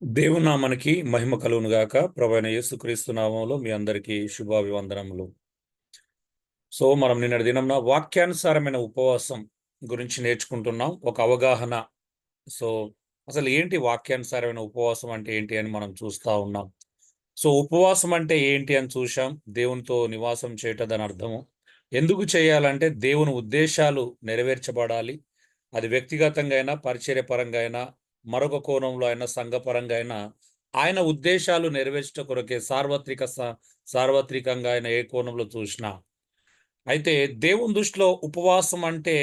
దేవుని నామానికి మహిమ కలుగును గాక. ప్రభువైన యేసుక్రీస్తు నామములో మీ అందరికీ శుభాభివందనములు. మనం నిన్నటి దినంన వాక్యానుసారమైన ఉపవాసం గురించి నేర్చుకుంటున్నాం. ఒక అవగాహన. సో, అసలు ఏంటి వాక్యానుసారమైన ఉపవాసం అంటే ఏంటి అని మనం చూస్తా ఉన్నాం. ఉపవాసం అంటే ఏంటి అని చూశాం. దేవునితో నివాసం చేయటం దాని అర్థము. ఎందుకు చేయాలంటే దేవుని ఉద్దేశాలు నెరవేర్చబడాలి. అది వ్యక్తిగతంగా అయినా, పరిచర్య పరంగా అయినా, మరొక కోణంలో అయినా, సంఘపరంగా అయినా ఆయన ఉద్దేశాలు నెరవేర్చుట కొరకే సార్వత్రికంగా ఆయన ఏ కోణంలో చూసినా. అయితే దేవుని దృష్టిలో ఉపవాసం అంటే,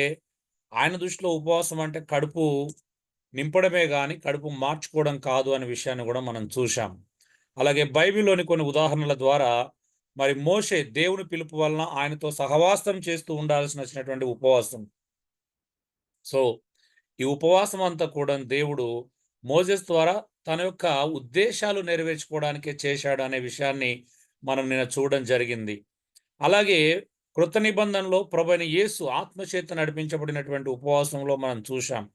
ఆయన దృష్టిలో ఉపవాసం అంటే కడుపు నింపడమే గాని, కడుపు మార్చుకోవడం కాదు అనే విషయాన్ని గూడా మనం చూశాం. అలాగే బైబిల్‌లోని కొన్ని ఉదాహరణల ద్వారా మరి మోషే దేవుని పిలుపు వలన ఆయనతో సహవాసం చేస్తూ ఉండాల్సినటువంటి ఉపవాసం. సో, ఈ ఉపవాసం అంతా కూడా దేవుడు మోజెస్ ద్వారా తన యొక్క ఉద్దేశాలు నెరవేర్చుకోవడానికే చేశాడు అనే విషయాన్ని మనం నిన్న చూడడం జరిగింది. అలాగే కృత నిబంధనలో ప్రభువైన యేసు ఆత్మచేత నడిపించబడినటువంటి ఉపవాసంలో మనం చూశాం.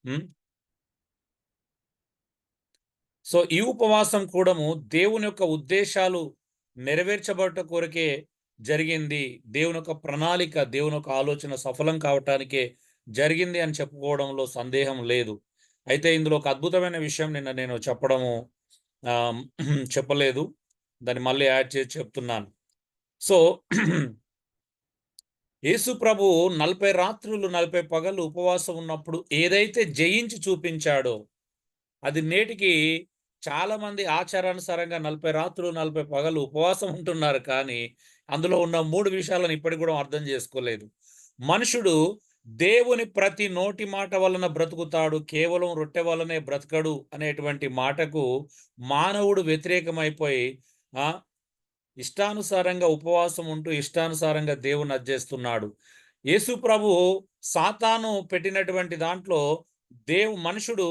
హ్మ్. ఈ ఉపవాసం కూడాము దేవుని యొక్క ఉద్దేశాలు నెరవేర్చబడట కొరకే జరిగింది. దేవుని యొక్క ప్రణాళిక, దేవుని యొక్క ఆలోచన సఫలం కావటానికే జరిగింది అని చెప్పుకోవడంలో సందేహం లేదు. అయితే ఇందులో ఒక అద్భుతమైన విషయం నిన్న నేను చెప్పడము ఆహ్, చెప్పలేదు. దాన్ని మళ్ళీ యాడ్ చేసి చెప్తున్నాను. సో, యేసు ప్రభువు 40 రాత్రులు, 40 పగళ్ళు ఉపవాసం ఉన్నప్పుడు ఏదైతే జయించి చూపించాడో అది నేటికి చాలామంది ఆచారానుసారంగా 40 రాత్రులు, 40 పగలు ఉపవాసం ఉంటున్నారు. కానీ, అందులో ఉన్న 3 విషయాలను ఇప్పటికి కూడా అర్థం చేసుకోలేదు. మనుషుడు దేవుని ప్రతి నోటి మాట వలన బ్రతుకుతాడు. కేవలం రొట్టె వల్లనే బ్రతకడు అనేటువంటి మాటకు మానవుడు వ్యతిరేకమైపోయి ఆ! ఇష్టానుసారంగా ఉపవాసం ఉంటూ, ఇష్టానుసారంగా దేవుణ్ణి అర్జిస్తున్నాడు. యేసు ప్రభువు సాతాను పెట్టినటువంటి దాంట్లో మనుషుడు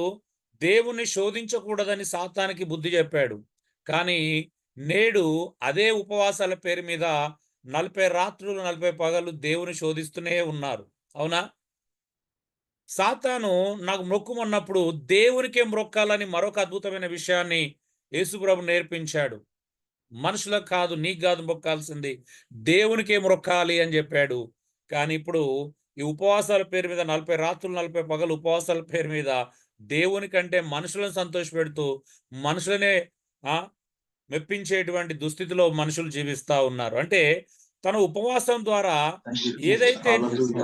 దేవుణ్ణి శోధించకూడదని సాతానికి బుద్ధి చెప్పాడు. కానీ నేడు అదే ఉపవాసాల పేరు మీద 40 రాత్రులు, 40 పగలు దేవుని శోధిస్తూనే ఉన్నారు. అవునా? సాతాను నాకు మొక్కుమన్నప్పుడు దేవునికే మ్రొక్కాలని మరొక అద్భుతమైన విషయాన్ని యేసుప్రభు నేర్పించాడు. మనుషులకు కాదు, నీకు కాదు మొక్కాల్సింది. దేవునికే మొక్కాలి అని జెప్పాడు. కానీ ఇప్పుడు ఈ ఉపవాసాల పేరు మీద 40 రాత్రులు, 40 పగలు ఉపవాసాల పేరు మీద దేవుని కంటే మనుషులను సంతోషపెడుతూ, మనుషులనే ఆ! మెప్పించేటువంటి దుస్థితిలో మనుషులు జీవిస్తా ఉన్నారు. అంటే తన ఉపవాసం ద్వారా ఏదైతే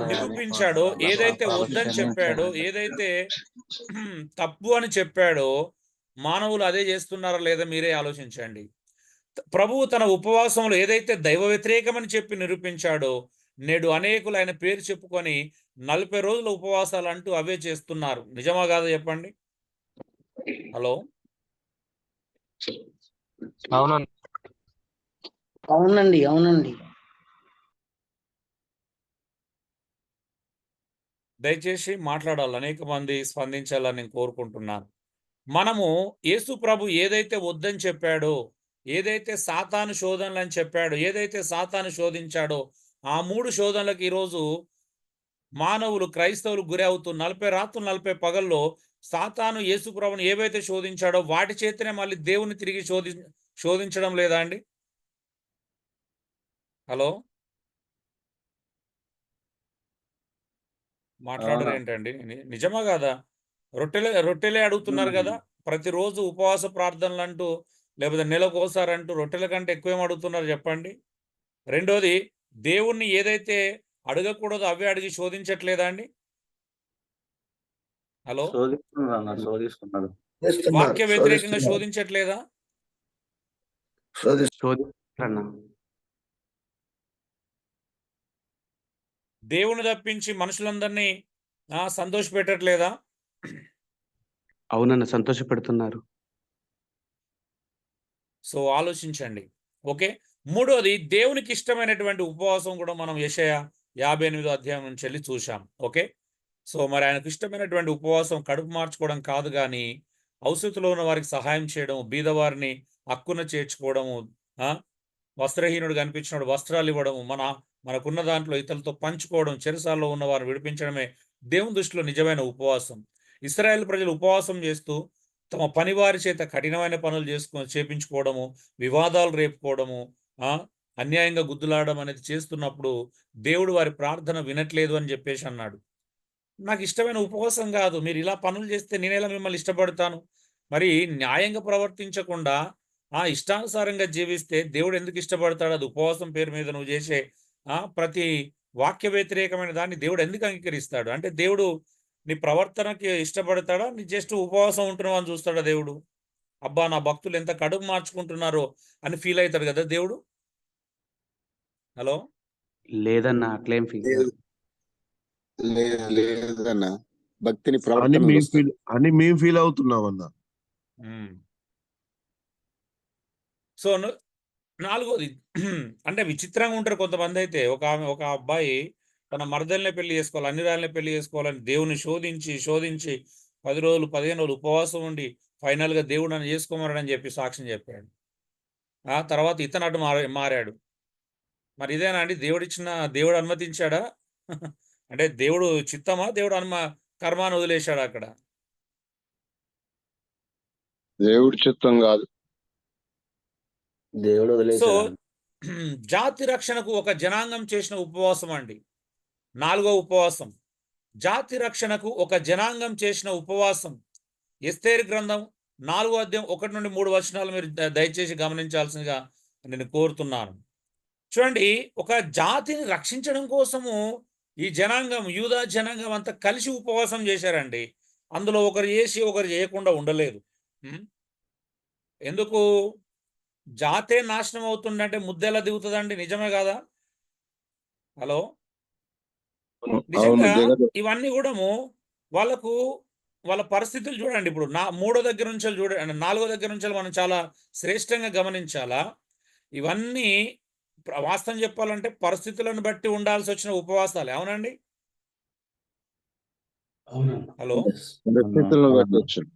నిరూపించాడో, ఏదైతే వద్దని చెప్పాడో, ఏదైతే తప్పు అని చెప్పాడో, మానవులు అదే జేస్తున్నారా లేదా మీరే ఆలోచించండి. ప్రభువు తన ఉపవాసంలో ఏదైతే దైవ వ్యతిరేకమని చెప్పి నిరూపించాడో, నేడు అనేకులు ఆయన పేరు చెప్పుకొని 40 రోజుల ఉపవాసాలు అంటూ అవే చేస్తున్నారు. నిజమా కాదా చెప్పండి? హలో! అవునండి. అవునండి. అవునండి. దయచేసి మాట్లాడాలి. అనేక మంది స్పందించాలని నేను కోరుకుంటున్నాను. మనము యేసు ప్రభు ఏదైతే వద్దని చెప్పాడో, ఏదైతే సాతాను శోధనలని చెప్పాడో, ఏదైతే సాతాను శోధించాడో, ఆ 3 శోధనలకు ఈరోజు మానవులు, క్రైస్తవులు గురి అవుతూ 40 రాత్రులు 40 పగల్లో సాతాను యేసు ప్రభువుని ఏవైతే శోధించాడో వాటి చేతనే మళ్ళీ దేవుని తిరిగి శోధించడం లేదా అండి? హలో! మాట్లాడరేంటండి? నిజమా కాదా? రొట్టెలే అడుగుతున్నారు గదా! ప్రతిరోజు ఉపవాస ప్రార్థనలంటూ, లేకపోతే నెలకోసారంటూ రొట్టెల కంటే ఎక్కువేం అడుగుతున్నారు జెప్పండి? రెండోది, దేవుణ్ణి ఏదైతే అడగకూడదో అవే అడిగి శోధించట్లేదా అండి? హలో! శోధిస్తున్నాడు. వాక్య వ్యతిరేకంగా శోధించట్లేదా? శోధిస్తున్నాడన్న. దేవుని తప్పించి మనుషులందరినీ సంతోషపెట్టట్లేదా? అవునన్న, సంతోషపెడుతున్నారు. ఆలోచించండి. ఓకే. మూడోది దేవునికి ఇష్టమైనటువంటి ఉపవాసం గూడా మనం యెషయా 58 అధ్యాయం నుంచెళ్ళి చూశాం. ఓకే. మరి ఆయనకు ఇష్టమైనటువంటి ఉపవాసం కడుపు మార్చుకోవడం కాదు గానీ, అవసరతలో ఉన్న వారికి సహాయం చేయడం, బీదవారిని హక్కున చేర్చుకోవడము, ఆ! వస్త్రహీనుడు కనిపించినప్పుడు వస్త్రాలివ్వడము, మనకున్న దాంట్లో ఇతరులతో పంచుకోవడం, చెరసాల్లో ఉన్నవారిని విడిపించడమే దేవుని దృష్టిలో నిజమైన ఉపవాసం. ఇశ్రాయేలు ప్రజలు ఉపవాసం చేస్తూ తమ పనివారి చేత కఠినమైన పనులు చేపించుకోవడము, వివాదాలు రేపుకోవడము, ఆ అన్యాయంగా గుద్దులాడడం అనేది చేస్తున్నప్పుడు దేవుడు వారి ప్రార్థన వినట్లేదు అని చెప్పేసి అన్నాడు. నాకు ఇష్టమైన ఉపవాసం కాదు. మీరు ఇలా పనులు చేస్తే నేనెలా మిమ్మల్ని ఇష్టపడతాను? మరి న్యాయంగా ప్రవర్తించకుండా ఇష్టానుసారంగా జీవిస్తే దేవుడు ఎందుకు ఇష్టపడతాడు? అది ఉపవాసం పేరు మీద నువ్వు చేసే ప్రతి వాక్య వ్యతిరేకమైన దాన్ని దేవుడు ఎందుకు అంగీకరిస్తాడు? అంటే దేవుడు నీ ప్రవర్తనకి ఇష్టపడతాడా? నీ జస్ట్ ఉపవాసం ఉంటున్నావు అని చూస్తాడా దేవుడు? అబ్బా! నా భక్తులు ఎంత కడుపు మార్చుకుంటున్నారో అని ఫీల్ అవుతాడు కదా దేవుడు. హలో! లేదన్నా అట్లేం ఫీల్ లేదు లేదన్న భక్తిని అని ప్రవర్తన చూస్తాడు. మేము ఫీల్ అవుతున్నామన్నా. సో, నాలుగోది అంటే విచిత్రంగా ఉంటారు కొంతమంది అయితే. ఒక అబ్బాయి తన మరదల్నే పెళ్లి చేసుకోవాలి, అన్ని రాళ్ళనే పెళ్లి చేసుకోవాలని దేవుని శోధించి 10 రోజులు 15 రోజులు ఉపవాసం ఉండి ఫైనల్‌గా దేవుడు నన్ను చేసుకోమన్నాడని చెప్పి సాక్ష్యం చెప్పాడు. తర్వాత ఇతను అటు మారాడు. మరి ఇదేనా అండి దేవుడు అనుమతించాడా? అంటే దేవుడు చిత్తమా? దేవుడు కర్మాన్ని వదిలేశాడా అక్కడ? దేవుడి చిత్తం కాదు. దేవుడు సో, వదిలేశాడు. జాతి రక్షణకు ఒక జనాంగం చేసిన ఉపవాసం అండి. 4వ ఉపవాసం. జాతి రక్షణకు ఒక జనాంగం చేసిన ఉపవాసం. ఎస్తేరు గ్రంథం 4వ అధ్యాయం 1 నుండి 3 వచనాలు మీరు దయచేసి గమనించాల్సిందిగా నేను కోరుతున్నాను. చూడండి, ఒక జాతిని రక్షించడం కోసము ఈ జనాంగం, యూదా జనాంగం అంతా కలిసి ఉపవాసం చేశారండి. అందులో ఒకరు చేసి ఒకరు చేయకుండా ఉండలేదు. ఎందుకు? జాతే నాశనం అవుతుందంటే ముద్దెలా దిగుతుందండి? నిజమే కాదా? హలో! నిజంగా ఇవన్నీ కూడాము వాళ్ళ పరిస్థితులు చూడండి. ఇప్పుడు 3వ దగ్గర నుంచి చూడండి, 4వ దగ్గర నుంచి మనం చాలా శ్రేష్టంగా గమనించాలా. ఇవన్నీ వాస్తవం చెప్పాలంటే పరిస్థితులను బట్టి ఉండాల్సి వచ్చిన ఉపవాసాలు. అవునండి? హలో! పరిస్థితులను బట్టి వచ్చాడు.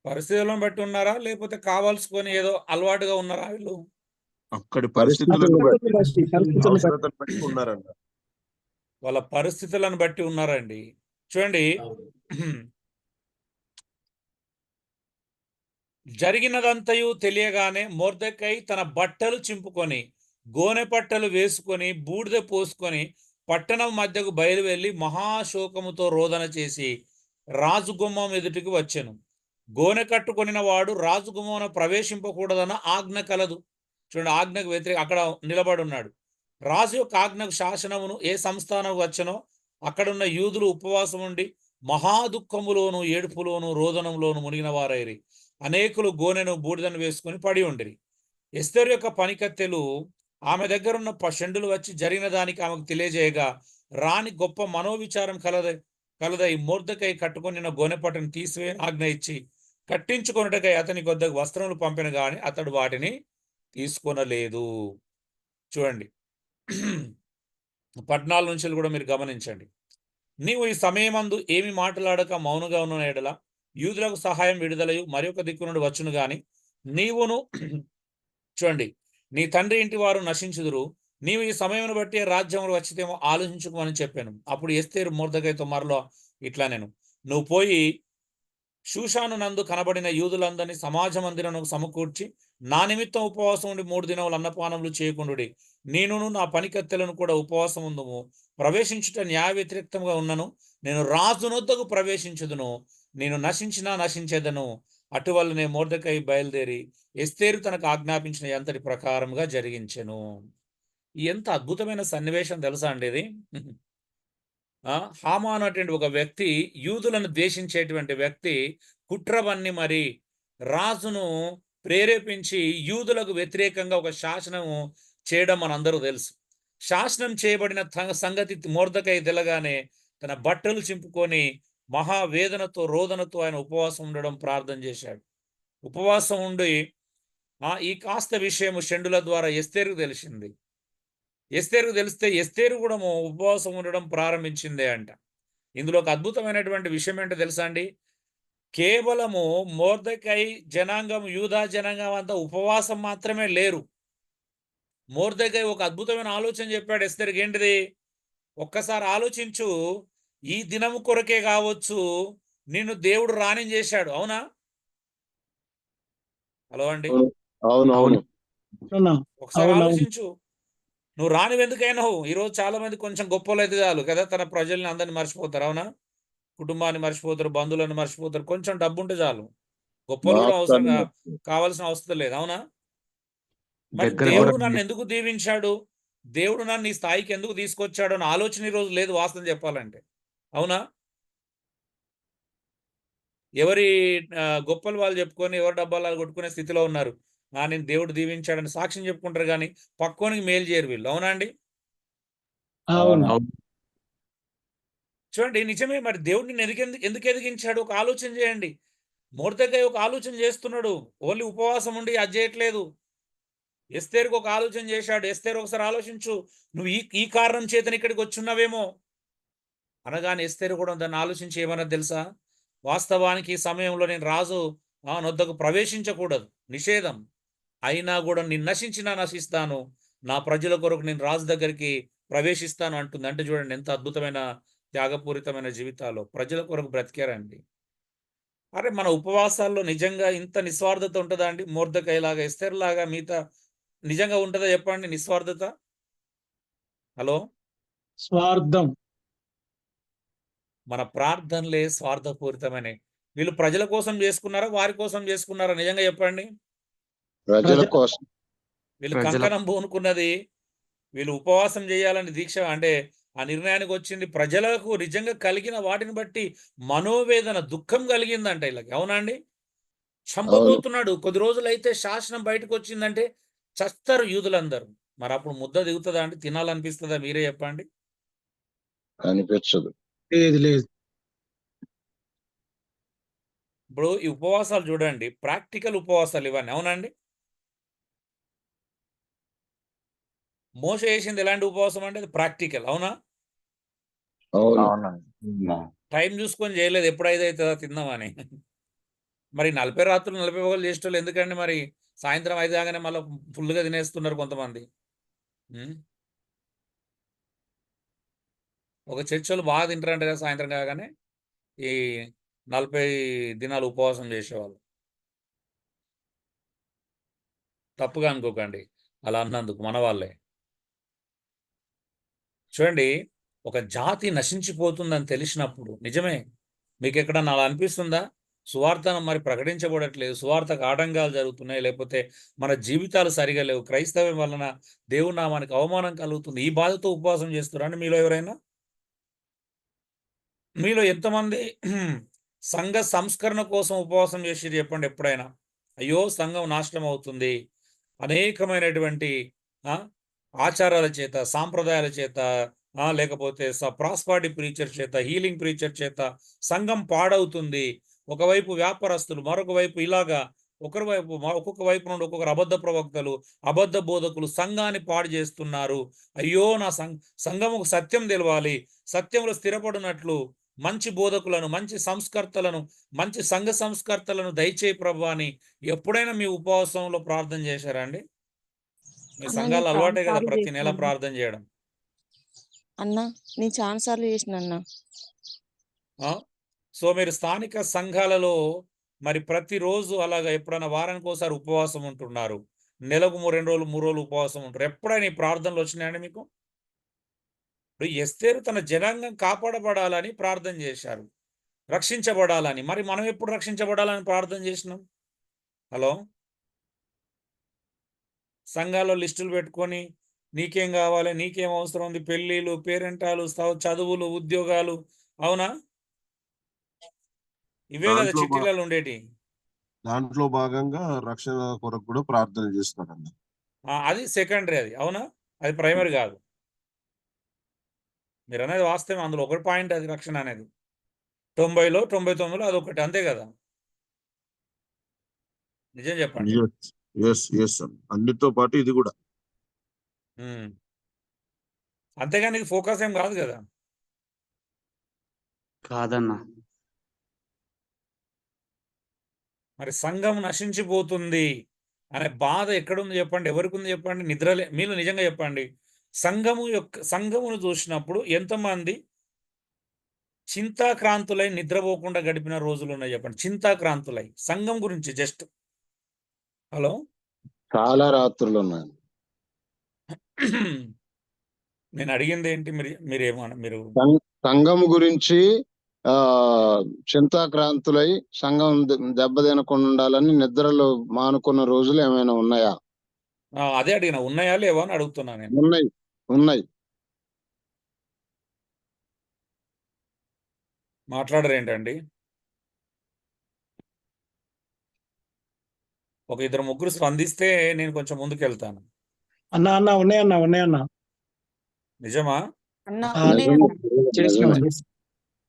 పరిస్థితులను బట్టి ఉన్నారా? లేకపోతే కావాల్సుకొని ఏదో అలవాటుగా ఉన్నారా వీళ్ళు? అక్కడి పరిస్థితులను బట్టి. అవసరతను బట్టి ఉన్నారన్న. వాళ్ళ పరిస్థితులను బట్టి ఉన్నారండి. చూడండి, జరిగినదంతయు తెలియగానే మొర్దెకై తన బట్టలు చింపుకొని, గోనె పట్టలు వేసుకొని, బూడిద పోసుకొని పట్టణం మధ్యకు బయలువెళ్ళి మహాశోకముతో రోదన చేసి రాజుగుమ్మం ఎదుటికి వచ్చెను. గోనె కట్టుకొనిన వాడు రాజుగుమ్మమున ప్రవేశింపకూడదన్న ఆజ్ఞ కలదు. చూడండి, ఆజ్ఞకు వ్యతిరేక అక్కడ నిలబడి ఉన్నాడు. రాజు యొక్క ఆజ్ఞకు శాసనమును ఏ సంస్థానం వచ్చనో అక్కడున్న యూదులు ఉపవాసం ఉండి మహాదుఃఖములోను, ఏడుపులోను, రోదనంలోను మునిగిన వారైరి. అనేకులు గోనెను బూడిదను వేసుకుని పడి ఉండిరి. ఎస్తేరు యొక్క పనికత్తెలు ఆమె దగ్గర ఉన్న షండులు వచ్చి జరిగిన దానికి ఆమెకు తెలియజేయగా, రాణి గొప్ప మనోవిచారం కలదై మొర్దెకై కట్టుకొనిన గోనెపట్టును తీసివేయని ఆజ్ఞ ఇచ్చి కట్టించుకొనుటకై అతని వద్దకు వస్త్రములు పంపిన గాని అతడు వాటిని తీసుకొనలేదు. చూడండి, 14 నుంచి కూడా మీరు గమనించండి. నీవు ఈ సమయమందు ఏమి మాట్లాడక మౌనుగా ఉన్న ఎడల యూదులకు సహాయం విడుదలయు మరొక దిక్కు నుండి వచ్చును గాని నీవును చూడండి, నీ తండ్రి ఇంటి వారు నశించుదురు. నీవు ఈ సమయమును బట్టి రాజ్యములు వచ్చితేమో ఆలోచించుకోమని చెప్పాను. అప్పుడు ఎస్తేరు మొర్దెకైతో మరలో ఇట్లా, నువ్వు పోయి షూషాను నందు కనబడిన యూదులందరినీ సమాజ మందిరమునకు సమకూర్చి నా నిమిత్తం ఉపవాసం ఉండి 3 దినములు అన్నపానములు చేయకుండుడి. నేనును నా పనికత్తెలను కూడా ఉపవాసం ఉందుము. ప్రవేశించుట న్యాయ వ్యతిరేక్తంగా ఉన్నను. నేను రాజునొద్దకు ప్రవేశించుదును. నేను నశించేదను. అటువల్లనే మొర్దెకై బయలుదేరి ఎస్తేరు తనకు ఆజ్ఞాపించిన ఎంతటి ప్రకారముగా జరిగించెను. ఎంత అద్భుతమైన సన్నివేశం తెలుసా అండి ఇది. హామాను అటువంటి ఒక వ్యక్తి, యూదులను ద్వేషించేటువంటి వ్యక్తి, కుట్రవన్ని మరి రాజును ప్రేరేపించి యూదులకు వ్యతిరేకంగా ఒక శాసనము చేయడం మనందరూ తెలుసు. శాసనం చేయబడిన సంగతి మొర్దెకై తెలగానే తన బట్టలు చింపుకొని మహావేదనతో రోదనతో ఆయన ఉపవాసం ఉండడం ప్రార్థన చేశాడు. ఉపవాసం ఉండి ఈ కాస్త విషయము షండుల ద్వారా ఎస్తేరుకు తెలిసింది. ఎస్తేరుకు తెలిస్తే ఎస్తేరు కూడా ఉపవాసం ఉండడం ప్రారంభించిందే అంట. ఇందులో ఒక అద్భుతమైనటువంటి విషయం ఏంటో తెలుసా అండి? కేవలము మొర్దెకై జనాంగం, యూదా జనాంగం అంతా ఉపవాసం మాత్రమే లేరు. మొర్దెకై ఒక అద్భుతమైన ఆలోచన చెప్పాడు ఎస్తేరుకి. ఏంటిది? ఒక్కసారి ఆలోచించు. ఈ దినము కొరకే కావచ్చు నిన్ను దేవుడు రాణిని చేశాడు. అవునా? హలో అండి. అవును అవును అవును అన్నా ఒకసారి అవునవును ఆలోచించు. నువ్వు రానివి ఎందుకైనావు? ఈరోజు చాలా మంది కొంచెం గొప్పలైతే చాలు కదా, తన ప్రజల్ని అందరిని మర్చిపోతారు. అవునా? కుటుంబాన్ని మర్చిపోతారు, బంధువులను మర్చిపోతారు. కొంచెం డబ్బు ఉంటే చాలు. గొప్పలు కూడా అవసరం మాత్రమే కావాల్సిన అవసరం లేదు. అవునా? మరి దగ్గర కూడా దేవుడు నన్ను ఎందుకు దీవించాడు, దేవుడు నన్ను ఈ స్థాయికి ఎందుకు తీసుకొచ్చాడు అని ఆలోచన ఈ రోజు లేదు, వాస్తవం చెప్పాలంటే. అవునా? ఎవరి గొప్పలు వాళ్ళు చెప్పుకొని ఎవరి డబ్బాలు వాళ్ళు కొట్టుకునే స్థితిలో ఉన్నారు. నేను దేవుడు దీవించాడని సాక్ష్యం చెప్పుకుంటారు కానీ పక్కోనికి మేలు చేయరు వీళ్ళు. అవునా అండి? అవును అవును. చూడండి, నిజమే. మరి దేవుడు నిన్ను ఎందుకు ఎదిగించాడు? ఒక ఆలోచన చేయండి. మొర్దెకై ఒక ఆలోచన చేస్తున్నాడు. ఓన్లీ ఉపవాసం ఉండి అది చేయట్లేదు. ఎస్తేరుకు ఒక ఆలోచన చేశాడు. ఎస్తేరు ఒకసారి ఆలోచించు. నువ్వు ఈ ఈ కారణం చేతని ఇక్కడికి వచ్చున్నావేమో అనగానే ఎస్తేరు కూడా దాన్ని ఆలోచించి ఏమన్నది తెలుసా? వాస్తవానికి ఈ సమయంలో నేను రాజు నొద్దకు ప్రవేశించకూడదు, నిషేధం. అయినా కూడా నేను నశించినా నశిస్తాను, నా ప్రజల కొరకు నేను రాజు దగ్గరికి ప్రవేశిస్తాను అంటుంది. అంటే చూడండి ఎంత అద్భుతమైన త్యాగపూరితమైన జీవితాలు ప్రజల కొరకు బ్రతికారండి. అరే మన ఉపవాసాల్లో నిజంగా ఇంత నిస్వార్థత ఉంటుందా అండి? మొర్దెకైలాగా, ఎస్తేరులాగా మిగతా నిజంగా ఉంటుందా చెప్పండి నిస్వార్థత? హలో. స్వార్థం మన ప్రార్థనలే స్వార్థపూరితమైనవి. వీళ్ళు ప్రజల కోసం చేసుకున్నారా, వారి కోసం చేసుకున్నారా? నిజంగా చెప్పండి. ప్రజల ప్రజ- కోసం వీళ్ళు ప్రజల కంకణం పూనుకున్నది, వీళ్ళు ఉపవాసం చేయాలని దీక్ష అంటే ఆ నిర్ణయానికి వచ్చింది ప్రజలకు నిజంగా కలిగిన వాటిని బట్టి మనోవేదన, దుఃఖం కలిగిందంట వీళ్ళకి. అవునా అండి? అవును చంపబోతున్నాడు. కొద్ది రోజులైతే శాసనం బయటకు వచ్చిందంటే చస్తారు యూదులందరూ. మరి అప్పుడు ముద్ద దిగుతుందా అండి? తినాలనిపిస్తుందా? మీరే చెప్పండి. అనిపించదు. లేదు లేదు ఇప్పుడు ఈ ఉపవాసాలు చూడండి, ప్రాక్టికల్ ఉపవాసాలు ఇవన్నీ. అవునండి? మోషే చేసింది ఎలాంటి ఉపవాసం అంటే అది ప్రాక్టికల్. అవునా? అవును అవునండి. టైం చూసుకొని చేయలేదు, ఎప్పుడైతే అవుతుందో తిందామని. మరి 40 రాత్రులు 40 పగలు చేసేటోళ్ళు ఎందుకండి మరి సాయంత్రం 5 కాగానే మళ్ళీ ఫుల్గా తినేస్తున్నారు కొంతమంది. ఉమ్. ఒక చర్చ్ వాళ్ళు బాగా తింటారంట కదా సాయంత్రం కాగానే, ఈ 40 దినాలు ఉపవాసం చేసేవాళ్ళు. తప్పుగా అనుకోకండి అలా అన్నందుకు, మన వాళ్ళే. చూడండి, ఒక జాతి నశించిపోతుందని తెలిసినప్పుడు నిజమే, మీకు ఎక్కడన్నా అలా అనిపిస్తుందా? సువార్తను మరి ప్రకటించబడట్లేదు, సువార్తకు ఆటంకాలు జరుగుతున్నాయి, లేకపోతే మన జీవితాలు సరిగా లేవు, క్రైస్తవం వలన దేవుని నామానికి అవమానం కలుగుతుంది, ఈ బాధతో ఉపవాసం చేస్తున్నారండి మీలో ఎవరైనా? మీలో ఎంతమంది సంఘ సంస్కరణ కోసం ఉపవాసం చేసి చెప్పండి ఎప్పుడైనా? అయ్యో సంఘం నాశనం అవుతుంది, అనేకమైనటువంటి ఆ, ఆచారాల చేత, సాంప్రదాయాల చేత, లేకపోతే ప్రాస్పారిటీ ప్రీచర్ చేత, హీలింగ్ ప్రీచర్ చేత సంఘం పాడవుతుంది. ఒకవైపు వ్యాపారస్తులు, మరొక వైపు ఇలాగా ఒకరి వైపు ఒక్కొక్క వైపు నుండి ఒక్కొక్కరు అబద్ధ ప్రవక్తలు, అబద్ధ బోధకులు సంఘాన్ని పాడు చేస్తున్నారు. అయ్యో నా సంఘముకు సత్యం తెలవాలి, సత్యంలో స్థిరపడినట్లు మంచి బోధకులను, మంచి సంస్కర్తలను, మంచి సంఘ సంస్కర్తలను దయచేయి ప్రభు అని ఎప్పుడైనా మీ ఉపవాసంలో ప్రార్థన చేశారా అండి? మీ అన్న సంఘాలు నేను అలవాటే కదా చాలాసార్లు ప్రతి నెల చేసిన ప్రార్థన చేయడం. అన్న నేను చాలా సార్లు చేసిన అన్న. ఆ? సో మీరు స్థానిక సంఘాలలో మరి ప్రతిరోజు అలాగా ఎప్పుడైనా వారానికి ఒకసారి ఉపవాసం ఉంటున్నారు, నెలకు 2 రోజులు 3 రోజులు ఉపవాసం ఉంటారు. ఎప్పుడైనా ఈ ప్రార్థనలు వచ్చినాయండి మీకు? ఇప్పుడు ఎస్తేరు తన జనాంగం కాపాడబడాలని ప్రార్థన చేశారు, రక్షించబడాలని. మరి మనం ఎప్పుడు రక్షించబడాలని ప్రార్థన చేసినాం? హలో. సంఘాల్లో లిస్టులు పెట్టుకొని నీకేం కావాలి, నీకేం అవసరం ఉంది, పెళ్ళిళ్ళు, పేరెంటాలు, చదువులు, ఉద్యోగాలు. అవునా? ఇవే కదా దాంట్లో చిట్టీలలో ఉండేటి. దాంట్లో భాగంగా రక్షణ కొరకు కూడా ప్రార్థన చేస్తారన్న. అది సెకండరీ, అది. అవునా? అది ప్రైమరీ కాదు. మీరు అనేది వాస్తవం. అందులో ఒకటి పాయింట్ అది రక్షణ అనేది. 90లో 99లో అదొకటి, అంతే కదా? నిజం చెప్పండి. ఎస్ అన్న, అన్నిటితో పాటు ఇది కూడా. ఉమ్. అంతేగాని ఇది ఫోకస్ ఏం కాదు కదా. కాదన్నా. మరి సంఘం నశించిపోతుంది అనే బాధ ఎక్కడుంది చెప్పండి? ఎవరికి ఉంది చెప్పండి? నిద్రలే మీరు నిజంగా చెప్పండి. సంఘమును చూసినప్పుడు ఎంతమంది చింతాక్రాంతులై నిద్రపోకుండా గడిపిన రోజులు ఉన్నాయి చెప్పండి. చింతాక్రాంతులై సంఘం గురించి జస్ట్. హలో చాలా రాత్రులు ఉన్నాయి. నేను అడిగింది ఏంటి? మీరు సంఘం గురించి చింతాక్రాంతులై సంఘం దెబ్బతినకుండా ఉండాలని నిద్రలో మానుకున్న రోజులు ఏమైనా ఉన్నాయా? అదే అడిగిన, ఉన్నాయా లేవా అని అడుగుతున్నా నేను. ఉన్నాయి, ఉన్నాయి. మాట్లాడరేంటండి? ఒక ఇద్దరు ముగ్గురు స్పందిస్తే నేను కొంచెం ముందుకెళ్తాను. అన్న ఉన్నాయన్నా. నిజమా? అన్నా ఆ, ఉన్నాయన్నా. నిజమే.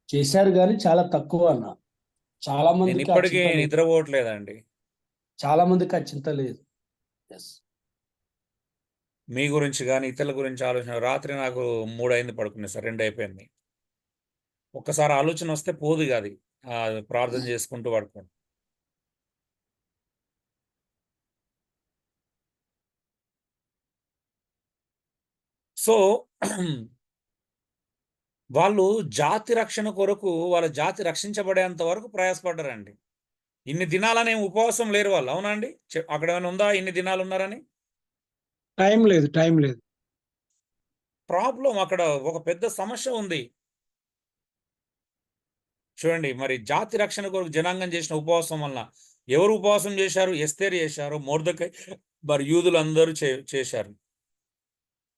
చేశారు కానీ చాలా తక్కువ అన్న. చాలా నేను మందికి ఆ ఇప్పటికీ చింత లేదు. నిద్రపోవట్లేదండి. చాలా మందికి ఆ చింత లేదు. Yes. మీ గురించి కానీ ఇతరుల గురించి ఆలోచన. రాత్రి నాకు 3 అయింది పడుకునే సార్, 2 అయిపోయింది. ఒక్కసారి ఆలోచన వస్తే పోదు కాదు, ప్రార్థన చేసుకుంటూ పడుకోండి. సో వాళ్ళు జాతి రక్షణ కొరకు, వాళ్ళ జాతి రక్షించబడేంత వరకు ప్రయాసపడ్డారండి. ఇన్ని దినాలని ఉపవాసం లేరు వాళ్ళు, అవునండి? అక్కడ ఏమైనా ఉందా ఇన్ని దినాలు ఉన్నారని? టైం లేదు. ప్రాబ్లం అక్కడ ఒక పెద్ద సమస్య ఉంది. చూడండి, మరి జాతి రక్షణ కొరకు జనాంగం చేసిన ఉపవాసం వలన ఎవరు ఉపవాసం చేశారు? ఎస్తేరు చేశారు, మొర్దెకై, మరి యూదులు అందరూ చేశారు.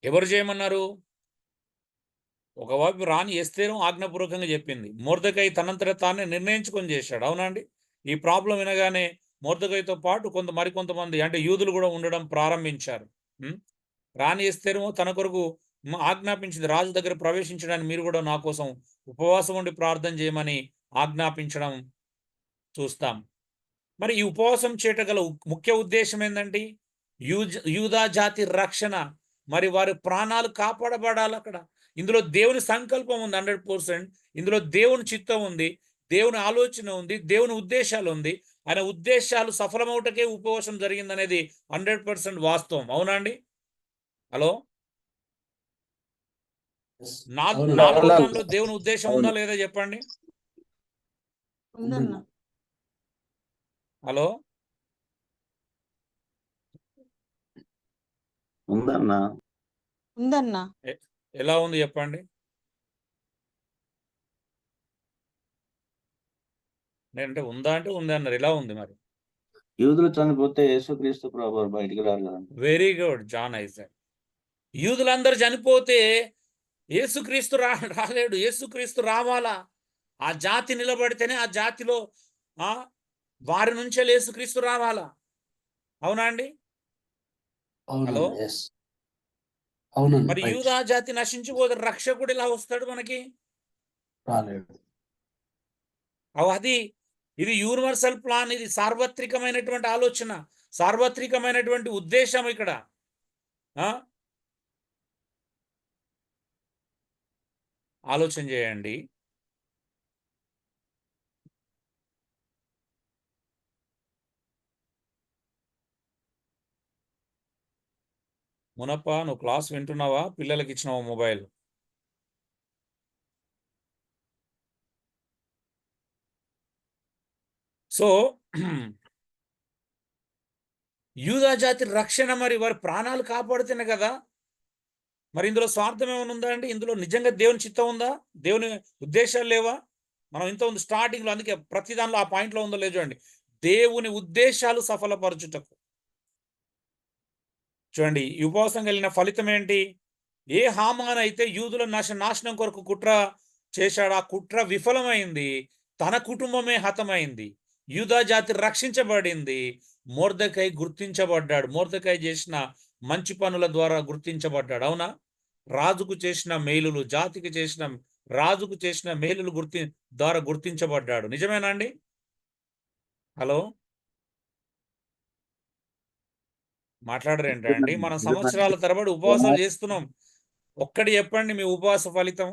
ఎవరు చేయమన్నారు? ఒకవైపు రాణి ఎస్తేరు ఆజ్ఞాపూర్వకంగా చెప్పింది, మొర్దెకై తనంతట తానే నిర్ణయించుకొని చేశాడు, అవునండి? ఈ ప్రాబ్లం వినగానే మొర్దెకైతో పాటు మరికొంతమంది అంటే యూదులు కూడా ఉండడం ప్రారంభించారు. రాణి ఎస్తేరు తన కొరకు ఆజ్ఞాపించింది, రాజు దగ్గర ప్రవేశించడానికి మీరు కూడా నా కోసం ఉపవాసం ఉండి ప్రార్థన చేయమని ఆజ్ఞాపించడం చూస్తాం. మరి ఈ ఉపవాసం చేయటగల ముఖ్య ఉద్దేశం ఏంటంటే యూదా జాతి రక్షణ, మరి వారి ప్రాణాలు కాపాడబడాలి. అక్కడ ఇందులో దేవుని సంకల్పం ఉంది 100%. ఇందులో దేవుని చిత్తం ఉంది, దేవుని ఆలోచన ఉంది, దేవుని ఉద్దేశాలు ఉంది. ఆయన ఉద్దేశాలు సఫలమవుటకే ఉపవాసం జరిగిందనేది 100% వాస్తవం, అవునండి? Hello, Yes. నాలుగు అవునండి. దానిలో దేవుని ఉద్దేశం ఉందా లేదా చెప్పండి? ఉందన్నా. హలో, ఉందన్నా. ఎలా ఉంది చెప్పండి? నేనంటే ఉందా అంటే ఉంది అన్నారు, ఎలా ఉంది మరి? యూదులు చనిపోతే యేసుక్రీస్తు ప్రభువు బయటికి రారు కదండి. Very good John Isaac. యూదులందరూ చనిపోతే యేసుక్రీస్తు రాలేడు. యేసుక్రీస్తు రావాలా? ఆ జాతి నిలబడితేనే ఆ జాతిలో వారి నుంచే యేసుక్రీస్తు రావాలా, అవునా అండి? హలో, అవునండి. Yes. అవునండి. మరి Right. యూదా జాతి నశించిపోతే రక్షకుడు ఎలా వస్తాడు మనకి? రాలేడు. ఇది యూనివర్సల్ ప్లాన్, ఇది సార్వత్రికమైనటువంటి ఆలోచన, సార్వత్రికమైనటువంటి ఉద్దేశం ఇక్కడ. ఆలోచన చేయండి. మునప్ప, నువ్వు క్లాస్ వింటున్నావా? పిల్లలకి ఇచ్చినావా మొబైల్? సో యూదా జాతి రక్షణ, మరి వారి ప్రాణాలు కాపాడుతున్నా కదా. మరి ఇందులో స్వార్థం ఏమైనా ఉందా అండి? ఇందులో నిజంగా దేవుని చిత్తం ఉందా? దేవుని ఉద్దేశాలు లేవా? మనం ఇంత ఉంది స్టార్టింగ్లో, అందుకే ప్రతి దానిలో ఆ పాయింట్లో ఉందో లేదో చూడండి. దేవుని ఉద్దేశాలు సఫలపరచుటకు. చూడండి, ఈ ఉపవాసం కలిగిన ఫలితం ఏంటి? ఏ హామాన్ అయితే యూదుల నాశనం కొరకు కుట్ర చేశాడు, ఆ కుట్ర విఫలమైంది, తన కుటుంబమే హతమైంది, యూదా జాతి రక్షించబడింది, మొర్దెకై గుర్తించబడ్డాడు. మొర్దెకై చేసిన మంచి పనుల ద్వారా గుర్తించబడ్డాడు, అవునా? రాజుకు చేసిన మేలులు, జాతికి చేసిన రాజుకు చేసిన మేలులు ద్వారా గుర్తించబడ్డాడు. నిజమేనా అండి? హలో, మాట్లాడరేంటండి? మనం సంవత్సరాల తరబడి ఉపవాసాలు చేస్తున్నాం. ఒక్కటి చెప్పండి మీ ఉపవాస ఫలితం.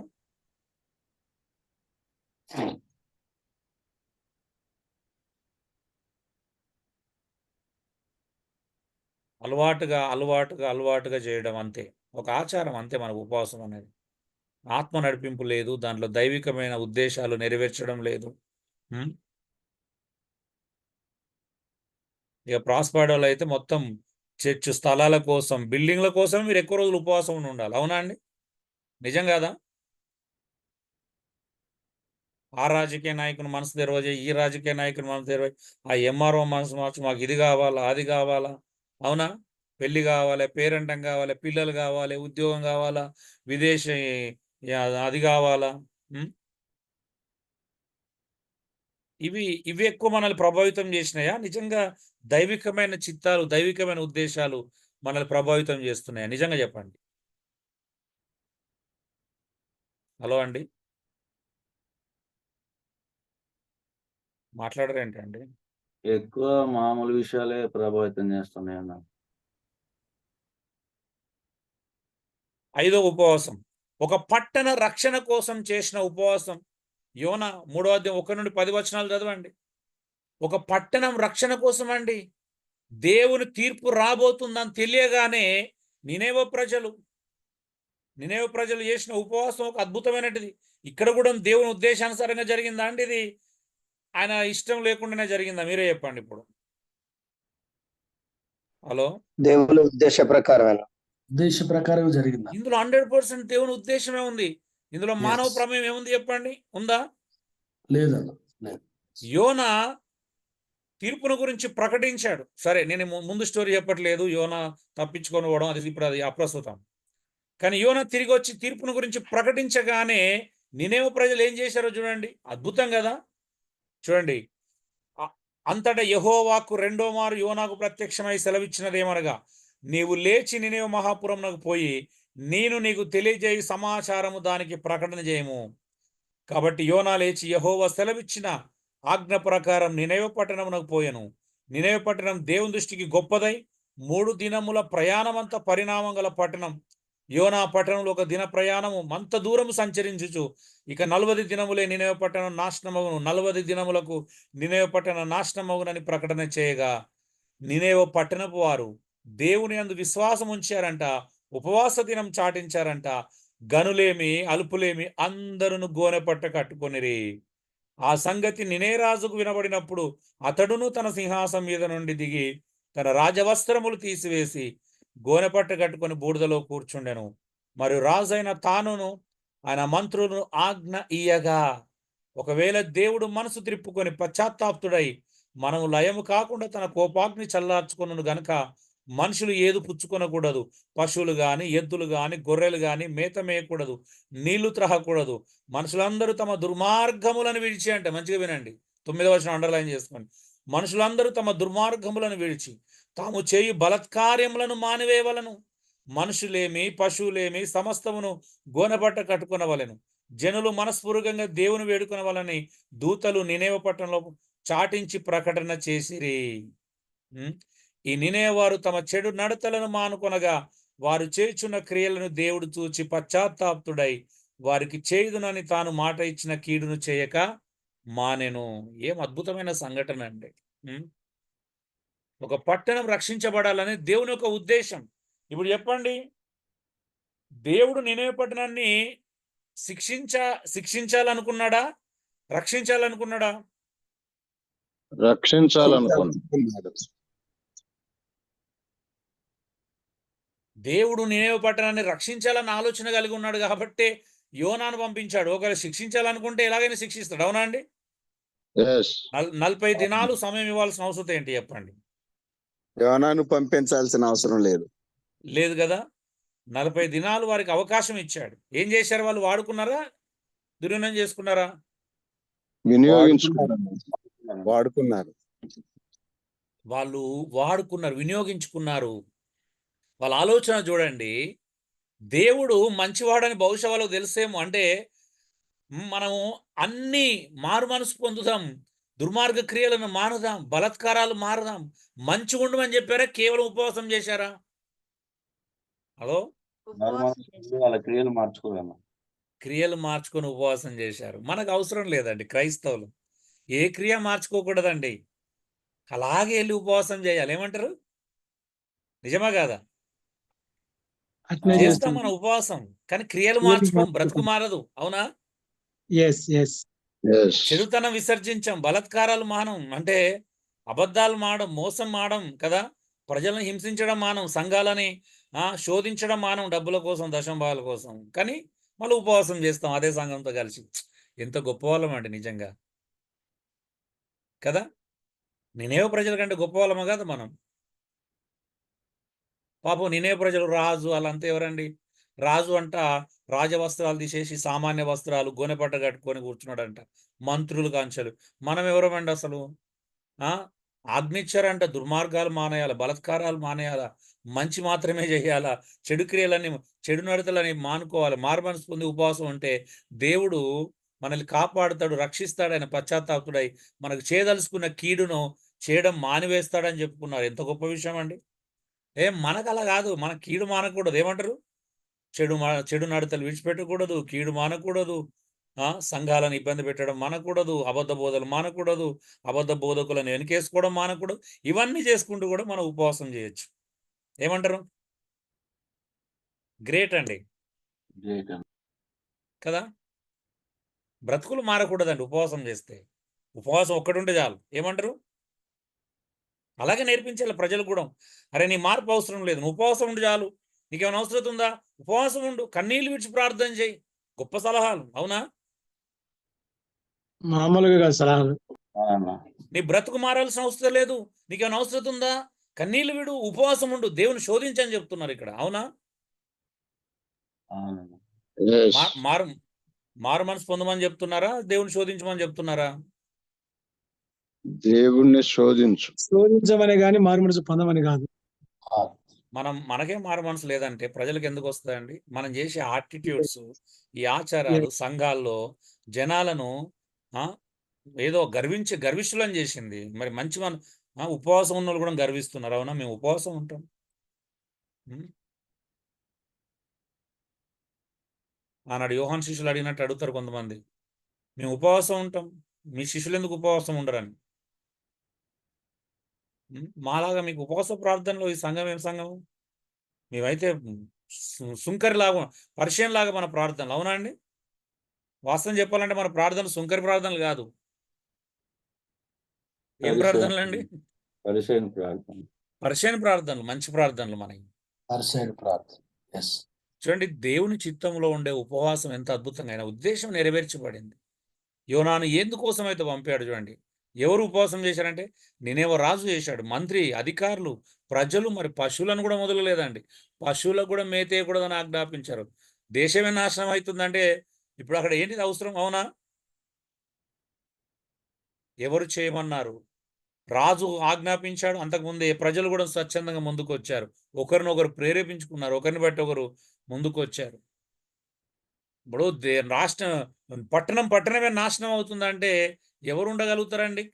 అలవాటుగా చేయడం అంతే, ఒక ఆచారం అంతే మన ఉపవాసం అనేది. ఆత్మ నడిపింపు లేదు, దాంట్లో దైవికమైన ఉద్దేశాలు నెరవేర్చడం లేదు. ఉం? ఇక ప్రాస్పాడోలో అయితే మొత్తం చర్చ్ స్థలాల కోసం, బిల్డింగ్ల కోసం మీరు ఎక్కువ రోజులు ఉపవాసం ఉండాలి. అవునా అండి? నిజం కాదా? ఆ రాజకీయ నాయకుని మనసు తెరవజే, ఈ రాజకీయ నాయకుని మనసు తెరవ, ఆ ఎంఆర్ఓ మనసు మార్చు, మాకు ఇది కావాలా, అది కావాలా. అవునా? పెళ్లి కావాలి, పేరెంటం కావాలి, పిల్లలు కావాలి, ఉద్యోగం కావాలా, విదేశీ అది కావాలా. ఉం? ఇవి ఎక్కువ మనల్ని ప్రభావితం చేసినాయా? నిజంగా దైవికమైన చిత్తాలు, దైవికమైన ఉద్దేశాలు మనల్ని ప్రభావితం చేస్తున్నాయా? నిజంగా చెప్పండి. హలో అండి, మాట్లాడరేంటండి? ఎక్కువ మామూలు విషయాలే ప్రభావితం చేస్తున్నాయి అన్న. 5వ ఉపవాసం, ఒక పట్టణ రక్షణ కోసం చేసిన ఉపవాసం. యోనా 3వ అధ్యాయం 1 నుండి 10 వచనాలు చదవండి. ఒక పట్టణం రక్షణ కోసం అండి. దేవుని తీర్పు రాబోతుందని తెలియగానే నినేవే ప్రజలు చేసిన ఉపవాసం ఒక అద్భుతమైనటిది. ఇక్కడ కూడా దేవుని ఉద్దేశానుసారంగా జరిగిందా అండి? ఇది ఆయన ఇష్టం లేకుండానే జరిగిందా? మీరే చెప్పండి ఇప్పుడు. హలో, దేవుని ఉద్దేశ ప్రకారమైన ఉద్దేశ ప్రకారం జరిగిందా? ఇందులో 100% దేవుని ఉద్దేశమే ఉంది. ఇందులో మానవ Yes. ప్రమేయం ఏముంది చెప్పండి? ఉందా? లేదన్న. లేదు. యోనా తీర్పును గురించి ప్రకటించాడు. సరే, నేను ముందు స్టోరీ చెప్పట్లేదు, యోనా తప్పించుకొని పోవడం, అది ఇప్పుడు అది అప్రస్తుతం. కానీ యోనా తిరిగి వచ్చి తీర్పును గురించి ప్రకటించగానే నినేవే ప్రజలు ఏం చేశారో చూడండి. అద్భుతం కదా. చూడండి, అంతటా యెహోవాకు 2వ మారు యోనాకు ప్రత్యక్షమై సెలవిచ్చినదేమనగా, నీవు లేచి నినేవే మహాపురమునకు పోయి నేను నీకు తెలియజేయి సమాచారము దానికి ప్రకటన చేయము. కాబట్టి యోనా లేచి యెహోవా సెలవిచ్చిన ఆజ్ఞ ప్రకారం నినేవే పట్టణమునకు పోయెను. నినేవే పట్టణం దేవుని దృష్టికి గొప్పదై 3 దినముల ప్రయాణమంత పరిణామం గల పట్టణం. యోనా పట్టణంలో ఒక దిన ప్రయాణము మంత దూరము సంచరించుచు, ఇక 40 దినములే నినేవే పట్టణం నాశనమగును, 40 దినములకు నినేవే పట్టణం నాశనమగునని ప్రకటన చేయగా, నినేవే పట్టణపు వారు దేవుని యందు విశ్వాసం ఉంచారంట, ఉపవాస దినం చాటించారంట. గనులేమి అల్పులేమి అందరును గోనెపట్ట కట్టుకొనిరి. ఆ సంగతి నినేరాజుకు వినబడినప్పుడు అతడును తన సింహాసం మీద నుండి దిగి తన రాజవస్త్రములు తీసివేసి గోనెపట్ట కట్టుకొని బూడిదలో కూర్చుండెను. మరియు రాజైన తానును ఆయన మంత్రులను ఆజ్ఞ ఇయ్యగా, ఒకవేళ దేవుడు మనసు త్రిప్పుకొని పశ్చాత్తాప్తుడై మనము లయము కాకుండా తన కోపాగ్ని చల్లార్చుకొనును గనుక మనుషులు ఏదు పుచ్చుకొనకూడదు, పశువులు గాని, ఎద్దులు గాని, గొర్రెలు గాని మేత మేయకూడదు, నీళ్లు త్రహకూడదు. మనుషులందరూ తమ దుర్మార్గములను విడిచి, అంటే మంచిగా వినండి, 9వ వచనం అండర్లైన్ చేసుకోండి. మనుషులందరూ తమ దుర్మార్గములను విడిచి తాము చేయు బలత్కార్యములను మానివేయవలను. మనుషులేమి పశువులేమి సమస్తమును గోనెపట్ట కట్టుకొనవలెను. జనులు మనస్పూర్వకంగా దేవుని వేడుకొనవలని దూతలు నినేవే పట్టణంలో చాటించి ప్రకటన చేసిరి. ఈ నినేవారు తమ చెడు నడతలను మానుకొనగా వారు చేయుచున్న క్రియలను దేవుడు చూచి పశ్చాత్తాప్తుడై వారికి చేయుదునని తాను మాట ఇచ్చిన కీడును చేయక మానెను. ఏం అద్భుతమైన సంఘటన అండి. ఒక పట్టణం రక్షించబడాలని దేవుని యొక్క ఉద్దేశం. ఇప్పుడు చెప్పండి, దేవుడు నినేవే పట్టణాన్ని శిక్షించాలనుకున్నాడా, రక్షించాలనుకున్నాడా? రక్షించాలనుకున్నాడు. దేవుడు నినేవే పట్టణాన్ని రక్షించాలని ఆలోచన కలిగి ఉన్నాడు కాబట్టి యోనాను పంపించాడు. ఒకవేళ శిక్షించాలనుకుంటే ఎలాగైనా శిక్షిస్తాడు. అవునా అండి? 40 దినాలు సమయం ఇవ్వాల్సిన అవసరం ఏంటి చెప్పండి? యోనాను పంపించాల్సిన అవసరం లేదు లేదు కదా. 40 దినాలు వారికి అవకాశం ఇచ్చాడు. ఏం చేశారు వాళ్ళు? వాడుకున్నారా, దుర్వినియోగం చేసుకున్నారా? వాడుకున్నారు. వాళ్ళు వాడుకున్నారు, వినియోగించుకున్నారు. వాళ్ళ ఆలోచన చూడండి. దేవుడు మంచివాడని బహుశా వాళ్ళకు తెలిసేమో. అంటే మనము అన్ని మారు మనసు పొందుదాం, దుర్మార్గ క్రియలను మానుదాం, బలత్కారాలు మారుదాం, మంచి ఉండమని చెప్పారా? కేవలం ఉపవాసం చేశారా? హలో, వాళ్ళ క్రియలు మార్చుకోలేము. క్రియలు మార్చుకొని ఉపవాసం చేశారు. మనకు అవసరం లేదండి. క్రైస్తవులు ఏ క్రియ మార్చుకోకూడదండి, అలాగే వెళ్ళి ఉపవాసం చేయాలి. ఏమంటారు? నిజమా కాదా? అట్నే అవును. చేస్తాం చేస్తాం. మన ఉపవాసం, కానీ క్రియలు మార్చుకోం, బ్రతుకు మారదు. అవునా? ఎస్ ఎస్ ఎస్ చెడుతనం విసర్జించాం, బలాత్కారాలు మానం, అంటే అబద్ధాలు మానం, మోసం మానం కదా, ప్రజలను హింసించడం మానం, సంఘాలని శోధించడం మానం, డబ్బుల కోసం, దశంభాగాల కోసం. కానీ మళ్ళీ ఉపవాసం చేస్తాం అదే సంఘంతో కలిసి. ఎంత గొప్పవాళ్ళం అండి నిజంగా కదా. నినేవ ప్రజల కంటే గొప్పవాళ్ళమా కదా మనం? పాపం నినేవ ప్రజలు రాజు వాళ్ళంతా ఎవరండి? రాజు అంట రాజవస్త్రాలు తీసేసి సామాన్య వస్త్రాలు గోనెపట్ట కట్టుకొని కూర్చున్నాడంట, మంత్రులు కాంచెలు. మనం ఎవరమండి అసలు? ఆజ్ఞించారంట దుర్మార్గాలు మానేయాల, బలాత్కారాలు మానేయాల, మంచి మాత్రమే చేయాలా, చెడు క్రియలని, చెడు నడతలని మానుకోవాలి. మారుమనసు పొంది ఉపవాసం ఉంటే దేవుడు మనల్ని కాపాడుతాడు, రక్షిస్తాడు. ఆయన పశ్చాత్తాపుడై మనకు చేయదలుచుకున్న కీడును చేయడం మానివేస్తాడని చెప్పుకున్నారు. ఎంత గొప్ప విషయం అండి. మనకు అలా కాదు, మన కీడు మానకూడదు. ఏమంటారు? చెడు నడతలు విడిచిపెట్టకూడదు, కీడు మానకూడదు, సంఘాలను ఇబ్బంది పెట్టడం మానకూడదు, అబద్ధ బోధలు మానకూడదు, అబద్ధ బోధకులను వెనకేసుకోవడం మానకూడదు. ఇవన్నీ చేసుకుంటూ కూడా మనం ఉపవాసం చేయొచ్చు. ఏమంటారు? గ్రేట్ అండి గ్రేట్ అండి. కదా. బ్రతుకులు మారకూడదండి ఉపవాసం చేస్తే. ఉపవాసం ఒక్కడుంటే చాలు. ఏమంటారు? అలాగే నేర్పించాలి ప్రజలు కూడా. అరే నీ మార్పు అవసరం లేదు, నువ్వు ఉపవాసం ఉండి చాలు. నీకేమైనా అవసరం ఉందా? ఉపవాసం ఉండు, కన్నీళ్ళు విడిచి ప్రార్థన చేయి. గొప్ప సలహాలు. అవునా? మామూలుగా కాదు సలహాలు. అవునా? నీ బ్రతుకు మారాల్సిన అవసరం లేదు. నీకేమైనా అవసరం ఉందా? కన్నీళ్ళు విడు, ఉపవాసం ఉండు, దేవుని శోధించని చెప్తున్నారు ఇక్కడ. అవునా? అవునండి. ఎస్ మారు మనసు పొందమని చెప్తున్నారా, దేవుని శోధించమని చెప్తున్నారా? దేవుణ్ణి శోధించు. శోధించమని కానీ మారుమనసు పొందమని కాదు. మనకే మారు మనసు లేదంటే ప్రజలకు ఎందుకు వస్తాయండి? మనం చేసే యాటిట్యూడ్స్, ఈ ఆచారాలు సంఘాల్లో జనాలను ఏదో గర్విష్ఠులని చేసింది. మరి మంచి ఉపవాసం ఉన్న వాళ్ళు కూడా గర్విస్తున్నారు. అవునా? మేము ఉపవాసం ఉంటాం. ఆనాడు యోహాను శిష్యులు అడిగినట్టు అడుగుతారు కొంతమంది, మేము ఉపవాసం ఉంటాం, మీ శిష్యులు ఎందుకు ఉపవాసం ఉండరని. మాలాగా మీకు ఉపవాస ప్రార్థనలో ఈ సంఘం ఏం సంఘం? మేమైతే సుంకరిలాగా, పర్షియన్ లాగా మన ప్రార్థనలు. అవునా అండి? వాస్తవం చెప్పాలంటే మన ప్రార్థనలు సుంకరి ప్రార్థనలు కాదు. ఏం ప్రార్థనలు అండి? పరిశీలన ప్రార్థన. పర్షియన్ ప్రార్థనలు, మంచి ప్రార్థనలు మనకి. చూడండి, దేవుని చిత్తంలో ఉండే ఉపవాసం ఎంత అద్భుతంగా, ఆయన ఉద్దేశం నెరవేర్చబడింది. యోనాను ఎందుకోసం అయితే పంపాడు చూడండి. ఎవరు ఉపవాసం చేశారంటే నినేవ రాజు చేశాడు, మంత్రి, అధికారులు, ప్రజలు, మరి పశువులను కూడా మొదలలేదండి. పశువులకు కూడా మేతేయకూడదని ఆజ్ఞాపించారు. దేశమే నాశనం అవుతుందంటే ఇప్పుడు అక్కడ ఏంటిది అవసరం? అవునా? ఎవరు చేయమన్నారు? రాజు ఆజ్ఞాపించాడు. అంతకుముందే ప్రజలు కూడా స్వచ్ఛందంగా ముందుకు వచ్చారు, ఒకరినొకరు ప్రేరేపించుకున్నారు, ఒకరిని బట్టి ఒకరు ముందుకు వచ్చారు. ఇప్పుడు పట్టణమే నాశనం అవుతుందంటే ఎవరు ఉండగలుగుతారండి?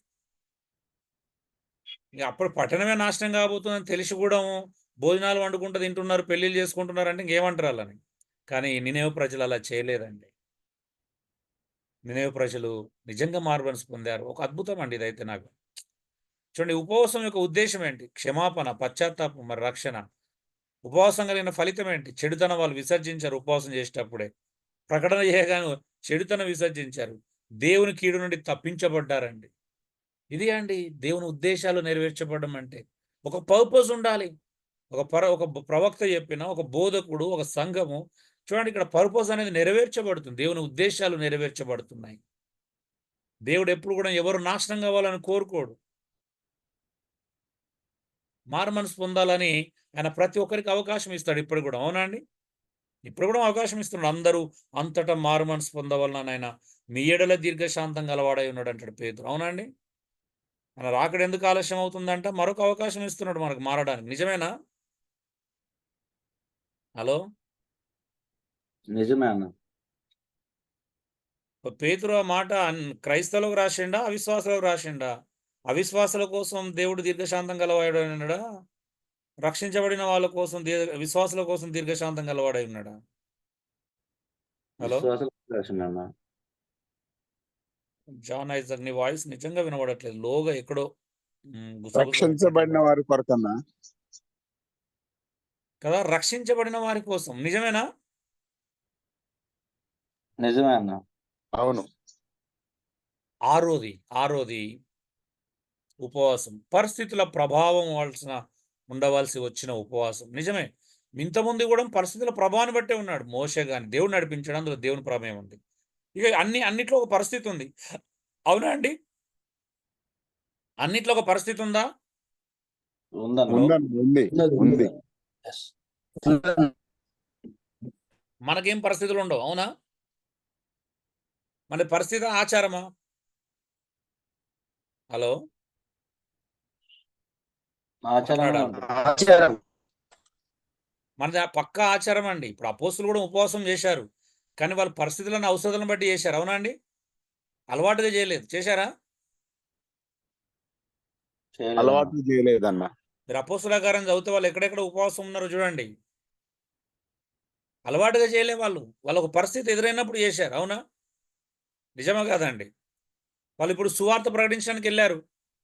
ఇక అప్పుడు పట్టణమే నాశనం కాబోతుందని తెలిసి కూడా భోజనాలు వండుకుంటూ తింటున్నారు, పెళ్లిళ్ళు చేసుకుంటున్నారు అంటే ఇంకేమంటారు వాళ్ళని? కానీ నినేవ ప్రజలు అలా చేయలేదండి. నినేవ ప్రజలు నిజంగా మారుమనసు పొందారు. ఒక అద్భుతం అండి ఇదైతే నాకు. చూడండి, ఉపవాసం యొక్క ఉద్దేశం ఏంటి? క్షమాపణ, పశ్చాత్తాపం, మరి రక్షణ. ఉపవాసం కలిగిన ఫలితం ఏంటి? చెడుతనం వాళ్ళు విసర్జించారు ఉపవాసం చేసేటప్పుడే. ప్రకటన చేయగానే చెడుతనం విసర్జించారు, దేవుని కీడు నుండి తప్పించబడ్డారండి. ఇది అండి దేవుని ఉద్దేశాలు నెరవేర్చబడడం అంటే. ఒక పర్పస్ ఉండాలి. ఒక ప్రవక్త చెప్పిన, ఒక బోధకుడు, ఒక సంఘము. చూడండి, ఇక్కడ పర్పస్ అనేది నెరవేర్చబడుతుంది, దేవుని ఉద్దేశాలు నెరవేర్చబడుతున్నాయి. దేవుడు ఎప్పుడు కూడా ఎవరు నాశనం కావాలని కోరుకోడు. మారు మనసు పొందాలని ఆయన ప్రతి ఒక్కరికి అవకాశం ఇస్తాడు ఇప్పుడు కూడా. అవునా అండి? ఇప్పుడు కూడా అవకాశం ఇస్తున్నాడు. అందరూ అంతటా మారు మనసు పొందవలన ఆయన మీ ఎడల దీర్ఘశాంతం గలవాడై ఉన్నాడు అంటాడు పేతురు. అవునండి? ఆయన రాకడ ఎందుకు ఆలస్యం అవుతుందంట? మరొక అవకాశం ఇస్తున్నాడు మనకు మారడానికి. నిజమేనా? హలో, నిజమే అన్న. పేతురు ఆ మాట క్రైస్తవులకు రాసిండా, అవిశ్వాసులకు రాసిండా? అవిశ్వాసుల కోసం దేవుడు దీర్ఘశాంతం గలవాడు అన్నాడా? రక్షించబడిన వాళ్ళ కోసం, విశ్వాసుల కోసం దీర్ఘశాంతం గలవాడై ఉన్నాడా? హలో, విశ్వాసం. జాన్ ఐజక్, నీ వాయిస్ నిజంగా వినబడట్లేదు, లోగా ఎక్కడో రక్షించబడిన వారి కొరకన్నా. కదా, రక్షించబడిన వారి కోసం. నిజమేనా? నిజమే అన్న. అవును. ఆరోది ఉపవాసం, పరిస్థితుల ప్రభావం ఉండవలసి వచ్చిన ఉపవాసం. నిజమే, ఇంతకుముందు కూడా పరిస్థితుల ప్రభావాన్ని బట్టే ఉన్నాడు మోషే. గాని దేవుడు నడిపించడం, అందులో దేవుని ప్రమేయం ఉంది. ఇక అన్నిట్లో ఒక పరిస్థితి ఉంది. అవునా అండి? అన్నిట్లో ఒక పరిస్థితి ఉందా? ఉందన్న. హలో, ఉంది. ఉంది. Yes. మనకేం పరిస్థితులు ఉండవు. అవునా? మన పరిస్థితి ఆచారమా? హలో, ఆచారమే మాట్లాడాలి. ఉంటుంది. ఆచారం. మన పక్కా ఆచారం అండి. ఇప్పుడు అపోస్తులు కూడా ఉపవాసం చేశారు, కానీ వాళ్ళ పరిస్థితులను, ఔషధాలను బట్టి చేశారు. అవునా అండి? అలవాటుగా చేయలేదు. చేశారా? చేయలేదన్న. అలవాటు చేయలేదన్న. మీరు అపోస్తుల కార్యం చదివితే వాళ్ళు ఎక్కడెక్కడ ఉపవాసం ఉన్నారో చూడండి. అలవాటుగా చేయలే వాళ్ళు. వాళ్ళకు పరిస్థితి ఎదురైనప్పుడు చేశారు. అవునా? నిజమా కాదండి? వాళ్ళు ఇప్పుడు సువార్త ప్రకటించడానికి వెళ్ళారు.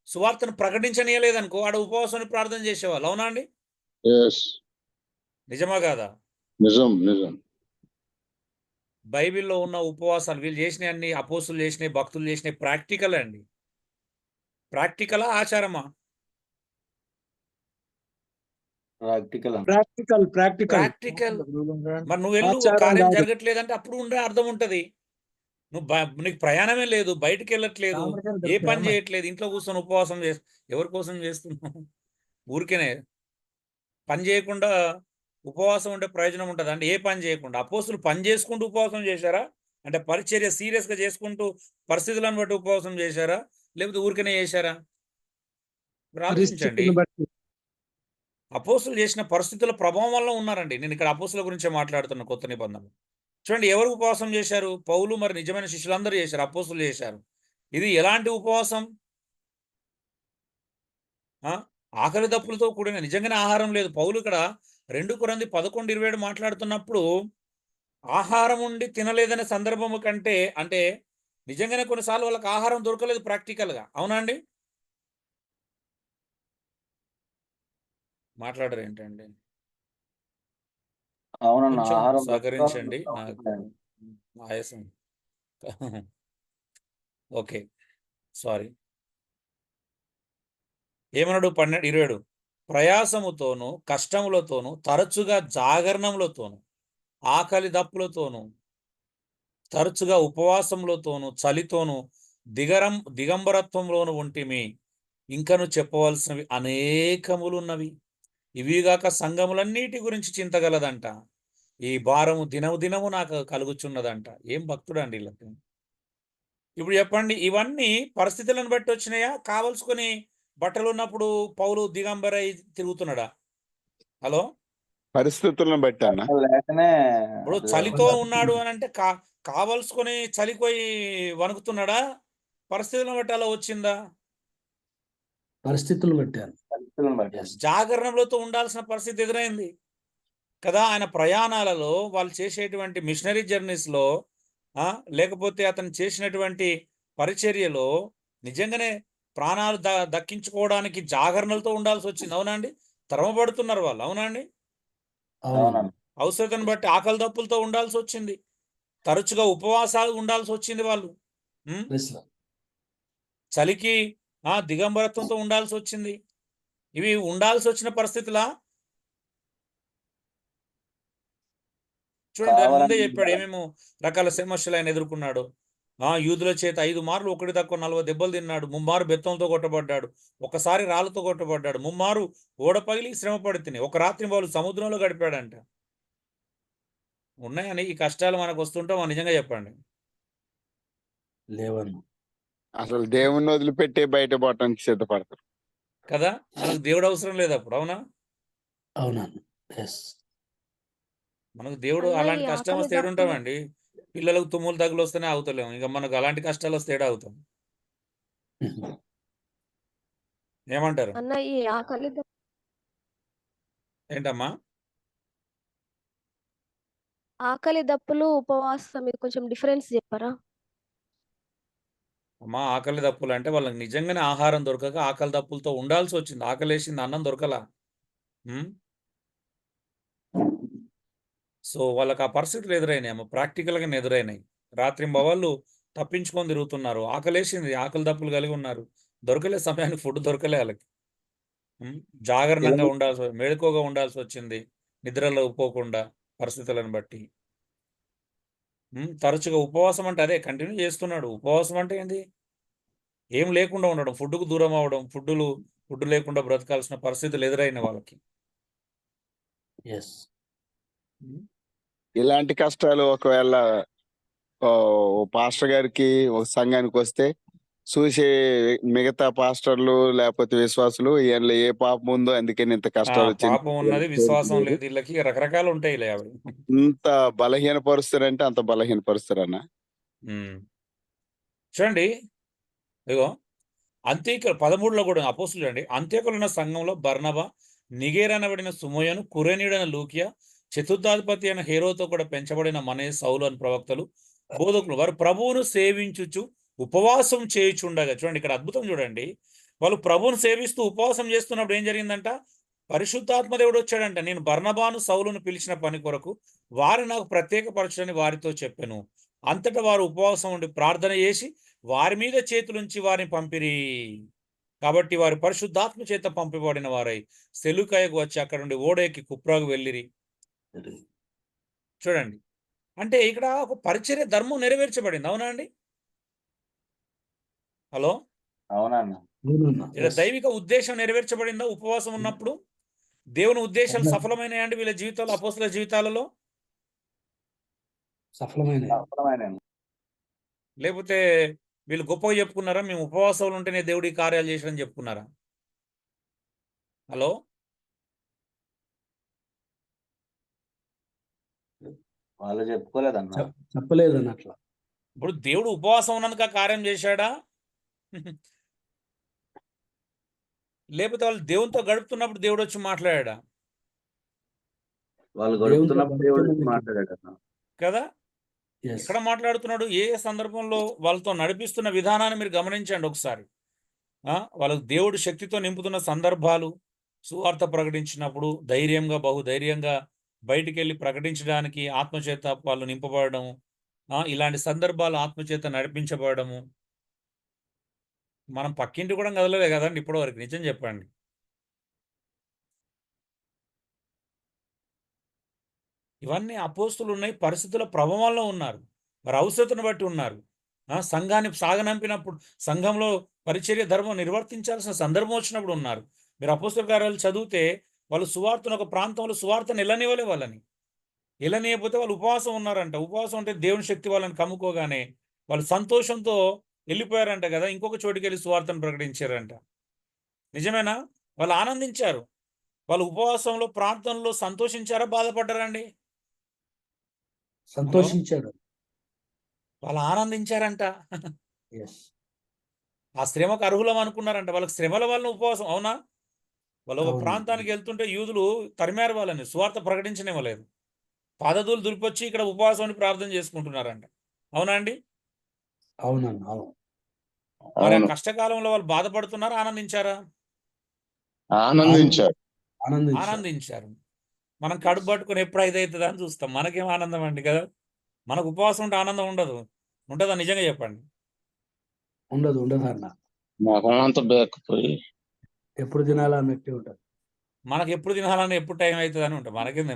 సువార్తను ప్రకటించనీయలేదనుకో, ఆడ ఉపవాసాన్ని ప్రార్థన చేసేవాళ్ళు. అవునా అండి? ఎస్. నిజమా కాదా? నిజం. నిజం. బైబిల్లో ఉన్న ఉపవాసాలు వీళ్ళు చేసినవి అన్ని, అపోస్తులు చేసినవి, భక్తులు చేసినవి ప్రాక్టికల్ అండి. ప్రాక్టికలా, ఆచారమా? ప్రాక్టికల్ అన్న. Practical practical. మరి నువ్వు వెళ్ళు, ఆచారం కార్యం కాదు. జరగట్లేదంటే అప్పుడు ఉండే అర్థం ఉంటుంది. నీకు ప్రయాణమే లేదు, బయటికి వెళ్ళట్లేదు, ఏ పని చేయట్లేదు, ఇంట్లో కూర్చొని ఉపవాసం ఎవరి కోసం చేస్తున్నావు? ఊరికేనే పని చేయకుండా ఉపవాసం ఉంటే ప్రయోజనం ఉంటుంది అంటే ఏ పని చేయకుండా? అపోస్తులు పని చేసుకుంటూ ఉపవాసం చేశారా? అంటే పరిచర్య సీరియస్గా చేసుకుంటూ పరిస్థితులను బట్టి ఉపవాసం చేశారా, లేకపోతే ఊరికనే చేశారా? మీరు ఆలోచించండి. పరిస్థితిని బట్టి. అపోస్తులు చేసిన పరిస్థితుల ప్రభావం వల్ల ఉన్నారండి. నేను ఇక్కడ అపోస్తుల గురించే మాట్లాడుతున్న కొత్త నిబంధనలు. చూడండి, ఎవరు ఉపవాసం చేశారు? పౌలు మరి నిజమైన శిష్యులందరూ చేశారు, అపోస్తులు చేశారు. ఇది ఎలాంటి ఉపవాసం? ఆకలి దప్పులతో కూడిన, నిజంగానే ఆహారం లేదు. పౌలు ఇక్కడ 2 కొరింథీ 11:27 మాట్లాడుతున్నప్పుడు ఆహారం ఉండి తినలేదనే సందర్భము కంటే, అంటే నిజంగానే కొన్నిసార్లు వాళ్ళకి ఆహారం దొరకలేదు ప్రాక్టికల్గా. అవునా అండి? మాట్లాడరు ఏంటండి? అవునన్న. కొంచెం ఆహారం సహకరించండి, నాకు దొరకలేదు. ఆయాసం. Okay, sorry. ఏమన్నాడు? 12:27 ప్రయాసముతోను, కష్టములతోను, తరచుగా జాగరణములతోను, ఆకలి దప్పులతోను, తరచుగా ఉపవాసములతోను, చలితోను, దిగంబరత్వంలోను ఉంటిమి. ఇంకను చెప్పవలసినవి అనేకములున్నవి. ఇవిగాక సంఘములన్నిటి గురించి చింతగలదంట. ఈ భారము దినము దినము నాకు కలుగుచున్నదంట. ఏం భక్తుడండి వీళ్ళకి. ఇప్పుడు చెప్పండి, ఇవన్నీ పరిస్థితులను బట్టి వచ్చినాయా? కావలసుకొని బట్టలు ఉన్నప్పుడు పౌలు దిగంబరై తిరుగుతున్నాడా? హలో, పరిస్థితులను బట్టి అన్న. లేకనే ఇప్పుడు అది చలితో ఉన్నాడు అని అంటే కావలసుకొని చలిపోయి వణుకుతున్నాడా? పరిస్థితులను బట్టి అలా వచ్చిందా? పరిస్థితులు పెట్టారు. పరిస్థితులను బట్టి. జాగరణలతో ఉండాల్సిన పరిస్థితి ఎదురైంది కదా. ఆయన ప్రయాణాలలో, వాళ్ళు చేసేటువంటి మిషనరీ జర్నీస్లో, లేకపోతే అతను చేసినటువంటి పరిచర్యలో నిజంగానే ప్రాణాలు దక్కించుకోవడానికి జాగరణలతో ఉండాల్సి వచ్చింది. అవునా అండి? తరమబడుతున్నారు వాళ్ళు. అవునా అండి? అవునన్న. అవసరతను బట్టి ఆకలి దప్పులతో ఉండాల్సి వచ్చింది, తరచుగా ఉపవాసాలు ఉండాల్సి వచ్చింది వాళ్ళు. Yes, sir. చలికి దిగంబరత్వంతో ఉండాల్సి వచ్చింది. ఇవి ఉండాల్సి వచ్చిన పరిస్థితులా? చూడండి, దాని ముందే చెప్పాడు ఏమేమో రకాల సమస్యలు ఆయన ఎదుర్కొన్నాడు. యూదుల చేత 5 మార్లు ఒకటి తక్కువ 40 దెబ్బలు తిన్నాడు. 3 మారు బెత్తంతో కొట్టబడ్డాడు. ఒకసారి రాళ్ళతో కొట్టబడ్డాడు. 3 మారు ఓడ పగిలి శ్రమ పడితేనే ఒక రాత్రి వాళ్ళు సముద్రంలో గడిపాడంట. ఉన్నాయని ఈ కష్టాలు మనకు వస్తుంటే మనం నిజంగా చెప్పండి. లేవన్న. అసలు దేవుణ్ణి వదిలిపెట్టి బయట పోవటానికి సిద్ధపడతారు కదా. మనకు దేవుడు అవసరం లేదు అప్పుడు. అవునా? అవునన్న. ఎస్. మనకు దేవుడు అన్న, అలాంటి ఈ కష్టం ఆకలి వస్తే దప్పులు ఏడుంటామండి? పిల్లలకు తుమ్ములు తగులు వస్తేనే ఆగుతలేము, ఇంకా మనకు అలాంటి కష్టాలు వస్తే ఏడాగుతాం? ఏమంటారు? అన్న, ఈ ఏంటమ్మా? ఆకలి దప్పులు, ఉపవాసం ఇది కొంచెం డిఫరెన్స్ చెప్పరా? అమ్మా, ఆకలి దప్పులు అంటే వాళ్ళకి నిజంగానే ఆహారం దొరకక ఆకలి దప్పులతో ఉండాల్సి వచ్చింది. ఆకలేసింది, అన్నం దొరకలా. సో వాళ్ళకి ఆ పరిస్థితులు ఎదురైనాయి, ప్రాక్టికల్గా ఎదురైనాయి. రాత్రింబవళ్ళు తప్పించుకొని తిరుగుతున్నారు. ఆకలేసింది, ఆకలి దప్పులు కలిగి ఉన్నారు. దొరకలే, సమయానికి ఫుడ్ దొరకలే వాళ్ళకి. జాగరణంగా మెళకువగా ఉండాల్సి వచ్చింది, నిద్రలో పోకుండా పరిస్థితులను బట్టి. తరచుగా ఉపవాసం అంటే అదే కంటిన్యూ చేస్తున్నాడు. ఉపవాసం అంటే ఏంది? ఏం లేకుండా ఉండడం, ఫుడ్కు దూరం అవ్వడం, ఫుడ్ లేకుండా బ్రతకాల్సిన పరిస్థితులు ఎదురైన వాళ్ళకి. ఎస్. ఇలాంటి కష్టాలు ఒకవేళ ఓ పాస్టర్ గారికి ఒక సంఘానికి వస్తే చూసే మిగతా పాస్టర్లు లేకపోతే విశ్వాసులు వీళ్ళ ఏ పాపం ఉందో అందుకని ఇంత కష్టాలు పాపం ఉన్నది, విశ్వాసం వచ్చింది, లేదు, వీళ్ళకి రకరకాలు ఉంటాయిలే అవి. ఇంత బలహీనపరుస్తారంటే అంత బలహీనపరుస్తారన్న. చూడండి, ఇగో అంత్యకుల 13లో కూడా అపోస్తులు అండి. అంత్యకులున్న సంఘంలో బర్నబా, నిగేర్ అనబడిన సుమోయను, కురేనీయుడైన లూకియా, చతుర్థాధిపతి అయిన హేరోతో కూడా పెంచబడిన మనే, సౌలు అని ప్రవక్తలు, బోధకులు, వారు ప్రభువును సేవించుచు ఉపవాసం చేయుచుండగా. చూడండి ఇక్కడ అద్భుతం చూడండి. వాళ్ళు ప్రభువును సేవిస్తూ ఉపవాసం చేస్తున్నప్పుడు ఏం జరిగిందంట? పరిశుద్ధాత్మ దేవుడు వచ్చాడంట. నేను బర్నబాను, సౌలును పిలిచిన పని కొరకు వారు నాకు ప్రత్యేకపరచుడని వారితో చెప్పాను. అంతటా వారు ఉపవాసం ఉండి ప్రార్థన చేసి వారి మీద చేతులుంచి వారిని పంపిరి. కాబట్టి వారి పరిశుద్ధాత్మ చేత పంపబడిన వారై సెలుకాయకు వచ్చి అక్కడ నుండి ఓడెక్కి కుప్రాకు వెళ్ళిరి. చూడండి, అంటే ఇక్కడ ఒక పరిచర్య ధర్మం నెరవేర్చబడింది. అవునా అండి? హలో, అవునన్న. ఇక్కడ దైవిక ఉద్దేశం నెరవేర్చబడిందా? ఉపవాసం ఉన్నప్పుడు దేవుని ఉద్దేశాలు సఫలమైనాయండి వీళ్ళ జీవితాలు, అపోస్తుల జీవితాలలో? సఫలమైన. లేకపోతే వీళ్ళు గొప్పగా చెప్పుకున్నారా? మేము ఉపవాసాలు ఉంటేనే దేవుడి కార్యాలు చేసాడని చెప్పుకున్నారా? హలో, వాళ్ళు చెప్పుకోలేదన్న. చెప్పలేదన్న అట్లా. ఇప్పుడు దేవుడు ఉపవాసం ఉన్నందుకు ఆ కార్యం చేశాడా? లేకపోతే వాళ్ళు దేవునితో గడుపుతున్నప్పుడు దేవుడు వచ్చి మాట్లాడా? వాళ్ళు గడుపుతున్నప్పుడు దేవుడు మాట్లాడాడు కదా. ఎక్కడ మాట్లాడుతున్నాడు? ఏ సందర్భంలో వాళ్ళతో నడిపిస్తున్న విధానాన్ని మీరు గమనించండి ఒకసారి. వాళ్ళకు దేవుడు శక్తితో నింపుతున్న సందర్భాలు, సువార్త ప్రకటించినప్పుడు ధైర్యంగా, బహుధైర్యంగా బయటికి వెళ్ళి ప్రకటించడానికి ఆత్మచేత వాళ్ళు నింపబడము, ఇలాంటి సందర్భాలు ఆత్మచేత నడిపించబడము. మనం పక్కింటి కూడా కదలలే కదండి ఇప్పటివరకు, నిజం చెప్పండి. ఇవన్నీ అపోస్తులు ఉన్నాయి, పరిస్థితుల ప్రభావంలో ఉన్నారు, వారి అవసరతను బట్టి ఉన్నారు. సంఘాన్ని సాగనంపినప్పుడు, సంఘంలో పరిచర్య ధర్మం నిర్వర్తించాల్సిన సందర్భం వచ్చినప్పుడు ఉన్నారు. మీరు అపోస్తుల కార్యాలు చదివితే వాళ్ళు సువార్తను, ఒక ప్రాంతంలో సువార్తను ఎల్లనివ్వలే, వాళ్ళని ఎల్లనియకపోతే వాళ్ళు ఉపవాసం ఉన్నారంట. ఉపవాసం అంటే దేవుని శక్తి వాళ్ళని కమ్ముకోగానే వాళ్ళు సంతోషంతో వెళ్ళిపోయారంట కదా, ఇంకొక చోటుకి వెళ్ళి సువార్తను ప్రకటించారంట. నిజమేనా? వాళ్ళు ఆనందించారు. వాళ్ళు ఉపవాసంలో, ప్రార్థనలో సంతోషించారా, బాధపడ్డారండి? సంతోషించాడు. వాళ్ళు ఆనందించారంట. ఆ శ్రమకు అర్హులం అనుకున్నారంట. వాళ్ళకి శ్రమల వలన ఉపవాసం. అవునా? వాళ్ళు ఒక ప్రాంతానికి వెళ్తుంటే యూదులు తరిమారు వాళ్ళని, సువార్త ప్రకటించనివ్వలేదు. పాదధూలు దులిపొచ్చి ఇక్కడ ఉపవాసం ప్రార్థన చేసుకుంటున్నారంట. అవునా అండి? అవునన్నా, అవును. మరి ఆ కష్టకాలంలో వాళ్ళు బాధపడుతున్నారా, ఆనందించారా? ఆనందించారు. మనం కడుపు పట్టుకుని ఎప్పుడు ఇదవుతుందా అని చూస్తాం. మనకేం ఆనందం అండి కదా. మనకు ఉపవాసం ఉంటే ఆనందం ఉండదు. ఉంటుందా? నిజంగా చెప్పండి. ఉండదు అన్న. ఎప్పుడు తినాలన్నట్టే ఉంటుంది. మనకు ఎప్పుడు తినాలని, ఎప్పుడు టైం అవుతుంది అని ఉంటుంది మనకేంది.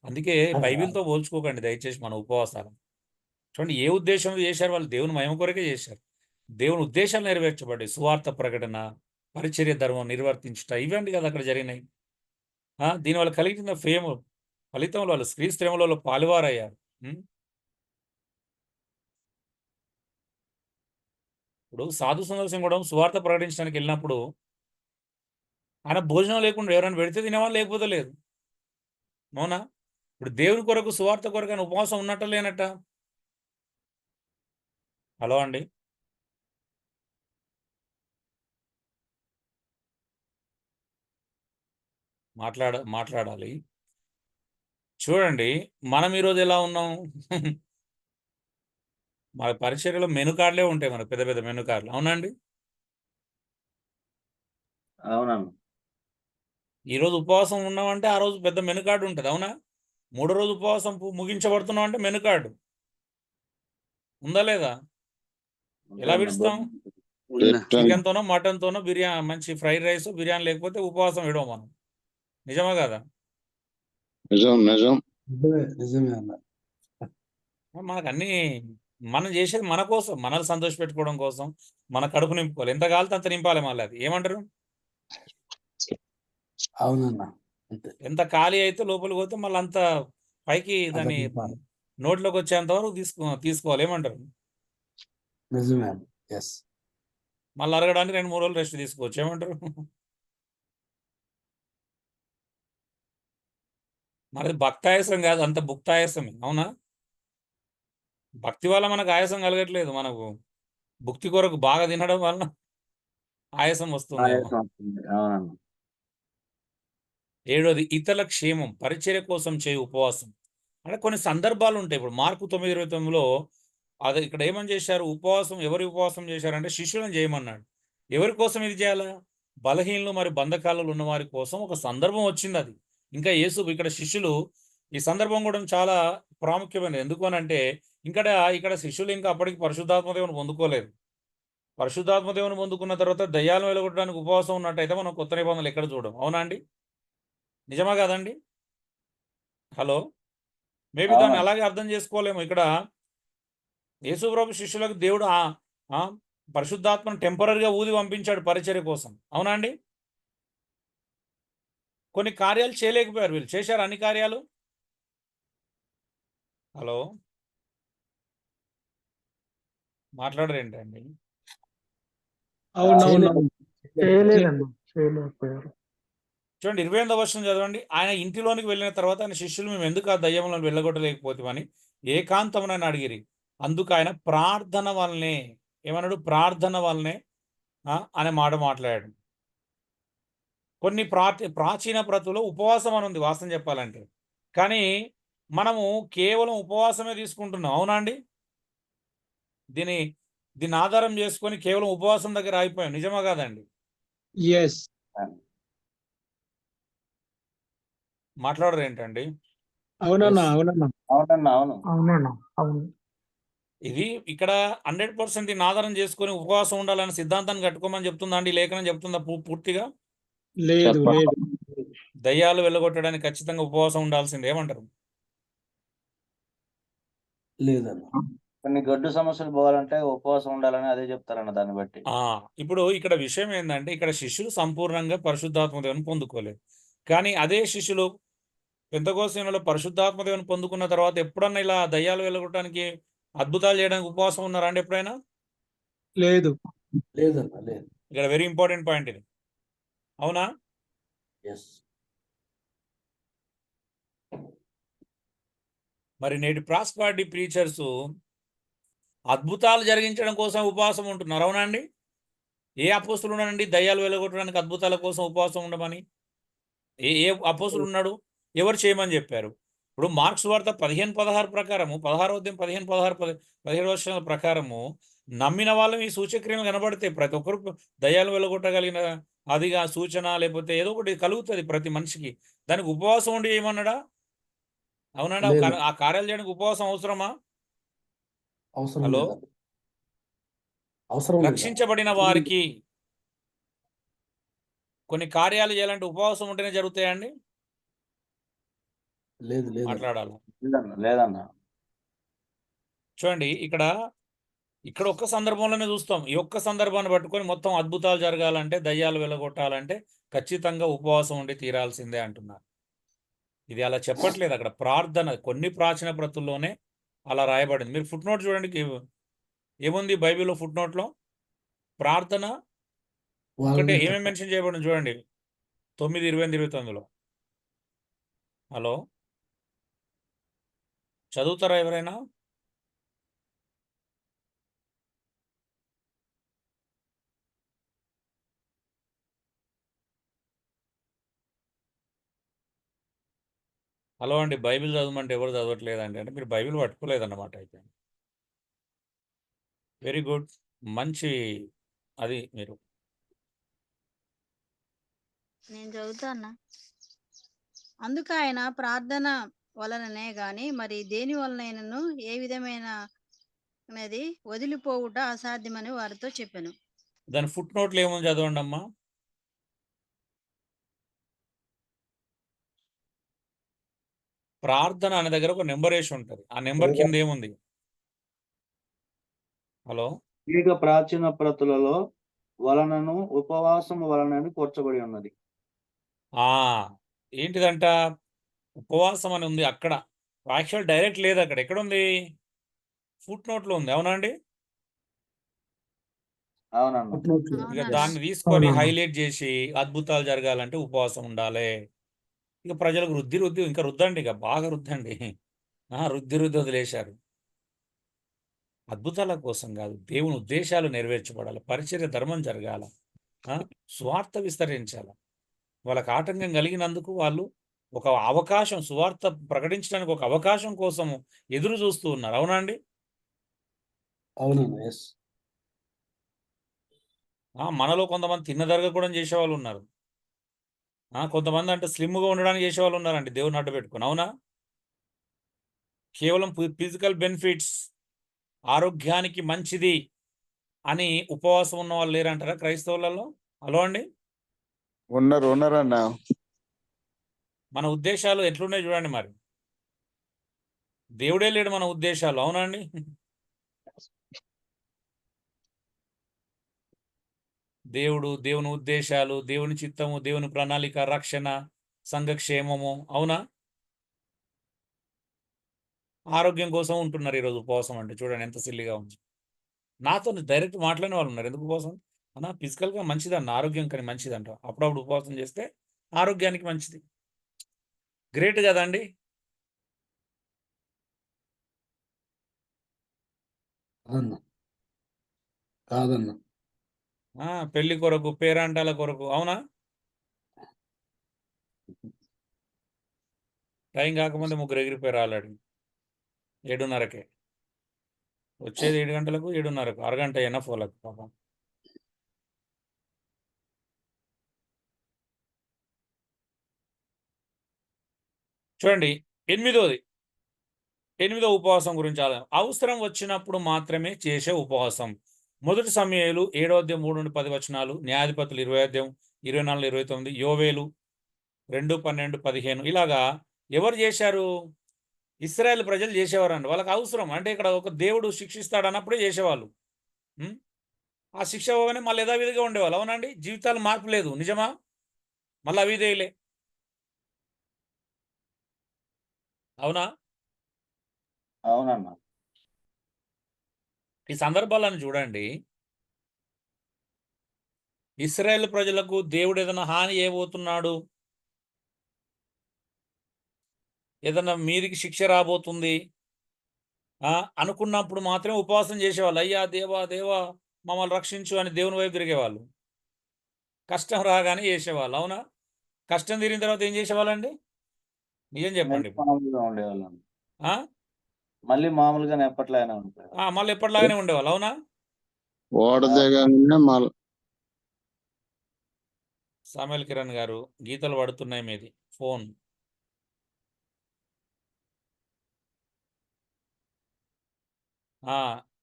అందుకే బైబిల్తో పోల్చుకోకండి దయచేసి మన ఉపవాసాలు. చూడండి, ఏ ఉద్దేశంతో చేశారు వాళ్ళు? దేవుని మహిమ కొరకే చేశారు. దేవుని ఉద్దేశాలు నెరవేర్చబడ్డాయి. సువార్త ప్రకటన, పరిచర్య ధర్మం నిర్వర్తించుట, ఇవండి కదా అక్కడ జరిగినాయి. దీనివల్ల కలిగిన ఫలితంలో వాళ్ళు స్త్రీ శ్రమలలో పాలువారయ్యారు. ఇప్పుడు సాధు సందర్శం కూడా సువార్త ప్రకటించడానికి వెళ్ళినప్పుడు ఆయన భోజనం లేకుండా ఎవరైనా పెడితే తినేవాళ్ళు, లేకపోతే లేదు. అవునా? ఇప్పుడు దేవుని కొరకు, సువార్త కొరకు ఆయన ఉపవాసం ఉన్నట్ట లేనట్ట? హలో అండి, మాట్లాడాలి. చూడండి, మనం ఈరోజు ఎలా ఉన్నాం? మన పరిచర్యలో మెను కార్డులే ఉంటాయి, మనకు పెద్ద పెద్ద మెను కార్డులు. అవునండి? అవునన్నా. ఈరోజు ఉపవాసం ఉన్నామంటే ఆ రోజు పెద్ద మెను కార్డు ఉంటుంది. అవునా? మూడో రోజు ఉపవాసం ముగించబడుతున్నాం అంటే మెను కార్డు ఉందా లేదా? ఎలా విడుస్తాం? ఉందా? చికెన్తోనో మటన్తోనో బిర్యానీ, మంచి ఫ్రైడ్ రైస్ బిర్యానీ లేకపోతే ఉపవాసం విడవం మనం. నిజమా కదా? నిజం నిజం. నిజమే అన్న. మనకు అన్ని మనం చేసేది మన కోసం, మనల్ని సంతోష పెట్టుకోవడం కోసం, మన కడుపు నింపుకోవాలి. ఎంత కాలితే అంత నింపాలి. మళ్ళీ అది ఏమంటారు, అవునన్నా, అంతే. ఎంత ఖాళీ అయితే లోపలికి పోతే మళ్ళీ అంత పైకి దాన్ని నింపాలి. నోట్లోకి వచ్చేంత వరకు తీసుకోవాలి. ఏమంటారు? నిజమే అన్న. ఎస్. మళ్ళీ అరగడానికి 2-3 రోజులు రెస్ట్ తీసుకోవచ్చు. ఏమంటారు? మనది భక్తాయసం కాదు, అంత భుక్తాయసమే. అవునా? భక్తి వల్ల మనకు ఆయాసం కలగట్లేదు, మనకు భుక్తి కొరకు బాగా తినడం వలన ఆయాసం వస్తుందేమో. అవునన్నా. 7వది ఇతరుల క్షేమం, పరిచర్య కోసం చేయు ఉపవాసం. అంటే కొన్ని సందర్భాలు ఉంటాయి. ఇప్పుడు మార్కు 9:29లో అది ఇక్కడ ఏమని చేశారు? ఉపవాసం ఎవరి ఉపవాసం చేశారంటే శిష్యులను చేయమన్నాడు. ఎవరి కోసం ఇది చేయాలా? బలహీనలు మరి బంధకాలలో ఉన్న వారి కోసం ఒక సందర్భం వచ్చింది. అది ఇంకా యేసు ఇక్కడ శిష్యులు ఈ సందర్భం కూడా చాలా ప్రాముఖ్యమైనది. ఎందుకు అని అంటే ఇక్కడ శిష్యులు ఇంకా అప్పటికి పరిశుద్ధాత్మ దేవుని పొందుకోలేదు. పరిశుద్ధాత్మ దేవుని పొందుకున్న తర్వాత దయ్యాలను వెలగొట్టడానికి ఉపవాసం ఉన్నట్టయితే మనం కొత్త నిబంధనలు ఎక్కడ చూడం. అవునా అండి? నిజమా కాదండి? హలో, మేబీ దాన్ని అవును. అలాగే అర్థం చేసుకోలేము. ఇక్కడ యేసుప్రభు శిష్యులకు దేవుడు పరిశుద్ధాత్మను టెంపరీగా ఊది పంపించాడు పరిచర్య కోసం. అవునా అండి? కొన్ని కార్యాలు చేయలేకపోయారు వీళ్ళు. చేశారు అన్ని కార్యాలు? హలో, మాట్లాడరేంటండి? అవునవును. చూడండి 28వ వచనం చదవండి. ఆయన ఇంటిలోనికి వెళ్ళిన తర్వాత ఆయన శిష్యులు మేము ఎందుకు ఆ దయ్యములను వెళ్ళగొట్టలేకపోతామని ఏకాంతమునని అడిగిరి. అందుకు ఆయన ప్రార్థన వల్లనే ఏమన్నాడు? ప్రార్థన వల్లనే అనే మాట మాట్లాడాడు. కొన్ని ప్రాచీన ప్రతుల్లో ఉపవాసం అని ఉంది వాస్తవం చెప్పాలంటే, కానీ మనము కేవలం ఉపవాసమే తీసుకుంటున్నాం. అవునా అండి? దీన్ని ఆధారం చేసుకొని కేవలం ఉపవాసం దగ్గర ఆగిపోయాం. నిజమా కాదండి? ఎస్. మాట్లాడరు ఏంటండి? అవునన్నా, అవునన్నా, అవునన్నా. అవును. అవునన్నా, అవును. ఇది ఇక్కడ 100% దీన్ని ఆధారం చేసుకొని ఉపవాసం ఉండాలని సిద్ధాంతాన్ని కట్టుకోమని చెప్తుందా అండి లేఖనం? చెప్తుందా పూర్తిగా? లేదు, లేదు. దయ్యాలు వెళ్ళగొట్టడానికి ఖచ్చితంగా ఉపవాసం ఉండాల్సిందే. ఏమంటారు? లేదన్న. కొన్ని గడ్డు సమస్యలు పోవాలంటే ఉపవాసం ఉండాలని అదే చెప్తారన్న దాన్ని బట్టి. ఇప్పుడు ఇక్కడ విషయం ఏంటంటే ఇక్కడ శిష్యులు సంపూర్ణంగా పరిశుద్ధాత్మ దేవుని పొందుకోలేదు. కానీ అదే శిష్యులు పెంతెకోస్తేలో పరిశుద్ధాత్మ దేవుని పొందుకున్న తర్వాత ఎప్పుడన్నా ఇలా దయ్యాలు వెళ్ళగొట్టడానికి అద్భుతాలు చేయడానికి ఉపవాసం ఉన్నారా అండి ఎప్పుడైనా? లేదు. లేదన్న, లేదు. ఇక్కడ వెరీ ఇంపార్టెంట్ పాయింట్ ఇది. అవునా? ఎస్. మరి నేటి ప్రాస్పారిటీ ప్రీచర్స్ అద్భుతాలు జరిగించడం కోసం ఉపవాసం ఉంటున్నారు. అవునా అండి? ఏ అపోస్తులు ఉన్నాడండి దయ్యాలు వెళ్ళగొట్టడానికి అద్భుతాల కోసం ఉపవాసం ఉండమని? ఏ అపోస్తులు ఉన్నాడు? ఎవరు చేయమని చెప్పారు? ఇప్పుడు మార్క్స్ వార్త 15:16 ప్రకారము 16వ అధ్యాయం 15-17 వర్షాల ప్రకారము నమ్మిన వాళ్ళని ఈ సూచక్రియలు కనబడితే ప్రతి ఒక్కరు దయ్యాలు వెళ్ళగొట్టగలిగిన అదిగా సూచన లేకపోతే ఏదో ఒకటి కలుగుతుంది ప్రతి మనిషికి. దానికి ఉపవాసం ఉండి ఏమన్నాడా? అవునండి? లేదు. ఆ కార్యాలు చేయడానికి ఉపవాసం అవసరమా? అవసరం హలో, లేదా? అవసరం లేదా? రక్షించబడిన వారికి కొన్ని కార్యాలు చేయాలంటే ఉపవాసం ఉంటేనే జరుగుతాయండి? లేదు, లేదు. మాట్లాడాలి. లేదన్నా. చూడండి ఇక్కడ ఒక్క సందర్భంలోనే చూస్తాం. ఈ ఒక్క సందర్భాన్ని పట్టుకొని మొత్తం అద్భుతాలు జరగాలంటే దయ్యాలు వెళ్ళగొట్టాలంటే ఖచ్చితంగా ఉపవాసం ఉండి తీరాల్సిందే అంటున్నారు. ఇది అలా చెప్పట్లేదు. అక్కడ ప్రార్థన కొన్ని ప్రాచీన ప్రతుల్లోనే అలా రాయబడింది. మీరు ఫుట్ నోట్ చూడండి, ఏముంది బైబిల్లో ఫుట్ నోట్లో? ప్రార్థన ఒక్కటే ఏమేమి మెన్షన్ చేయబడింది చూడండి 9:28-29లో. హలో, చదువుతారా ఎవరైనా? హలో అండి, బైబిల్ చదవమంటే ఎవరు చదవట్లేదండి. అంటే మీరు బైబిల్ పట్టుకోలేదన్నమాట అయితే. వెరీ గుడ్, మంచి అది మీరు. నేను చదువుతానా. అందుకు ఆయన ప్రార్థన వలననే గాని మరి దేని వలనైనను ఏ విధమైన అనేది వదిలిపోవుట అసాధ్యమని వారితో చెప్పాను. దాని ఫుట్ నోట్లు ఏముంది చదవండి అమ్మా. ప్రార్థన అనే దగ్గర ఒక నెంబర్ వేసి ఉంటుంది. ఆ నెంబర్ కింద ఏముంది? హలో, అనేక ప్రాచీన ప్రతులలో వలనను ఉపవాసము వలనని కూర్చబడి ఉన్నది. ఏంటిదంట? ఉపవాసం అని ఉంది అక్కడ. యాక్చువల్ డైరెక్ట్ లేదు అక్కడ. ఎక్కడ ఉంది? ఫుట్ నోట్లో ఉంది. అవునా అండి? అవునన్నా. ఇక అవునన్నా. దాన్ని తీసుకొని అవునన్నా. హైలైట్ చేసి అద్భుతాలు జరగాలంటే ఉపవాసం ఉండాలి. ఇక ప్రజలకు రుద్ది ఇంకా రుద్దండి, ఇక బాగా రుద్దండి. రుద్ది వదిలేశారు. అద్భుతాల కోసం కాదు, దేవుని ఉద్దేశాలు నెరవేర్చబడాలి, పరిచర్య ధర్మం జరగాల, సువార్త విస్తరించాల. వాళ్ళకి ఆటంకం కలిగినందుకు వాళ్ళు ఒక అవకాశం, సువార్త ప్రకటించడానికి ఒక అవకాశం కోసం ఎదురు చూస్తూ ఉన్నారు. అవునా అండి? అవునన్నా. ఎస్. మనలో కొంతమంది తిన్నదరగ కూడా చేసేవాళ్ళు ఉన్నారు. కొంతమంది అంటే స్లిమ్గా ఉండడానికి చేసేవాళ్ళు ఉన్నారండి, దేవుని అడ్డు పెట్టుకుని. అవునా? కేవలం ఫిజికల్ బెనిఫిట్స్, ఆరోగ్యానికి మంచిది అని ఉపవాసం ఉన్న వాళ్ళు లేరంటారా క్రైస్తవులలో? హలో అండి, ఉన్నారన్న. మన ఉద్దేశాలు ఎట్లున్నాయి చూడండి. మరి దేవుడే లేడు మన ఉద్దేశాలు. అవునా అండి? దేవుని ఉద్దేశాలు, దేవుని చిత్తము, దేవుని ప్రణాళిక, రక్షణ, సంఘక్షేమము. అవునా? ఆరోగ్యం కోసం ఉంటున్నారు ఈరోజు ఉపవాసం. అంటే చూడండి ఎంత సిల్లిగా ఉంది. నాతో డైరెక్ట్ మాట్లాడిన వాళ్ళు ఉన్నారు. ఎందుకు ఉపవాసం అన్న? ఫిజికల్గా మంచిదన్న, ఆరోగ్యం కానీ మంచిదంట. అప్పుడప్పుడు ఉపవాసం చేస్తే ఆరోగ్యానికి మంచిది. గ్రేట్ కదండి? కాదన్నా. పెళ్లి కొరకు, పేరంటాల కొరకు. అవునా? టైం కాకముందే ముగ్గురు ఎగిరిపోయారు ఆల్రెడీ. 7:30కే వచ్చేది. 7 గంటలకు, 7:30కు, అరగంట ఎనఫ్ వాళ్ళకు పాపం. చూడండి 8వ ఉపవాసం గురించి అవసరం వచ్చినప్పుడు మాత్రమే చేసే ఉపవాసం. మొదటి సమయాలు 7:3-10 న్యాయాధిపతులు 20:24-29, యోవేలు 2:12-15. ఇలాగా ఎవరు చేశారు? ఇశ్రాయేల్ ప్రజలు చేసేవారండి. వాళ్ళకి అవసరం అంటే ఇక్కడ ఒక దేవుడు శిక్షిస్తాడు అన్నప్పుడే చేసేవాళ్ళు. ఆ శిక్ష పోగానే మళ్ళీ యథావిధిగా ఉండేవాళ్ళు. అవునండి? జీవితాలు మార్పు లేదు. నిజమా? మళ్ళీ అవిధేయులే. అవునా? అవునన్నా. ఈ సందర్భాలను చూడండి. ఇశ్రాయేల్ ప్రజలకు దేవుడు ఏదైనా హాని చేయబోతున్నాడు, ఏదైనా మీదికి శిక్ష రాబోతుంది అనుకున్నప్పుడు మాత్రమే ఉపవాసం చేసేవాళ్ళు. అయ్యా దేవా దేవా మమ్మల్ని రక్షించు అని దేవుని వైపు తిరిగేవాళ్ళు. కష్టం రాగానే చేసేవాళ్ళు. అవునా? కష్టం తీరిన తర్వాత ఏం చేసేవాళ్ళండి? నిజం చెప్పండి ఇప్పుడు. మామూలుగా ఉండేవాళ్ళం. ఆ? మళ్ళీ మామూలుగానే ఎప్పట్లాగానే ఉంటారు. మళ్ళీ ఎప్పటిలాగానే ఉండేవాళ్ళు. అవునా? ఓడ దిగంగానే సామెల్ కిరణ్ గారు, గీతలు పడుతున్నాయి మీది ఫోన్.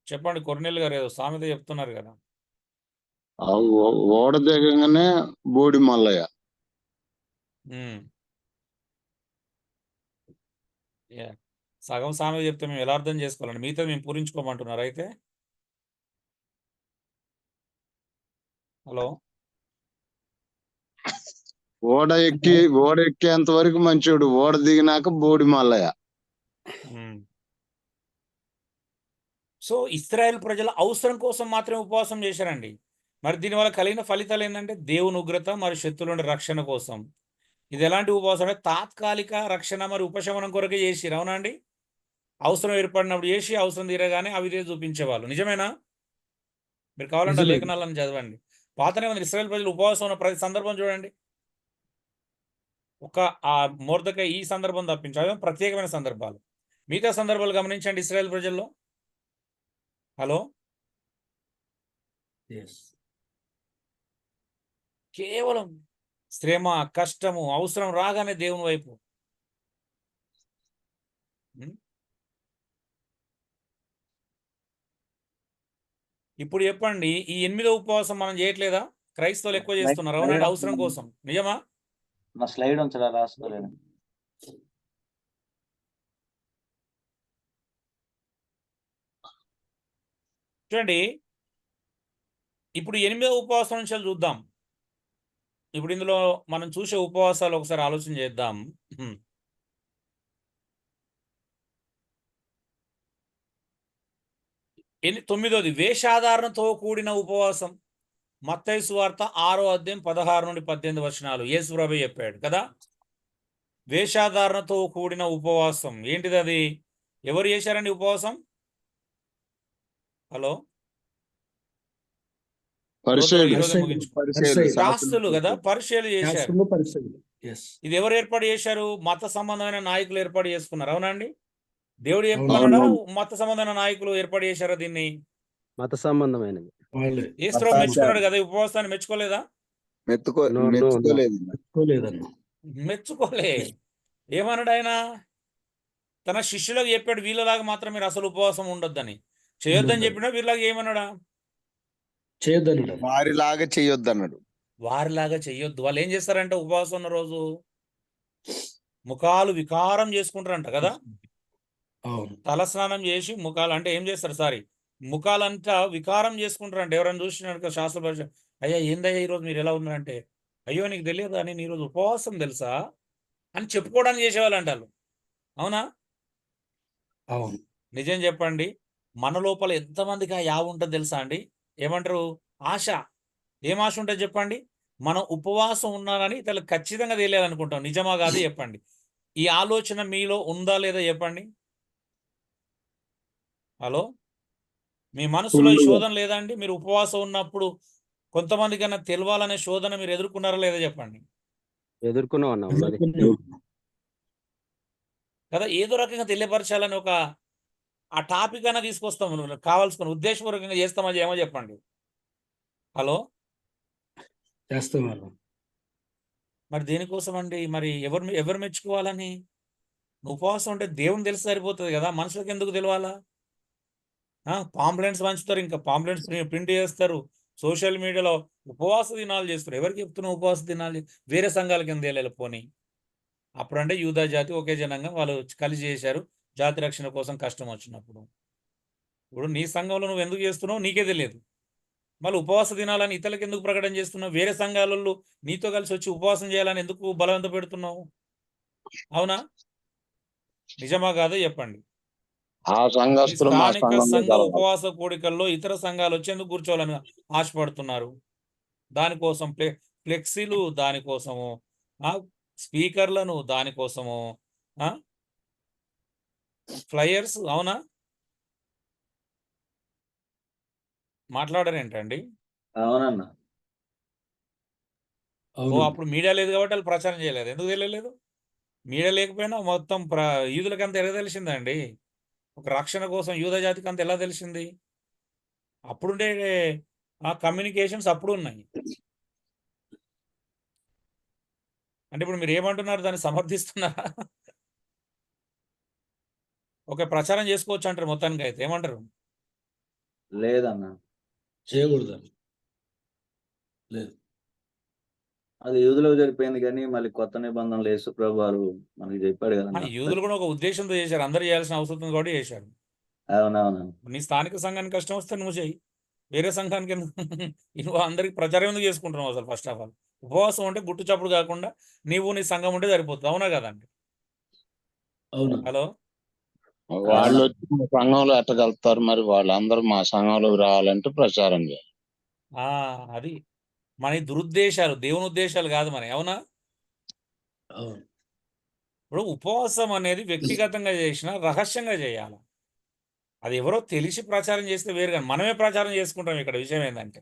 చెప్పండి కొర్నేల్ గారు, ఏదో సామెత చెప్తున్నారు కదా. ఓడ దిగంగానే బోడి మల్లయ్య. సగం సామెత చెప్తే మేము ఎలా అర్థం చేసుకోవాలండి? మీతో మేము పూరించుకోమంటున్నారు అయితే? హలో, ఓడ ఎక్కేంత వరకు మంచోడు, ఓడ దిగినాక బోడి మల్లయ్య. సో ఇశ్రాయేల్ ప్రజల అవసరం కోసం మాత్రమే ఉపవాసం చేశారండి. మరి దీనివల్ల కలిగిన ఫలితాలు ఏంటంటే దేవుని ఉగ్రత మరియు శత్రువుల నుండి రక్షణ కోసం. ఇది ఎలాంటి ఉపవాసం అంటే తాత్కాలిక రక్షణ మరియు ఉపశమనం కొరకే చేసిరు. అవునా అండి? అవసరం ఏర్పడినప్పుడు చేసి అవసరం తీరగానే అవిధేయత చూపించేవాళ్ళు. నిజమేనా? మీరు కావాలంటే నిజమే. లేఖనాలను చదవండి. పాతనే ఉంది. ఇశ్రాయేల్ ప్రజలు ఉపవాసం ఉన్న ప్రతి సందర్భం చూడండి. ఒక మొర్దెకై ఈ సందర్భం తప్పించాలి, ప్రత్యేకమైన సందర్భాలు. మిగతా సందర్భాలు గమనించండి ఇశ్రాయేల్ ప్రజల్లో. హలో, కేవలం శ్రమ, కష్టము, అవసరం రాగానే దేవుని వైపు. ఇప్పుడు చెప్పండి, ఈ 8వ ఉపవాసం మనం చేయట్లేదా? క్రైస్తవులు ఎక్కువ చేస్తున్నారు. అవునండి, అవసరం కోసం. నిజమా? నా స్లైడ్ ఉంచరా రాసుకోలేను. చూడండి, ఇప్పుడు 8వ ఉపవాసం నుంచి చూద్దాం. ఇప్పుడు ఇందులో మనం చూసే ఉపవాసాలు ఒకసారి ఆలోచన చేద్దాం. 9వది వేషాధారణతో కూడిన ఉపవాసం. మత్తయి సువార్త 6వ అధ్యాయం 16 నుండి 18 వచనాలు యేసు ప్రభువే చెప్పాడు కదా. వేషాధారణతో కూడిన ఉపవాసం ఏంటిది అది? ఎవరు చేశారండి ఉపవాసం? హలో, పరిచయులు ఈరోజు ముగించుకో. పరిచయులు శాస్త్రులు కదా, పరిచయులు చేశారు. శాస్త్రంలో పరిస్థితులు. Yes. ఇది ఎవరు ఏర్పాటు చేశారు? మత సంబంధమైన నాయకులు ఏర్పాటు చేసుకున్నారు. అవునండి, దేవుడు చెప్తున్నాడా? మత సంబంధమైన నాయకులు ఏర్పాటు చేశారా దీన్ని? మత సంబంధమైనది. వాళ్ళే యేసుప్రభు మెచ్చుకున్నాడు కదా, ఈ ఉపవాసాన్ని మెచ్చుకోలేదా? మెచ్చుకోలేదు. ఒప్పుకోలేదన్న. మెచ్చుకోలే. ఏమన్నాడు ఆయన? తన శిష్యులకు చెప్పాడు, వీళ్ళలాగా మాత్రం మీరు అసలు ఉపవాసం ఉండొద్దని. చేయొద్దని చెప్పినా వీళ్ళలాగా ఏమన్నాడా? చేయొద్దన్నాడు. వారిలాగా చెయ్యొద్దు అన్నాడు. వారిలాగా చెయ్యొద్దు. వాళ్ళు ఏం చేస్తారంటే ఉపవాసం ఉన్న రోజు ముఖాలు వికారం చేసుకుంటారంట కదా. అవును. తలస్నానం చేసి ముఖాలు అంటే ఏం చేస్తారు? సారీ, ముఖాలంతా వికారం చేసుకుంటారంట. ఎవరైనా చూసినాడు శాస్త్ర భాష, అయ్యా ఏందయ్యా ఈరోజు మీరు ఎలా ఉన్నారంటే, అయ్యో నీకు తెలియదా నేను ఈరోజు ఉపవాసం తెలుసా అని చెప్పుకోవడానికి చేసేవాళ్ళు అంటారు. అవునా? అవును. నిజం చెప్పండి, మన లోపల ఎంతమందికి ఆ యావ ఉంటుంది తెలుసా అండి? ఏమంటారు? ఆశ. ఏం ఆశ ఉంటుంది చెప్పండి? మనం ఉపవాసం ఉన్నారని ఇతరులకు ఖచ్చితంగా తెలియాలనుకుంటాం. నిజమా కాదు చెప్పండి. ఈ ఆలోచన మీలో ఉందా లేదా చెప్పండి. హలో, మీ మనసులో ఈ శోధన లేదా అండి? మీరు ఉపవాసం ఉన్నప్పుడు కొంతమందికైనా తెలవాలనే శోధన మీరు ఎదుర్కొన్నారా లేదా చెప్పండి. ఎదుర్కొన్నాం అన్న ఉన్నది. కదా, ఏదో రకంగా తెలియపరచాలని ఒక ఆ టాపిక్ అయినా తీసుకొస్తాం, కావాల్సుకుని ఉద్దేశపూర్వకంగా చేస్తామా ఏమో చెప్పండి. హలో, చేస్తున్నారు. మరి దేనికోసం అండి? మరి ఎవరు మెచ్చుకోవాలని? ఉపవాసం అంటే దేవుని తెలిసి సరిపోతుంది కదా, మనుషులకు ఎందుకు తెలియాలా? పాంప్లెంట్స్ పంచుతారు, ఇంకా పాంప్లెంట్స్ ప్రింట్ చేస్తారు, సోషల్ మీడియాలో ఉపవాస దినాలు చేస్తారు. ఎవరికి చెప్తున్నావు ఉపవాస దినాలు? వేరే సంఘాలకి ఎందుకు తెలియాలి పోనీ? అప్పుడంటే యూదా జాతి ఒకే జనంగా వాళ్ళు కలిసి చేశారు జాతి రక్షణ కోసం కష్టం వచ్చినప్పుడు. ఇప్పుడు నీ సంఘంలో నువ్వు ఎందుకు చేస్తున్నావు నీకే తెలియదు, మళ్ళీ ఉపవాస దినాలని ఇతరులకు ఎందుకు ప్రకటన చేస్తున్నావు? వేరే సంఘాలలో నీతో కలిసి వచ్చి ఉపవాసం చేయాలని ఎందుకు బలవంత పెడుతున్నావు? అవునా? నిజమా కాదో చెప్పండి. ఈ స్థానిక సంఘ ఉపవాస కూడికల్లో ఇతర సంఘాలు వచ్చేందుకు కూర్చోవాలని ఆశపడుతున్నారు. దానికోసం ఫ్లెక్సీలు, దానికోసము స్పీకర్లను, దానికోసము ఫ్లయర్స్. అవునా? మాట్లాడరేంటండి? అవునన్న. ఓ, అప్పుడు మీడియా లేదు కాబట్టి వాళ్ళు ప్రచారం చేయలేదు. ఎందుకు తెలియలేదు? మీడియా లేకపోయినా మొత్తం యూదులకి అంత ఎలా తెలిసిందండి? ఒక రక్షణ కోసం యూద జాతికి అంత ఎలా తెలిసింది? అప్పుడుండే ఆ కమ్యూనికేషన్స్ అప్పుడు ఉన్నాయి. అంటే ఇప్పుడు మీరు ఏమంటున్నారు? దాన్ని సమర్థిస్తున్నారా? ఒక ప్రచారం చేసుకోవచ్చు అంటారు మొత్తానికి. అయితే ఏమంటారు? లేదన్న, చేయకూడదు. లేదు. అది యూదులకు జరిపోయింది కానీ మళ్ళీ కొత్త నిబంధనలు యేసు ప్రభు వారు మనకి చెప్పాడు కదా. యూదులు కూడా ఒక ఉద్దేశంతో చేశారు, అందరూ చేయాల్సిన అవసరం ఉంది కాబట్టి చేశారు. అవునవును. నీ స్థానిక సంఘానికి కష్టం వస్తే నువ్వు చేయి, వేరే సంఘానికి నువ్వు అందరికి ప్రచారం ఎందుకు చేసుకుంటున్నావు అసలు? ఫస్ట్ ఆఫ్ ఆల్ ఉపవాసం అంటే గుట్టు చప్పుడు కాకుండా నీవు నీ సంఘం ఉంటే సరిపోతుంది. అవునా కదండి? అవును. హలో, వాళ్ళు వచ్చి మా సంఘంలో ఎట్టగలుగుతారు? మరి వాళ్ళందరూ మా సంఘంలోకి రావాలంటే ప్రచారం చేయాలి. అది మన దురుద్దేశాలు, దేవుని ఉద్దేశాలు కాదు మన. అవునా? అవును. ఇప్పుడు ఉపవాసం అనేది వ్యక్తిగతంగా చేసినా రహస్యంగా చేయాలి. అది ఎవరో తెలిసి ప్రచారం చేస్తే వేరు, కానీ మనమే ప్రచారం చేసుకుంటాం. ఇక్కడ విషయం ఏంటంటే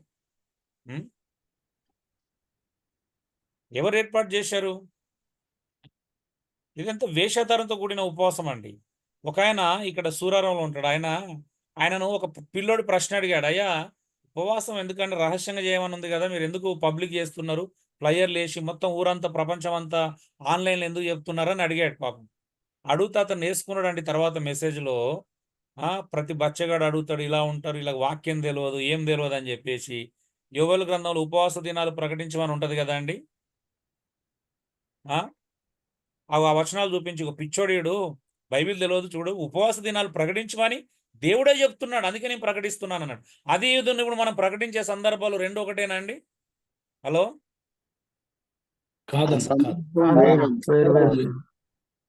ఎవరు ఏర్పాటు చేశారు? ఇదంతా వేషధారంతో కూడిన ఉపవాసం అండి. ఒక ఆయన ఇక్కడ సూరారంలో ఉంటాడు. ఆయనను ఒక పిల్లోడు ప్రశ్న అడిగాడు, అయ్యా ఉపవాసం ఎందుకంటే రహస్యంగా చేయమని ఉంది కదా, మీరు ఎందుకు పబ్లిక్ చేస్తున్నారు? ఫ్లయర్లు వేసి మొత్తం ఊరంతా ప్రపంచం అంతా ఆన్లైన్లో ఎందుకు చెప్తున్నారని అడిగాడు. పాపం అడుగుతా అతను నేర్చుకున్నాడు అండి. తర్వాత మెసేజ్లో ప్రతి బచ్చగాడు అడుగుతాడు, ఇలా ఉంటారు, ఇలా వాక్యం తెలియదు, ఏం తెలియదు అని చెప్పేసి. యోవేలు గ్రంథంలో ఉపవాస దినాలు ప్రకటించమని ఉంటది కదా అండి. ఆ వచనాలు చూపించి, ఒక పిచ్చోడీడు బైబిల్ తెలియదు చూడు, ఉపవాస దినాలు ప్రకటించమని దేవుడే చెప్తున్నాడు, అందుకే నేను ప్రకటిస్తున్నాను అన్నాడు. అది ఏదో ఇప్పుడు మనం ప్రకటించే సందర్భాలు రెండు ఒకటేనా అండి? హలో, కాదన్న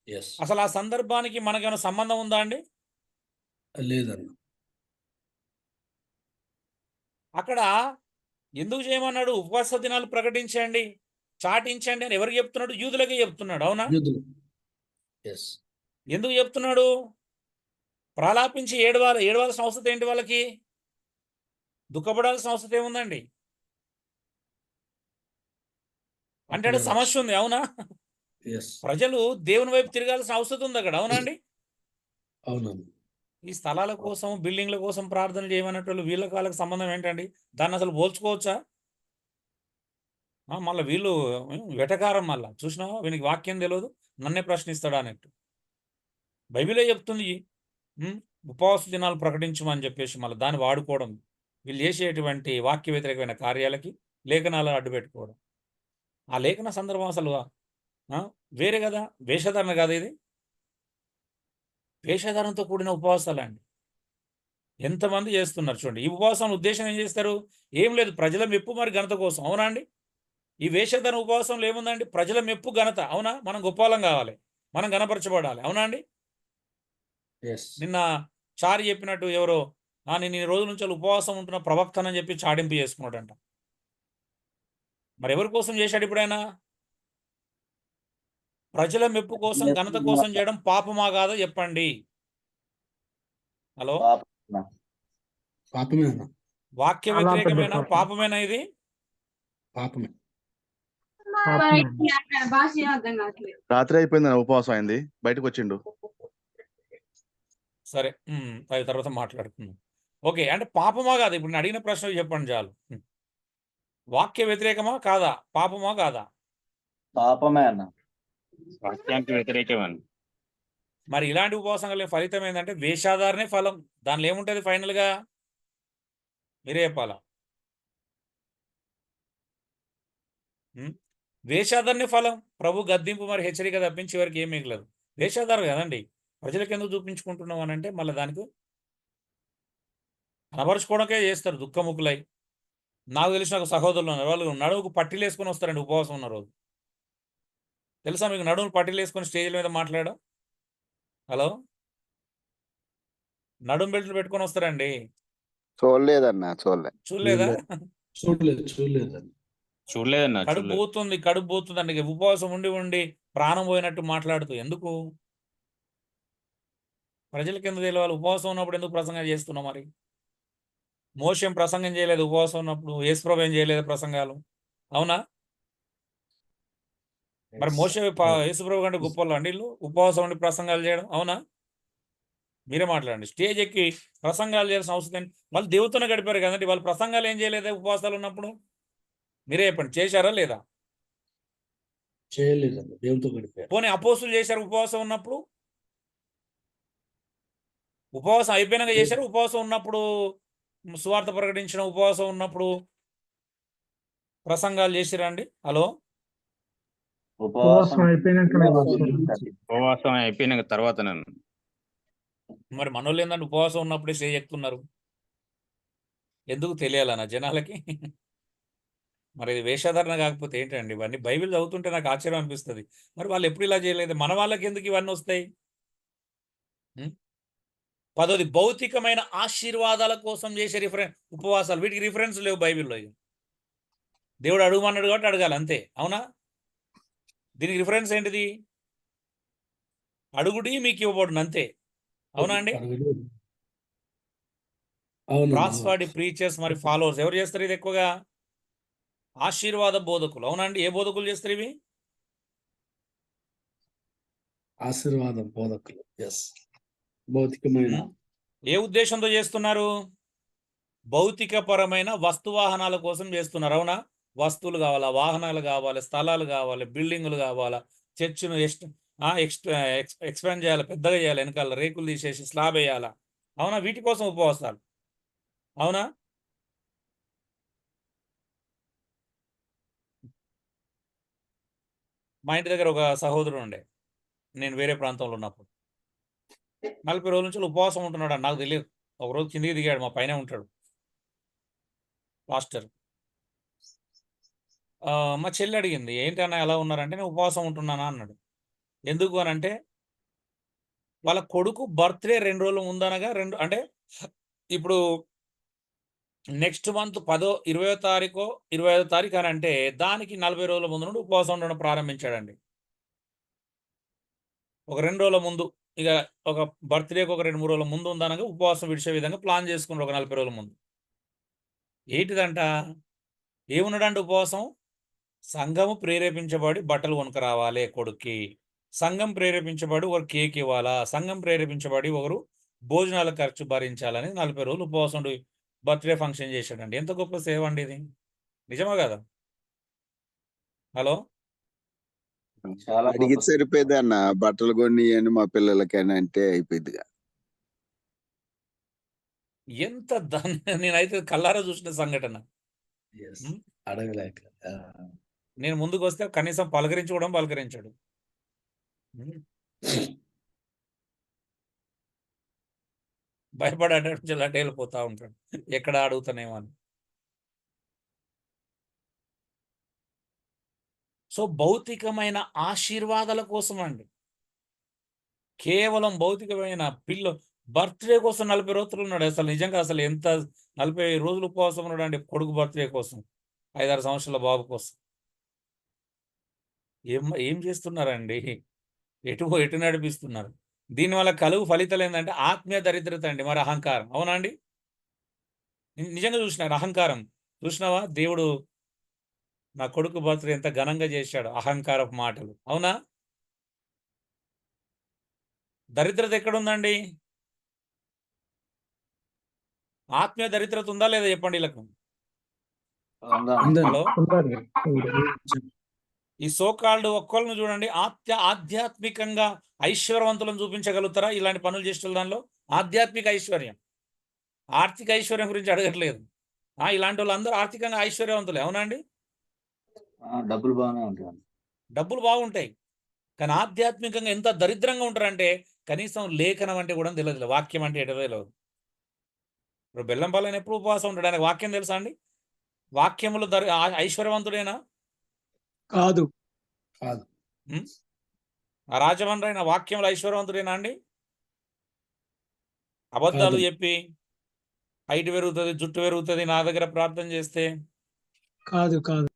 ఎస్ అసలు ఆ సందర్భానికి మనకేమైనా సంబంధం ఉందా అండి? లేదన్న. అక్కడ ఎందుకు చేయమన్నాడు? ఉపవాస దినాలు ప్రకటించండి, చాటించండి అని ఎవరికి చెప్తున్నాడు? యూదులకే చెప్తున్నాడు, అవునా? యూదులు. ఎస్ ఎందుకు చెప్తున్నాడు? ప్రలాపించి ఏడవాల్సిన అవసరం ఏంటి వాళ్ళకి? దుఃఖపడాల్సిన అవసరం ఏముందండి? అంటే అక్కడ సమస్య ఉంది, అవునా? ఎస్ ప్రజలు దేవుని వైపు తిరగాల్సిన అవసరం ఉంది అక్కడ, అవునండి? అవునన్న. ఈ స్థలాల కోసం, బిల్డింగ్ల కోసం ప్రార్థన చేయమన్నట్టు వీళ్ళ వాళ్ళకి సంబంధం ఏంటండి? దాన్ని అసలు పోల్చుకోవచ్చా? మళ్ళీ వీళ్ళు వెటకారం, మళ్ళా చూసినావా, వీనికి వాక్యం తెలియదు, నన్నే ప్రశ్నిస్తాడా అన్నట్టు. బైబిలే చెప్తుంది ఉపవాస దినాలు ప్రకటించమని చెప్పేసి, మళ్ళీ దాన్ని వాడుకోవడం, వీళ్ళు చేసేటువంటి వాక్య వ్యతిరేకమైన కార్యాలకి లేఖనాలు అడ్డు పెట్టుకోవడం. ఆ లేఖన సందర్భం అసలు వేరే కదా, వేషధారణ కాదు ఇది. వేషధారణతో కూడిన ఉపవాసాలండి ఎంతమంది చేస్తున్నారు చూడండి. ఈ ఉపవాసం ఉద్దేశం ఏం చేస్తారు? ఏం లేదు, ప్రజల మెప్పు మరి ఘనత కోసం, అవునా అండి? ఈ వేషధారణ ఉపవాసంలో ఏముందండి? ప్రజల మెప్పు ఘనత, అవునా? మనం గొప్పవాళ్ళం కావాలి, మనం గణపరచబడాలి, అవునా అండి? ఎస్ నిన్న చారి చెప్పినట్టు ఎవరో నేను ఈ రోజు నుంచి ఉపవాసం ఉంటున్న ప్రవక్తనని చెప్పి చాటింపు చేసుకున్నాడంట. మరి ఎవరి కోసం చేశాడు ఇప్పుడైనా? ప్రజల మెప్పు కోసం, ఘనత కోసం చేయడం పాపమా కాదో చెప్పండి. హలో, పాపమే అన్న. వాక్య వ్యతిరేకమైన పాపమేనా ఇది? పాపమే. రాత్రి అయిపోయింది, ఉపవాసం అయింది, బయటకు వచ్చిండు. సరే, అది తర్వాత మాట్లాడుకుందాం. ఓకే, అంటే పాపమా కాదా? ఇప్పుడు నేను అడిగిన ప్రశ్న చెప్పండి చాలు. వాక్య వ్యతిరేకమా కాదా? పాపమా కాదా? పాపమే అన్న. వాక్యానికి వ్యతిరేకమని. మరి ఇలాంటి ఉపవాసం కలిగే ఫలితం ఏంటంటే వేషాధారణే ఫలం. దానిలో ఏముంటుంది ఫైనల్గా? మీరే చెప్పాలా? వేషాధారణే ఫలం. ప్రభు గద్దింపు మరి హెచ్చరిక తప్పించి వరకు ఏం మిగలదు. వేషాధారం కదండి. ప్రజలకు ఎందుకు చూపించుకుంటున్నాం అని అంటే మళ్ళీ దానికి కనబరుచుకోవడానికే చేస్తారు దుఃఖముఖులై. నాకు తెలిసిన ఒక సహోదరులు ఉన్నారు, వాళ్ళు నడుముకు పట్టీలు వేసుకొని వస్తారండి ఉపవాసం ఉన్న రోజు. తెలుసా మీకు? నడుములు పట్టీలు వేసుకొని స్టేజ్ల మీద మాట్లాడడం. హలో, నడుము బెల్ట్లు పెట్టుకొని వస్తారండి. చూడలేదన్నా, చూడలేదా? చూడలేదన్న. కడుపు పోతుంది అండి. ఉపవాసం ఉండి ఉండి ప్రాణం పోయినట్టు మాట్లాడుతూ ఎందుకు? ప్రజలకు ఎందుకు తెలియాలి? ఉపవాసం ఉన్నప్పుడు ఎందుకు ప్రసంగం చేస్తున్నాం? మరి మోషం ప్రసంగం చేయలేదు ఉపవాసం ఉన్నప్పుడు, యేసుప్రభు ఏం చేయలేదు ప్రసంగాలు, అవునా? మరి మోషే యేసుప్రభు కంటే గొప్పలు అండి వీళ్ళు ఉపవాసం ఉండి ప్రసంగాలు చేయడం, అవునా? మీరే మాట్లాడండి. స్టేజ్ ఎక్కి ప్రసంగాలు చేయాల్సిన అవసరం ఏంటి? వాళ్ళు దేవుతోనే గడిపారు కదండి, వాళ్ళు ప్రసంగాలు ఏం చేయలేదా ఉపవాసాలు ఉన్నప్పుడు? మీరే చెప్పండి, చేశారా లేదా? చేయలేదండి, దేవునితో గడిపారు. పోనీ అపోస్తులు చేశారు ఉపవాసం ఉన్నప్పుడు? ఉపవాసం అయిపోయినాక చేశారు? ఉపవాసం ఉన్నప్పుడు సువార్త ప్రకటించిన ఉపవాసం ఉన్నప్పుడు ప్రసంగాలు చేసిరండి? హలో, ఉపవాసం అయిపోయినాక తర్వాత నన్ను మరి మనోళ్ళు ఏంటంటే ఉపవాసం ఉన్నప్పుడే స్టేజ్ ఎక్కుతున్నారు, ఎందుకు తెలియాలన్నా జనాలకి? మరి ఇది వేషధారణ కాకపోతే ఏంటండి? ఇవన్నీ బైబిల్ చదువుతుంటే నాకు ఆశ్చర్యం అనిపిస్తుంది. మరి వాళ్ళు ఎప్పుడు ఇలా చేయలేదు, మన వాళ్ళకి ఎందుకు ఇవన్నీ వస్తాయి? 10ది భౌతికమైన ఆశీర్వాదాల కోసం చేసే ఉపవాసాలు, వీటికి రిఫరెన్స్ లేవు బైబిల్లో. దేవుడు అడుగుమన్నాడు కాబట్టి అడగాలి అంతే, అవునా? దీనికి రిఫరెన్స్ ఏంటిది? అడుగుడి మీకు ఇవ్వబడును అంతే, అవునా అండి? ప్రాస్పరిటీ ప్రీచర్స్ మరి ఫాలోవర్స్ ఎవరు చేస్తారు ఇది ఎక్కువగా? ఆశీర్వాద బోధకులు, అవునండి? ఏ బోధకులు చేస్తారు ఇవి? ఆశీర్వాద బోధకులు. ఎస్, భౌతికమైన. ఏ ఉద్దేశంతో చేస్తున్నారు? భౌతికపరమైన వస్తువాహనాల కోసం చేస్తున్నారు, అవునా? వస్తువులు కావాలా, వాహనాలు కావాలి, స్థలాలు కావాలి, బిల్డింగులు కావాలా, చర్చిను ఎక్స్పాండ్ చేయాలి, పెద్దగా చేయాలి, వెనకాల రేకులు తీసేసి స్లాబ్ వేయాలా, అవునా? వీటి కోసం ఉపవాసాలు. అవునా? మా ఇంటి దగ్గర ఒక సహోదరుడు ఉండే, నేను వేరే ప్రాంతంలో ఉన్నప్పుడు 40 రోజుల నుంచి ఉపవాసం ఉంటున్నాడు అని నాకు తెలియదు. ఒకరోజు కిందికి దిగాడు, మా పైనే ఉంటాడు పాస్టర్. మా చెల్లి అడిగింది, ఏంటి అన్న ఎలా ఉన్నారంటే, నేను ఉపవాసం ఉంటున్నానా అన్నాడు. ఎందుకు అని అంటే, వాళ్ళ కొడుకు బర్త్డే 2 రోజుల ముందనగా అంటే ఇప్పుడు నెక్స్ట్ మంత్ 10 20వ తారీఖో 25వ తారీఖు అని అంటే దానికి 40 రోజుల ముందు నుండి ఉపవాసం ఉండడం ప్రారంభించాడండి. ఒక 2 రోజుల ముందు, ఇక ఒక బర్త్డేకి ఒక 2-3 రోజుల ముందు ఉందనగా ఉపవాసం విడిచే విధంగా ప్లాన్ చేసుకున్నాడు ఒక 40 రోజుల ముందు. ఏంటిదంట? ఏమున్నాడంటే ఉపవాసం? సంఘము ప్రేరేపించబడి బట్టలు కొనుక్కరావాలి కొడుక్కి, సంఘం ప్రేరేపించబడి ఒకరు కేక్ ఇవ్వాలా, సంఘం ప్రేరేపించబడి ఒకరు భోజనాల ఖర్చు భరించాలని 40 రోజులు ఉపవాసం ఉండి బర్త్డే ఫంక్షన్ చేశాడండి. ఎంత గొప్ప సేవ అండి ఇది! నిజమా కదా? హలో? చాలా అడిగి గొప్ప. సరిపోయేది అన్న, బట్టలు కొనియండి మా పిల్లలకని అంటే అయిపోయిందిగా. ఎంత నేనైతే కళ్ళారా చూసిన సంఘటన. ఉమ్, అడగలేక నేను ముందుకు వస్తే కనీసం పలకరించి కూడా పలకరించాడు. ఉమ్, భయపడి అటు నుంచి అటు వెళ్ళిపోతా ఉంటాడు, ఎక్కడ అడుగుతానేమో అని. సో భౌతికమైన ఆశీర్వాదాల కోసం అండి, కేవలం భౌతికమైన బర్త్డే కోసం 40 రోజులు ఉన్నాడు. అసలు నిజంగా అసలు ఎంత 40 రోజులు ఉపవాసం ఉన్నాడు అండి కొడుకు బర్త్డే కోసం, 5-6 సంవత్సరాల బాబు కోసం. ఏం చేస్తున్నారండి? ఎటు నడిపిస్తున్నారు? దీనివల్ల కలుగు ఫలితాలు ఏంటంటే ఆత్మీయ దరిద్రత అండి, మరి అహంకారం. అవునా అండి? నిజంగా చూసినారు అహంకారం. చూసినావా? దేవుడు నా కొడుకు బర్త్డే ఎంత ఘనంగా చేశాడు, అహంకారపు మాటలు. అవునా? దరిద్రత ఎక్కడుందండి? ఆత్మీయ దరిద్రత ఉందా లేదా చెప్పండి వీళ్ళకు. హలో? ఉండాలి. ఈ సోకాల్డ్ ఒక్కళ్ళను చూడండి, ఆధ్యాత్మికంగా ఐశ్వర్యవంతులను చూపించగలుగుతారా ఇలాంటి పనులు చేసే దానిలో? ఆధ్యాత్మిక ఐశ్వర్యం, ఆర్థిక ఐశ్వర్యం గురించి అడగట్లేదు. ఇలాంటి వాళ్ళందరూ ఆర్థికంగా ఐశ్వర్యవంతులే. అవునండి? డబ్బులు బాగానే ఉంటాయి. డబ్బులు బాగుంటాయి, కానీ ఆధ్యాత్మికంగా ఎంత దరిద్రంగా ఉంటారంటే కనీసం లేఖనం అంటే కూడా తెలియదు, వాక్యం అంటే ఎటో తెలియదు. ఇప్పుడు బెల్లంపల్లిని ఎప్పుడు ఉపవాసం ఉంటాడు, ఆయనకు వాక్యం తెలుసా అండి? వాక్యములు ఐశ్వర్యవంతుడేనా? కాదు. ఆ రాజమండ్రి అయిన వాక్యములు ఐశ్వర్యవంతుడేనా అండి? అబద్ధాలు చెప్పి హైట్ పెరుగుతుంది, జుట్టు పెరుగుతుంది నా దగ్గర ప్రార్థన చేస్తే, కాదు. కాదు.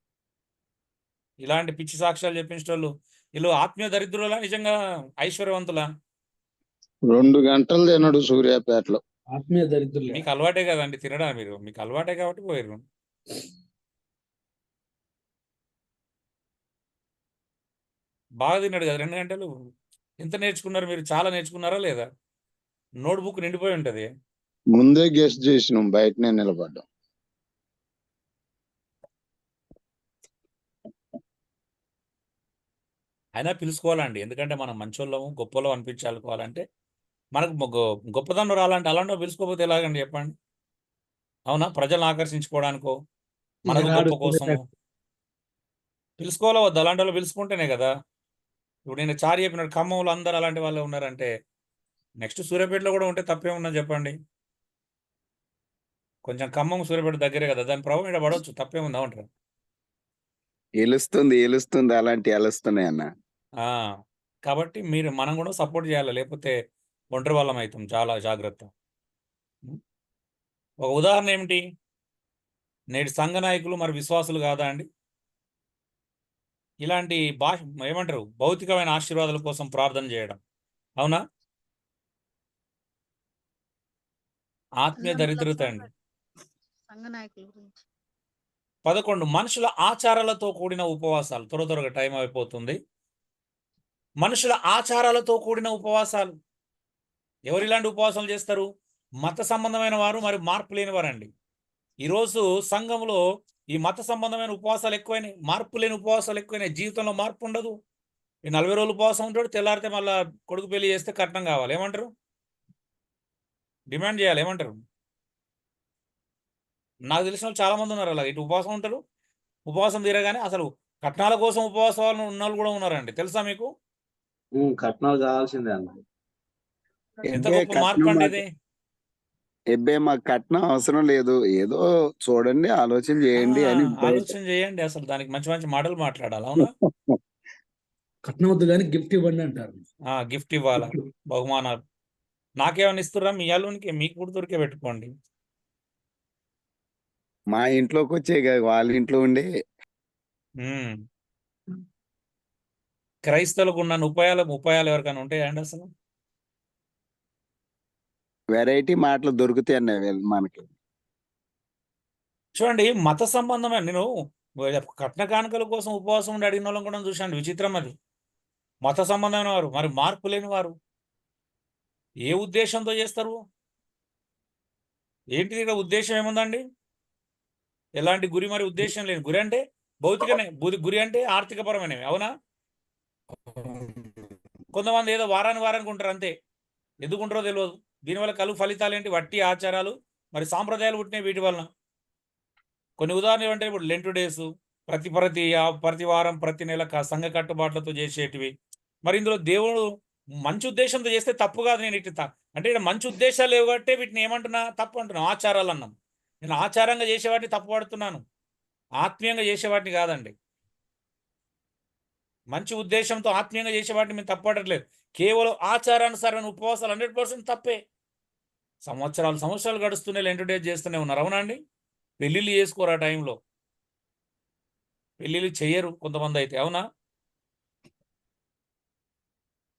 ఇలాంటి పిచ్చి సాక్ష్యాలు చెప్పించేటోళ్ళు వీళ్ళు ఆత్మీయ దరిద్రులా నిజంగా ఐశ్వర్యవంతులా? 2 గంటలు తినడు సూర్యాపేటలో. ఆత్మీయ దరిద్రులే. మీకు అలవాటే కదండి తినడా? మీకు అలవాటే కాబట్టి పోయారు. బాగా తిన్నాడు కదా 2 గంటలు. ఎంత నేర్చుకున్నారు మీరు? చాలా నేర్చుకున్నారా లేదా? నోట్బుక్ నిండిపోయి ఉంటది. ముందే గెస్ట్ చేసినాం, బయటనే నిలబడ్డాం. అయినా పిలుచుకోవాలండి, ఎందుకంటే మనం మంచోళ్ళము గొప్పలో అనిపించాలనుకోవాలంటే మనకు గొప్పదనం రాలంటే అలాంటి పిలుచుకోకపోతే ఎలాగండి చెప్పండి? అవునా? ప్రజలను ఆకర్షించుకోవడానికో మనకు గొప్ప కోసము పిలుచుకోవాలా వద్దు? అలాంటి వాళ్ళు పిలుచుకుంటేనే కదా. ఇప్పుడు నేను చారి చెప్పినట్టు ఖమ్మంలో అందరూ అలాంటి వాళ్ళే ఉన్నారంటే నెక్స్ట్ సూర్యాపేటలో కూడా ఉంటే తప్పే ఉన్నది చెప్పండి? కొంచెం ఖమ్మం సూర్యాపేట దగ్గరే కదా, దాని ప్రభావం ఇక్కడ పడవచ్చు, తప్పే ఉందా అంటారు. ఎలుస్తుంది అలాంటి ఎలుస్తున్నాయి అన్న. కాబట్టి మనం కూడా సపోర్ట్ చేయాలి, లేకపోతే ఒంటరి వాళ్ళం అవుతాం. చాలా జాగ్రత్త. ఒక ఉదాహరణ ఏమిటి? నేటి సంఘ నాయకులు మరి విశ్వాసులు కాదా అండి? ఇలాంటి ఏమంటారు, భౌతికమైన ఆశీర్వాదాల కోసం ప్రార్థన చేయడం. అవునా? ఆత్మీయ దరిద్రత అండి. సంఘ నాయకుల గురించి 11 మనుషుల ఆచారాలతో కూడిన ఉపవాసాలు. త్వరగా టైం అయిపోతుంది. మనుషుల ఆచారాలతో కూడిన ఉపవాసాలు. ఎవరు ఇలాంటి ఉపవాసాలు చేస్తారు? మత సంబంధమైన వారు, మరి మార్పు లేని వారండి. ఈరోజు సంఘంలో ఈ మత సంబంధమైన ఉపవాసాలు ఎక్కువైనాయి, మార్పు లేని ఉపవాసాలు ఎక్కువైనాయి. జీవితంలో మార్పు ఉండదు. ఈ 40 రోజులు ఉపవాసం ఉంటాడు, తెల్లారితే మళ్ళా కొడుకు పెళ్లి చేస్తే కట్నం కావాలి. ఏమంటారు? డిమాండ్ చేయాలి. ఏమంటారు? నాకు తెలిసిన వాళ్ళు చాలా మంది ఉన్నారు అలా. ఇటు ఉపవాసం ఉంటారు, ఉపవాసం తీరగానే అసలు కట్నాల కోసం ఉపవాసాలు ఉన్న వాళ్ళు కూడా ఉన్నారండి. తెలుసా మీకు? కట్నాలు కావాల్సిందే అన్న. ఎంత ఎబ్బే గొప్ప మార్పు కట్నం అండి మాకు ఇది. ఎబ్బే మాకు కట్నం అవసరం లేదు, ఏదో చూడండి, ఆలోచన చేయండి అని బయట. ఆలోచన చేయండి. అసలు దానికి మంచి మంచి మాటలు మాట్లాడాలి. అవునా? కట్నం వద్దు కానీ గిఫ్ట్ ఇవ్వండి అంటారు. గిఫ్ట్ ఇవ్వాలా, బహుమానాలు. నాకేమైనా ఇస్తురా? మీ అల్లునికి, మీ కూతురికే పెట్టుకోండి. మా ఇంట్లోకి వచ్చే వాళ్ళ ఇంట్లో ఉండే ఉమ్. క్రైస్తవులకు ఉన్న ఉపాయాలు ఎవరికైనా ఉంటాయా అండి అసలు? వెరైటీ మాటలు దొరుకుతాయి అన్న మనకి. చూడండి, మత సంబంధమైన నేను కట్న కానుకల కోసం ఉపవాసం ఉండి అడిగిన వాళ్ళని కూడా చూశాను. విచిత్రం అది. మత సంబంధమైన వారు, మరి మార్పు లేని వారు ఏ ఉద్దేశంతో చేస్తారు? ఏంటిది ఇక్కడ ఉద్దేశం ఏముందండి? ఎలాంటి గురి? మరి ఉద్దేశం లేని గురి అంటే భౌతికనే, గురి అంటే ఆర్థికపరమైనవి. అవునా? కొంతమంది ఏదో వారానికి ఉంటారు అంతే. ఎందుకుంటారో తెలియదు. దీనివల్ల కలుగు ఫలితాలు ఏంటి? వట్టి ఆచారాలు, మరి సాంప్రదాయాలు పుట్టినాయి వీటి వలన. కొన్ని ఉదాహరణలు ఏమంటే ఇప్పుడు లెంట్ డేస్, ప్రతి వారం, ప్రతి నెల సంఘ కట్టుబాట్లతో చేసేటివి. మరి ఇందులో దేవుడు మంచి ఉద్దేశంతో చేస్తే తప్పు కాదు. నేను అంటే ఇక్కడ మంచి ఉద్దేశాలు లేవు కాబట్టి వీటిని ఏమంటున్నా? తప్పు అంటున్నా. ఆచారాలు అన్నాం. నేను ఆచారంగా చేసేవాటిని తప్పు పడుతున్నాను, ఆత్మీయంగా చేసేవాటిని కాదండి. మంచి ఉద్దేశంతో ఆత్మీయంగా చేసేవాటిని మేము తప్పడట్లేదు. కేవలం ఆచారానుసారమైన ఉపవాసాలు 100% తప్పే. సంవత్సరాలు గడుస్తూనే లెంట్ డేస్ చేస్తూనే ఉన్నారు. అవునా అండి? పెళ్ళిళ్ళు చేసుకోరు ఆ టైంలో, పెళ్ళిళ్ళు చెయ్యరు కొంతమంది అయితే. అవునా?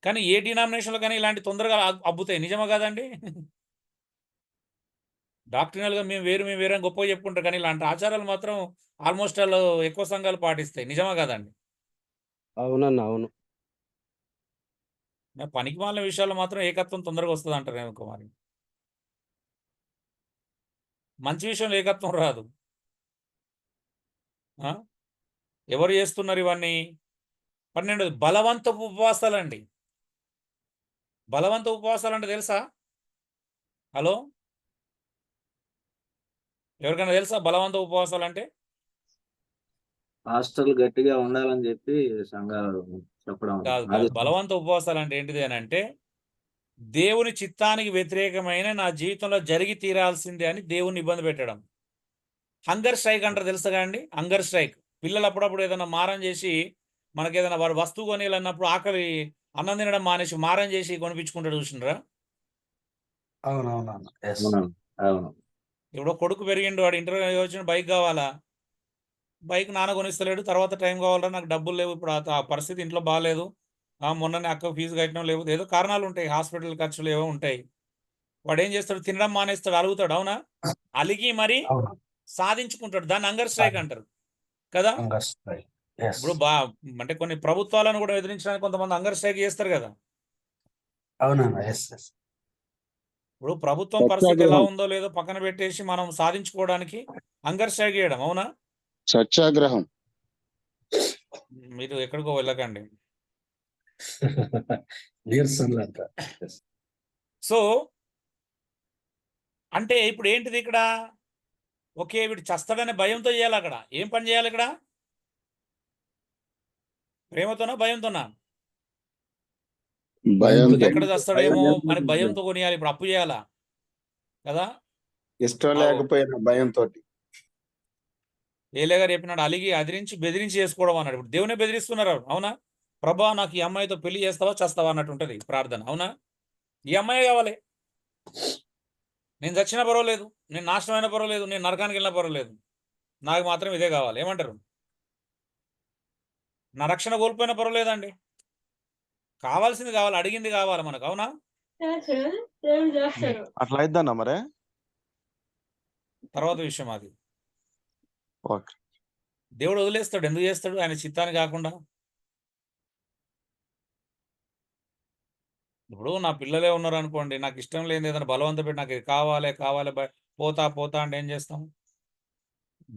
కానీ ఏ డినామినేషన్లో కానీ ఇలాంటి తొందరగా అబ్బుతాయి. నిజమా కాదండి? డాక్టరినల్గా మేము వేరు అని గొప్పగా చెప్పుకుంటారు, కానీ ఇలాంటి ఆచారాలు మాత్రం ఆల్మోస్ట్ వాళ్ళు ఎక్కువ సంఘాలు పాటిస్తాయి. నిజమా కాదండి? అవునన్న, అవును. పనికి మాలిన విషయాల్లో మాత్రం ఏకత్వం తొందరగా వస్తుంది అంటారు ఏమో మరి. మంచి విషయంలో ఏకత్వం రాదు. ఎవరు చేస్తున్నారు ఇవన్నీ? 12 బలవంతపు ఉపవాసాలండి. బలవంత ఉపవాసాలు అంటే తెలుసా? హలో, ఎవరికైనా తెలుసా బలవంత ఉపవాసాలు అంటే? హాస్టల్ గట్టిగా ఉండాలని చెప్పి సంఘాలు చెప్పడం. కాదు. బలవంత ఉపవాసాలు అంటే ఏంటిది అని అంటే, దేవుని చిత్తానికి వ్యతిరేకమైన నా జీవితంలో జరిగి తీరాల్సిందే అని దేవుని ఇబ్బంది పెట్టడం. హంగర్ స్ట్రైక్ అంటారు, తెలుసా అండి? Hunger strike. పిల్లలు అప్పుడప్పుడు ఏదైనా మారం చేసి, మనకి ఏదైనా వాడు వస్తువు కొనేయాలన్నప్పుడు ఆకలి, అన్నం తినడం మానేసి మారం చేసి కొనిపించుకుంటాడు, చూసినరా? అవును. ఇప్పుడు కొడుకు పెరిగిండు, వాడు ఇంటర్వ్యూ వచ్చిన బైక్ కావాలా, బైక్ నాన్న కొనిస్తలేడు. తర్వాత టైం కావాలరా, నాకు డబ్బులు లేవు, ఇప్పుడు ఆ పరిస్థితి ఇంట్లో బాగాలేదు, మొన్ననే అక్క ఫీజు కట్టడం లేవు, ఏదో కారణాలు ఉంటాయి, హాస్పిటల్ ఖర్చులు ఏవో ఉంటాయి. వాడు ఏం చేస్తాడు? తినడం మానేస్తాడు, అలుగుతాడు. అవునా? అలిగి మరి సాధించుకుంటాడు. దాన్ని హంగర్ స్ట్రైక్ అంటారు కదా. ఇప్పుడు అంటే కొన్ని ప్రభుత్వాలను కూడా ఎదిరించడానికి కొంతమంది హంగర్ స్ట్రైక్ చేస్తారు కదా. ఇప్పుడు ప్రభుత్వం పరిస్థితి ఎలా ఉందో లేదో పక్కన పెట్టేసి మనం సాధించుకోవడానికి హంగర్ స్ట్రైక్ చేయడం. అవునా? సత్యాగ్రహం. మీరు ఎక్కడికో వెళ్ళకండి. సో అంటే ఇప్పుడు ఏంటిది ఇక్కడ? ఓకే, వీడు చస్తాడనే భయంతో చేయాలి. అక్కడ ఏం పని చేయాలి? ఇక్కడ ప్రేమతోనా భయంతోనా? భయంతో. ఎక్కడ చస్తాడేమో అని భయంతో కొనియాలి. ఇప్పుడు అప్పు చేయాలా కదా? ఇష్టం లేకపోయినా భయంతో. ఏలే గారు చెప్పినాడు, అలిగి అదిరించి బెదిరించి చేసుకోవడం అన్నాడు. ఇప్పుడు దేవునే బెదిరిస్తున్నారు. అవునా? ప్రభా, నాకు ఈ అమ్మాయితో పెళ్లి చేస్తావా చేస్తావా అన్నట్టు ఉంటుంది ప్రార్థన. అవునా? ఈ అమ్మాయి కావాలి, నేను చచ్చినా పర్వాలేదు, నేను నాశనం అయినా పర్వాలేదు, నేను నరకానికి వెళ్ళినా పర్వాలేదు, నాకు మాత్రం ఇదే కావాలి. ఏమంటారు? నా రక్షణ కోల్పోయినా పర్వాలేదండి, కావాల్సింది కావాలి, అడిగింది కావాలి మనకు. అవునా? అట్లా అయిద్దన్నా మరే. తర్వాత విషయం అది. ఓకే. దేవుడు వదిలేస్తాడు. ఎందుకు చేస్తాడు? ఆయన చిత్తాన్ని కాకుండా. ఇప్పుడు నా పిల్లలే ఉన్నారు అనుకోండి, నాకు ఇష్టం లేని ఏదైనా బలవంత పెట్టి నాకు ఇది కావాలి పోతా అంటే ఏం చేస్తాం?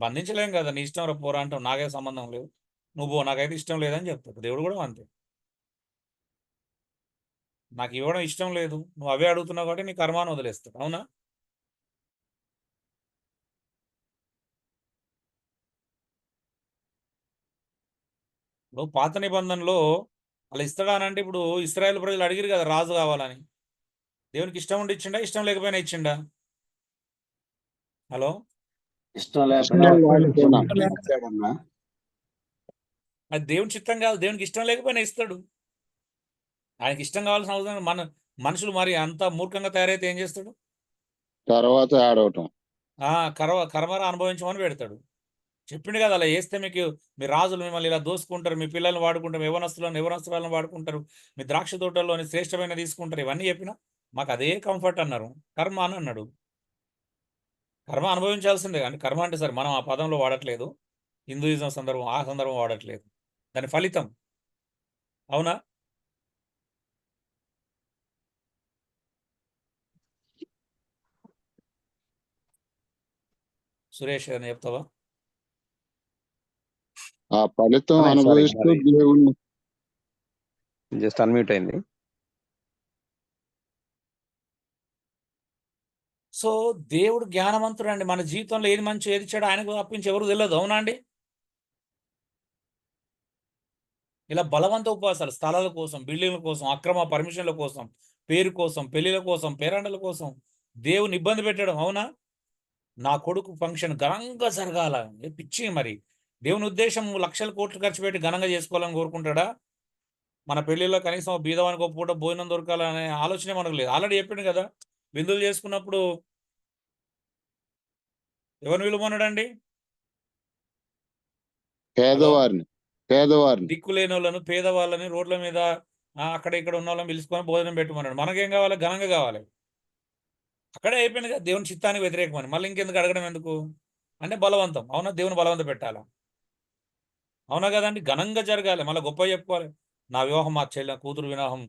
బంధించలేం కదా. నీ ఇష్టం రా పోరా అంటాం, నాకే సంబంధం లేదు, నువ్వు నాకైతే ఇష్టం లేదని చెప్తాడు. దేవుడు కూడా అంతే. నాకు ఇవ్వడం ఇష్టం లేదు, నువ్వు అవే అడుగుతున్నావు కాబట్టి నీ కర్మాన్ని వదిలేస్తాడు. అవునా? ఇప్పుడు పాత నిబంధనలో అలా ఇస్తాడా అని అంటే ఇప్పుడు ఇస్రాయేల్ ప్రజలు అడిగిరు కదా రాజు కావాలని. దేవునికి ఇష్టం ఉండి ఇచ్చిండా, ఇష్టం లేకపోయినా ఇచ్చిండా? హలో, ఇష్టం లేకపోయినా ఇచ్చాడన్నా. అది దేవుని చిత్తం కాదు. దేవునికి ఇష్టం లేకపోయినా ఇస్తాడు. ఆయనకి ఇష్టం కావాల్సిన అవసరం మనుషులు మరి అంత మూర్ఖంగా తయారైతే ఏం చేస్తాడు? తర్వాత ఆడవటం. కర్మర అనుభవించమని పెడతాడు. చెప్పిండు కదా, అలా చేస్తే మీకు మీ రాజులు మిమ్మల్ని ఇలా దోసుకుంటారు, మీ పిల్లల్ని వాడుకుంటారు, యవనస్తులను వాడుకుంటారు, మీ ద్రాక్ష తోటల్లోని శ్రేష్టమైన తీసుకుంటారు. ఇవన్నీ చెప్పినా మాకు అదే కంఫర్ట్ అన్నారు. కర్మ అని అన్నాడు. కర్మ అనుభవించాల్సిందే. కానీ కర్మ అంటే సరే మనం ఆ పదంలో వాడట్లేదు. హిందూయిజం సందర్భం ఆ సందర్భం వాడట్లేదు. దాని ఫలితం. అవునా? సురేష్ అని చెప్తావా? ఆ ఫలితం sorry, అనుభవిస్తూ sorry. దేవుణ్ణి జస్ట్ అన్మ్యూట్ అయింది. సో దేవుడు జ్ఞానవంతుడు అండి. మన జీవితంలో ఏది మంచి ఏది చెడు ఆయనకు తప్పించి ఎవరు తెలియదు. అవునా అండి? ఇలా బలవంత ఉపవాసాలు స్థలాల కోసం, బిల్డింగ్ల కోసం, అక్రమ పర్మిషన్ల కోసం, పేరు కోసం, పెళ్లిల కోసం, పేరండల కోసం దేవుని ఇబ్బంది పెట్టడం. అవునా? నా కొడుకు ఫంక్షన్ ఘనంగా జరగాల, పిచ్చి. మరి దేవుని ఉద్దేశం లక్షల కోట్లు ఖర్చు పెట్టి ఘనంగా చేసుకోవాలని కోరుకుంటాడా? మన పెళ్లిలో కనీసం బీదవానికి ఒక పూట భోజనం దొరకాలనే ఆలోచనే మనకు లేదు. ఆల్రెడీ చెప్పిండు కదా, విందులు చేసుకున్నప్పుడు ఎవరిని విలువన్నాడండి? పేదవారిని దిక్కులేని వాళ్ళను, పేదవాళ్ళని రోడ్ల మీద అక్కడ ఇక్కడ ఉన్న వాళ్ళని పిలుచుకొని భోజనం పెట్టమన్నాడు. మనకేం కావాలి? ఘనంగా కావాలి. అక్కడే అయిపోయింది కదా దేవుని చిత్తానికి వ్యతిరేకమని. మళ్ళీ ఇంకెందుకు అడగడం ఎందుకు? అంటే బలవంతం. అవునా? దేవుని బలవంత పెట్టాలా? అవునా కదండి? ఘనంగా జరగాలి, మళ్ళీ గొప్ప చెప్పుకోవాలి. నా వివాహం, మా కూతురు వివాహం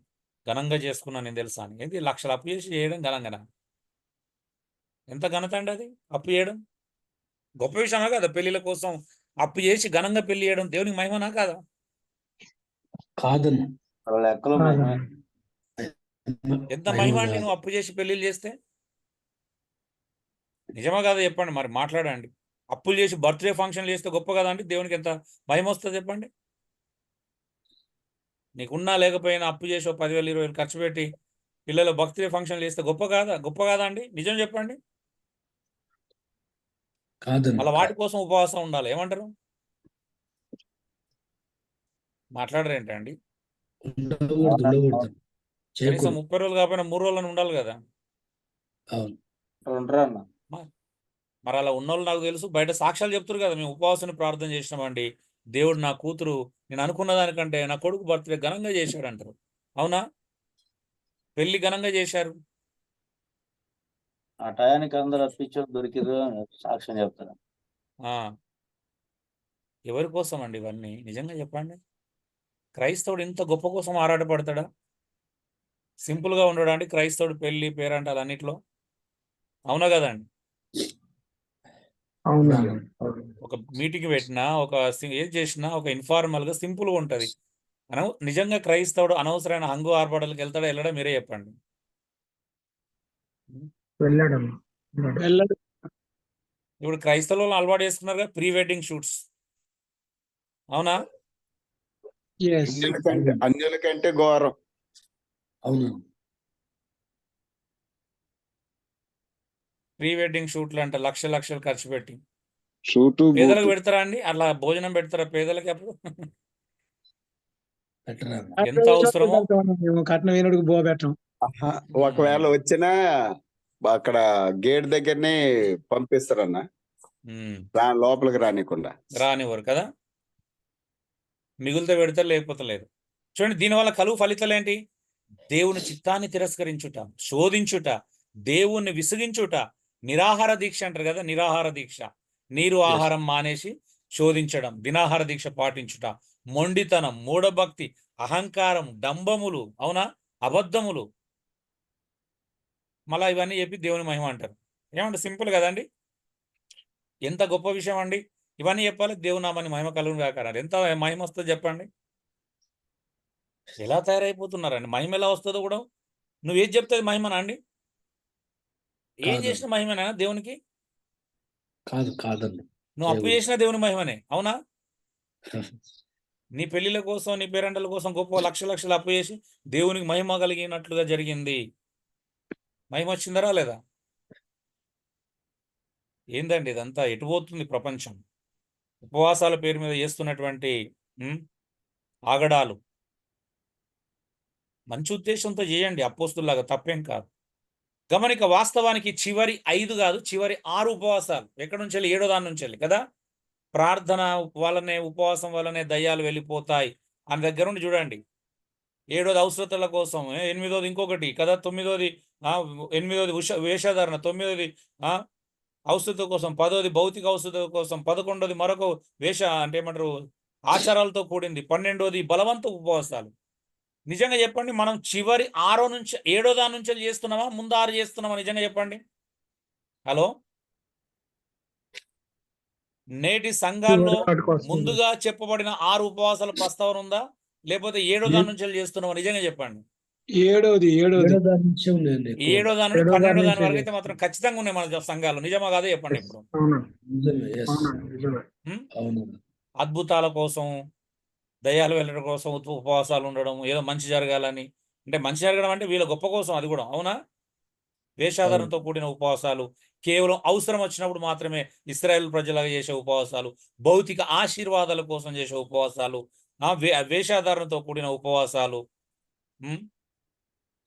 ఘనంగా చేసుకున్నాను నేను తెలుసా అని. ఏంటి లక్షలు అప్పు చేసి చేయడం ఘనంగా? ఎంత ఘనత అండి అది? అప్పు చేయడం గొప్ప విషయమా కదా? పెళ్లిల కోసం అప్పు చేసి ఘనంగా పెళ్లి చేయడం దేవునికి మహిమనా కాదా? కాదన్న. లెక్కలో కాదన్న. ఎంత మహిమ అండి నువ్వు అప్పు చేసి పెళ్లిళ్ళు చేస్తే? నిజమా కాదా చెప్పండి, మరి మాట్లాడండి. అప్పులు చేసి బర్త్డే ఫంక్షన్లు చేస్తే గొప్ప కదా అండి? దేవునికి ఎంత మహిమ వస్తుంది చెప్పండి? నీకున్నా లేకపోయినా అప్పు చేసి 10,000 20,000 ఖర్చు పెట్టి పిల్లల బర్త్డే ఫంక్షన్లు చేస్తే గొప్ప కాదా అండి? నిజం చెప్పండి. అలా వాటి కోసం ఉపవాసం ఉండాలి. ఏమంటారు? మాట్లాడరేంటండి? కనీసం 30 రోజులు కాకపోయినా 3 రోజులను ఉండాలి కదా? ఉండరా అన్న? మరి అలా ఉన్నోళ్ళు నాకు తెలుసు, బయట సాక్ష్యాలు చెప్తారు కదా, మేము ఉపవాసాన్ని ప్రార్థన చేసినామండి, దేవుడు నా కూతురు నేను అనుకున్న దానికంటే నా కొడుకు బర్త్డే ఘనంగా చేశాడు అంటారు. అవునా? పెళ్లి ఘనంగా చేశారు. ఆ టయానికి అందరు అప్పించడం దొరికిరు సాక్ష్యం చెప్తారు. ఎవరి కోసం అండి ఇవన్నీ? నిజంగా చెప్పండి. క్రైస్తవుడు ఇంత గొప్ప కోసం ఆరాటపడతాడా? సింపుల్గా ఉండడానికి క్రైస్తవుడు పెళ్లి పేరంటాలు అన్నిట్లో. అవునా కదండి? అవునా? ఒక మీటింగ్ పెట్టినా, ఏది చేసినా ఒక ఇన్ఫార్మల్గా సింపుల్గా ఉంటుంది. నిజంగా క్రైస్తవుడు అనవసరమైన హంగు ఆర్భాటాలకు వెళ్తాడా వెళ్ళడా? మీరే చెప్పండి. వెళ్ళడం. ఇప్పుడు క్రైస్తవులు అలవాటు చేసుకున్నారు ప్రీ వెడ్డింగ్ షూట్స్. అవునా? అన్యుల కంటే ఘోరం. అవును. ప్రీ వెడ్డింగ్ షూట్లు అంటే లక్షలు ఖర్చు పెట్టి షూటు పేదలకు పెడతారా అండి? అట్లా భోజనం పెడతారా పేదలకి? అప్పుడు ఎంత అవసరమో కట్నం వేనుడికి బో పెట్టం. ఒకవేళ వచ్చినా అక్కడ గేట్ దగ్గరనే పంపిస్తారన్న, లోపలికి రానికుండా. రానివ్వరు కదా? మిగులుతో పెడతారు, లేకపోతే లేదు. చూడండి, దీనివల్ల కలుగు ఫలితాలు ఏంటి? దేవుని చిత్తాన్ని తిరస్కరించుట, శోధించుట, దేవుణ్ణి విసిగించుట, నిరాహార దీక్ష అంటారు కదా, నిరాహార దీక్ష. నీరు ఆహారం మానేసి శోధించడం, దినాహార దీక్ష పాటించుట, మొండితనం, మూఢభక్తి, అహంకారం, డంబములు, అవునా, అబద్ధములు. మళ్ళా ఇవన్నీ చెప్పి దేవుని మహిమ అంటారు. ఏమంటే సింపుల్ కదండి? ఎంత గొప్ప విషయం అండి. ఇవన్నీ చెప్పాలి, దేవుని నామాన్ని మహిమ కలుగును గాక అన్నారు. ఎంత మహిమ వస్తుందో చెప్పండి. ఎలా తయారైపోతున్నారండి? మహిమ ఎలా వస్తుందో కూడా నువ్వేది చెప్తే మహిమనా అండి? ఏం చేసిన మహిమనా దేవునికి? కాదండి. నువ్వు అప్పు చేసిన దేవుని మహిమనే. అవునా? నీ పెళ్లిళ్ళ కోసం నీ పేరెంటల కోసం గొప్ప లక్షలు అప్పు చేసి దేవునికి మహిమ కలిగినట్లుగా జరిగింది. మహిమ వచ్చిందరా లేదా? ఏందండి ఇదంతా? ఎటుపోతుంది ప్రపంచం? ఉపవాసాల పేరు మీద చేస్తున్నటువంటి ఆగడాలు. మంచి ఉద్దేశంతో చేయండి అపోస్తుల్లాగా, తప్పేం కాదు. గమనిక, వాస్తవానికి చివరి 5 కాదు, చివరి 6 ఉపవాసాలు. ఎక్కడి నుంచి వెళ్ళి? 7వ దాని నుంచి వెళ్ళి కదా. ప్రార్థన వల్లనే, ఉపవాసం వల్లనే దయ్యాలు వెళ్ళిపోతాయి అని దగ్గర నుండి చూడండి. 7వది అవసరతల కోసం, 8వది ఇంకొకటి కదా, 9వది 8వది వేషధారణ, 9వది ఔషధ కోసం, 10వది భౌతిక ఔషధ కోసం, 11వది మరొక అంటే ఏమంటారు ఆచారాలతో కూడింది, 12వది బలవంత ఉపవాసాలు. నిజంగా చెప్పండి, మనం చివరి 6 నుంచి 7వ దాని నుంచి చేస్తున్నామా, ముందు 6 చేస్తున్నామా? నిజంగా చెప్పండి. హలో, నేటి సంఘాల్లో ముందుగా చెప్పబడిన 6 ఉపవాసాల ప్రస్తావన ఉందా, లేకపోతే 7వ దాని నుంచి చేస్తున్నామా? నిజంగా చెప్పండి. 7వది 7వ దాని నుంచే ఉన్నాయండి ఎక్కువ. 7వ దాని నుండి 7వ 12వ దాని దాని వరకు నుంచే అయితే మాత్రం ఖచ్చితంగా ఉన్నాయి మన సంఘాలు. నిజమా కాదే చెప్పండి ఇప్పుడు. అవునండి. నిజమే. Yes. అవునండి. నిజమే. అవునండి. అద్భుతాల కోసం, దయ్యాలు వెళ్ళడం కోసం ఉపవాసాలు ఉండడం, ఏదో మంచి జరగాలని. అంటే మంచి జరగడం అంటే వీళ్ళ గొప్ప కోసం, అది కూడా అవునా? వేషాధారణతో కూడిన ఉపవాసాలు, కేవలం అవసరం వచ్చినప్పుడు మాత్రమే ఇశ్రాయేల్ ప్రజలుగా చేసే ఉపవాసాలు, భౌతిక ఆశీర్వాదాల కోసం చేసే ఉపవాసాలు, వేషాధారణతో కూడిన ఉపవాసాలు,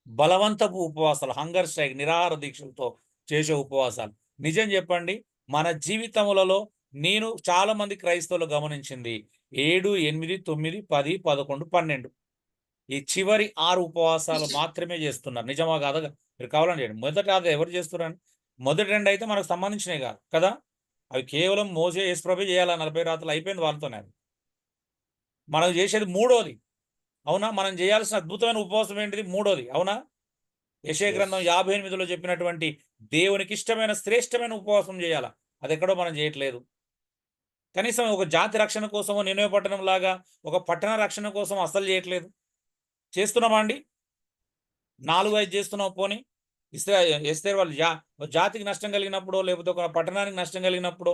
బలవంతపు ఉపవాసాలు, హంగర్ స్ట్రైక్, నిరాహార దీక్షలతో చేసే ఉపవాసాలు. నిజం చెప్పండి, మన జీవితములలో నేను చాలా మంది క్రైస్తవులు గమనించింది 7, 8, 9, 10, 11, 12 ఈ చివరి 6 ఉపవాసాలు మాత్రమే చేస్తున్నారు. నిజమా కాదా? మీరు కావాలండి మొదట అది ఎవరు చేస్తున్నారు? మొదటి 2 అయితే మనకు సంబంధించినవి కాదు కదా. అవి కేవలం మోసే యేసుప్రభువే చేయాలా, 40 రాత్రులు అయిపోయింది వాళ్ళతోనే. అది మనం చేసేది 3వది, అవునా? మనం చేయాల్సిన అద్భుతమైన ఉపవాసం ఏంటిది? 3వది, అవునా? యెషయా గ్రంథం 58లో చెప్పినటువంటి దేవునికి ఇష్టమైన శ్రేష్టమైన ఉపవాసం చేయాలా, అది ఎక్కడో మనం చేయట్లేదు. కనీసం ఒక జాతి రక్షణ కోసమో, నినవే పట్టణం లాగా ఒక పట్టణ రక్షణ కోసం అస్సలు చేయట్లేదు. చేస్తున్నామా అండి? 4-5 చేస్తున్నాం. పోనీ ఎస్తేర్ వాళ్ళు జాతికి నష్టం కలిగినప్పుడు, లేకపోతే ఒక పట్టణానికి నష్టం కలిగినప్పుడు,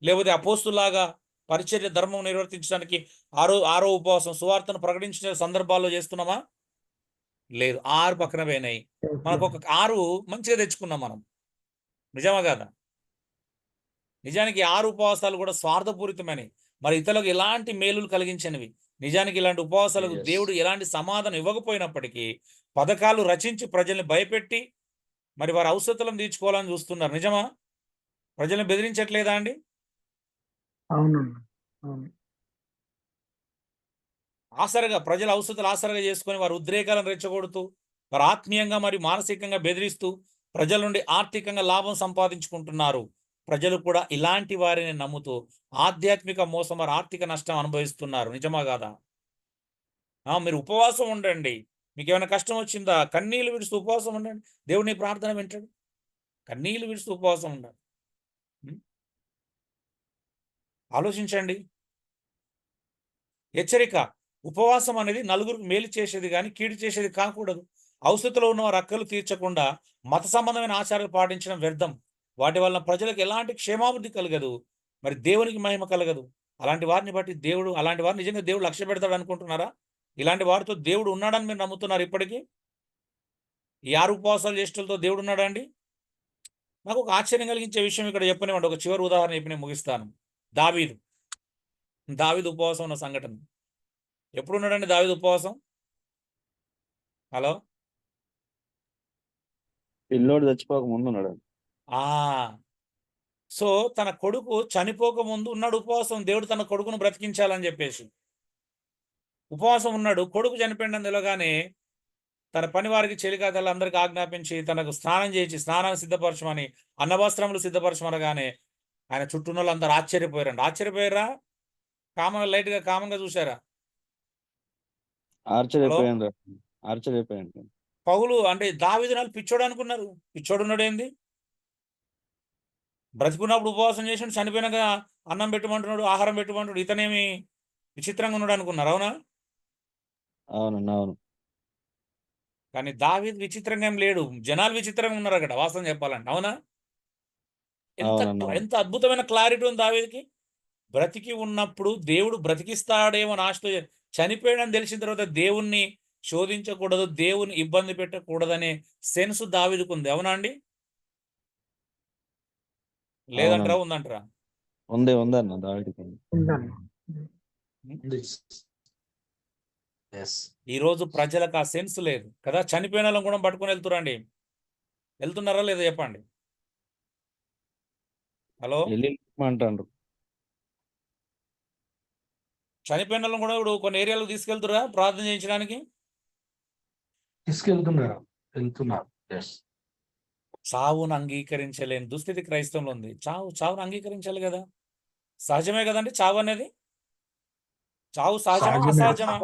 లేకపోతే అపోస్తులాగా పరిచర్య ధర్మం నిర్వర్తించడానికి 6వ ఉపవాసం సువార్తను ప్రకటించిన సందర్భాల్లో చేస్తున్నామా? లేదు. 6 పక్కన పోయినాయి. మనకు ఒక 6 మంచిగా తెచ్చుకున్నాం మనం. నిజమా కాదా? నిజానికి 6 ఉపవాసాలు కూడా స్వార్థపూరితమైనవి, మరి ఇతరులకు ఎలాంటి మేలులు కలిగించినవి. నిజానికి ఇలాంటి ఉపవాసాలకు దేవుడు ఎలాంటి సమాధానం ఇవ్వకపోయినప్పటికీ పథకాలు రచించి ప్రజల్ని భయపెట్టి మరి వారి అవసరతలను తీర్చుకోవాలని చూస్తున్నారు. నిజమా? ప్రజల్ని బెదిరించట్లేదా అండి? అవునండి. అవును. ఆసరగా ప్రజల అవసరతలు ఆసరగా చేసుకొని వారి ఉద్రేకాలను రెచ్చగొడుతూ, వారు ఆత్మీయంగా మరియు మానసికంగా బెదిరిస్తూ ప్రజల నుండి ఆర్థికంగా లాభం సంపాదించుకుంటున్నారు. ప్రజలు కూడా ఇలాంటి వారిని నమ్ముతూ ఆధ్యాత్మిక మోసం, వారు ఆర్థిక నష్టం అనుభవిస్తున్నారు. నిజమా కాదా? మీరు ఉపవాసం ఉండండి. మీకు ఏమైనా కష్టం వచ్చిందా, కన్నీళ్లు విడుస్తూ ఉపవాసం ఉండండి, దేవుని ప్రార్థన వింటాడు. కన్నీళ్లు విడుస్తూ ఉపవాసం ఉండాలి. ఆలోచించండి. హెచ్చరిక, ఉపవాసం అనేది నలుగురికి మేలు చేసేది కానీ కీడు చేసేది కాకూడదు. అవసరతలో ఉన్న వారి అక్కలు తీర్చకుండా మత సంబంధమైన ఆచారాలు పాటించడం వ్యర్థం. వాటి వలన ప్రజలకు ఎలాంటి క్షేమాభివృద్ధి కలగదు, మరి దేవునికి మహిమ కలగదు. అలాంటి వారిని బట్టి దేవుడు, అలాంటి వారిని నిజంగా దేవుడు లక్ష్య పెడతాడు అనుకుంటున్నారా? ఇలాంటి వారితో దేవుడు ఉన్నాడని మీరు నమ్ముతున్నారు ఇప్పటికీ? ఈ 6 ఉపవాసాలు చేష్టలతో దేవుడు ఉన్నాడా అండి? నాకు ఒక ఆశ్చర్యం కలిగించే విషయం ఇక్కడ చెప్పనివ్వండి. ఒక చివరి ఉదాహరణ చెప్పి నేను ముగిస్తాను. దావీదు ఉపవాసం ఉన్న సంఘటన. ఎప్పుడు ఉన్నాడండి దావీదు ఉపవాసం? హలో, పిల్లోడు చచ్చిపోక ముందు ఉన్నాడు. సో తన కొడుకు చనిపోక ముందు ఉన్నాడు ఉపవాసం. దేవుడు తన కొడుకును బ్రతికించాలని చెప్పేసి ఉపవాసం ఉన్నాడు. కొడుకు చనిపోయిందని తెలియగానే తన పని వారికి, చెలికాతలందరికీ ఆజ్ఞాపించి తనకు స్నానం చేయించి, స్నానాన్ని సిద్ధపరచమని, అన్నవస్త్రములు సిద్ధపరచమనగానే ఆయన చుట్టూ వాళ్ళందరూ ఆశ్చర్యపోయారండి. ఆశ్చర్యపోయారా? లైట్గా కామంగా చూసారా? ఆశ్చర్యపోయాను. పౌలు అంటే దావీదు నాలు పిచ్చోడు అనుకున్నారు. పిచ్చోడు ఉన్నాడు ఏంది? బ్రతికున్నప్పుడు ఉపవాసం చేసి చనిపోయినాక అన్నం పెట్టమంటున్నాడు, ఆహారం పెట్టమంటున్నాడు. ఇతనేమి విచిత్రంగా ఉన్నాడు అనుకున్నారు. అవునా? అవునండి, అవును. కానీ దావీదు విచిత్రంగా ఏం లేడు, జనాలు విచిత్రంగా ఉన్నారు అక్కడ, వాస్తవం చెప్పాలంటే. అవునా? ఎంత అద్భుతమైన క్లారిటీ ఉంది దావీదుకి. బ్రతికి ఉన్నప్పుడు దేవుడు బ్రతికిస్తాడేమో అని ఆశతో చనిపోయాడని తెలిసిన తర్వాత దేవుణ్ణి శోధించకూడదు, దేవుని ఇబ్బంది పెట్టకూడదనే సెన్స్ దావీదుకు ఉంది. అవునా అండి? లేదంటారా? ఉందంటారా? ఉందన్న దావిడికి. ఉందన్న. ఈ రోజు ప్రజలకు ఆ సెన్స్ లేదు కదా. చనిపోయిన వాళ్ళని కూడా పట్టుకొని వెళ్తురండి. వెళ్తున్నారా లేదా చెప్పండి. హలో, అంటారు. చనిపోయిన వాళ్ళని కూడా ఇప్పుడు కొన్ని ఏరియాలకు తీసుకెళ్తురా ప్రార్థన చేయించడానికి? వెళ్తున్నారు. చావును అంగీకరించలేని దుస్థితి క్రైస్తవంలో ఉంది. చావును అంగీకరించాలి కదా. సహజమే కదండి చావు అనేది. చావు సహజమా అసహజమా?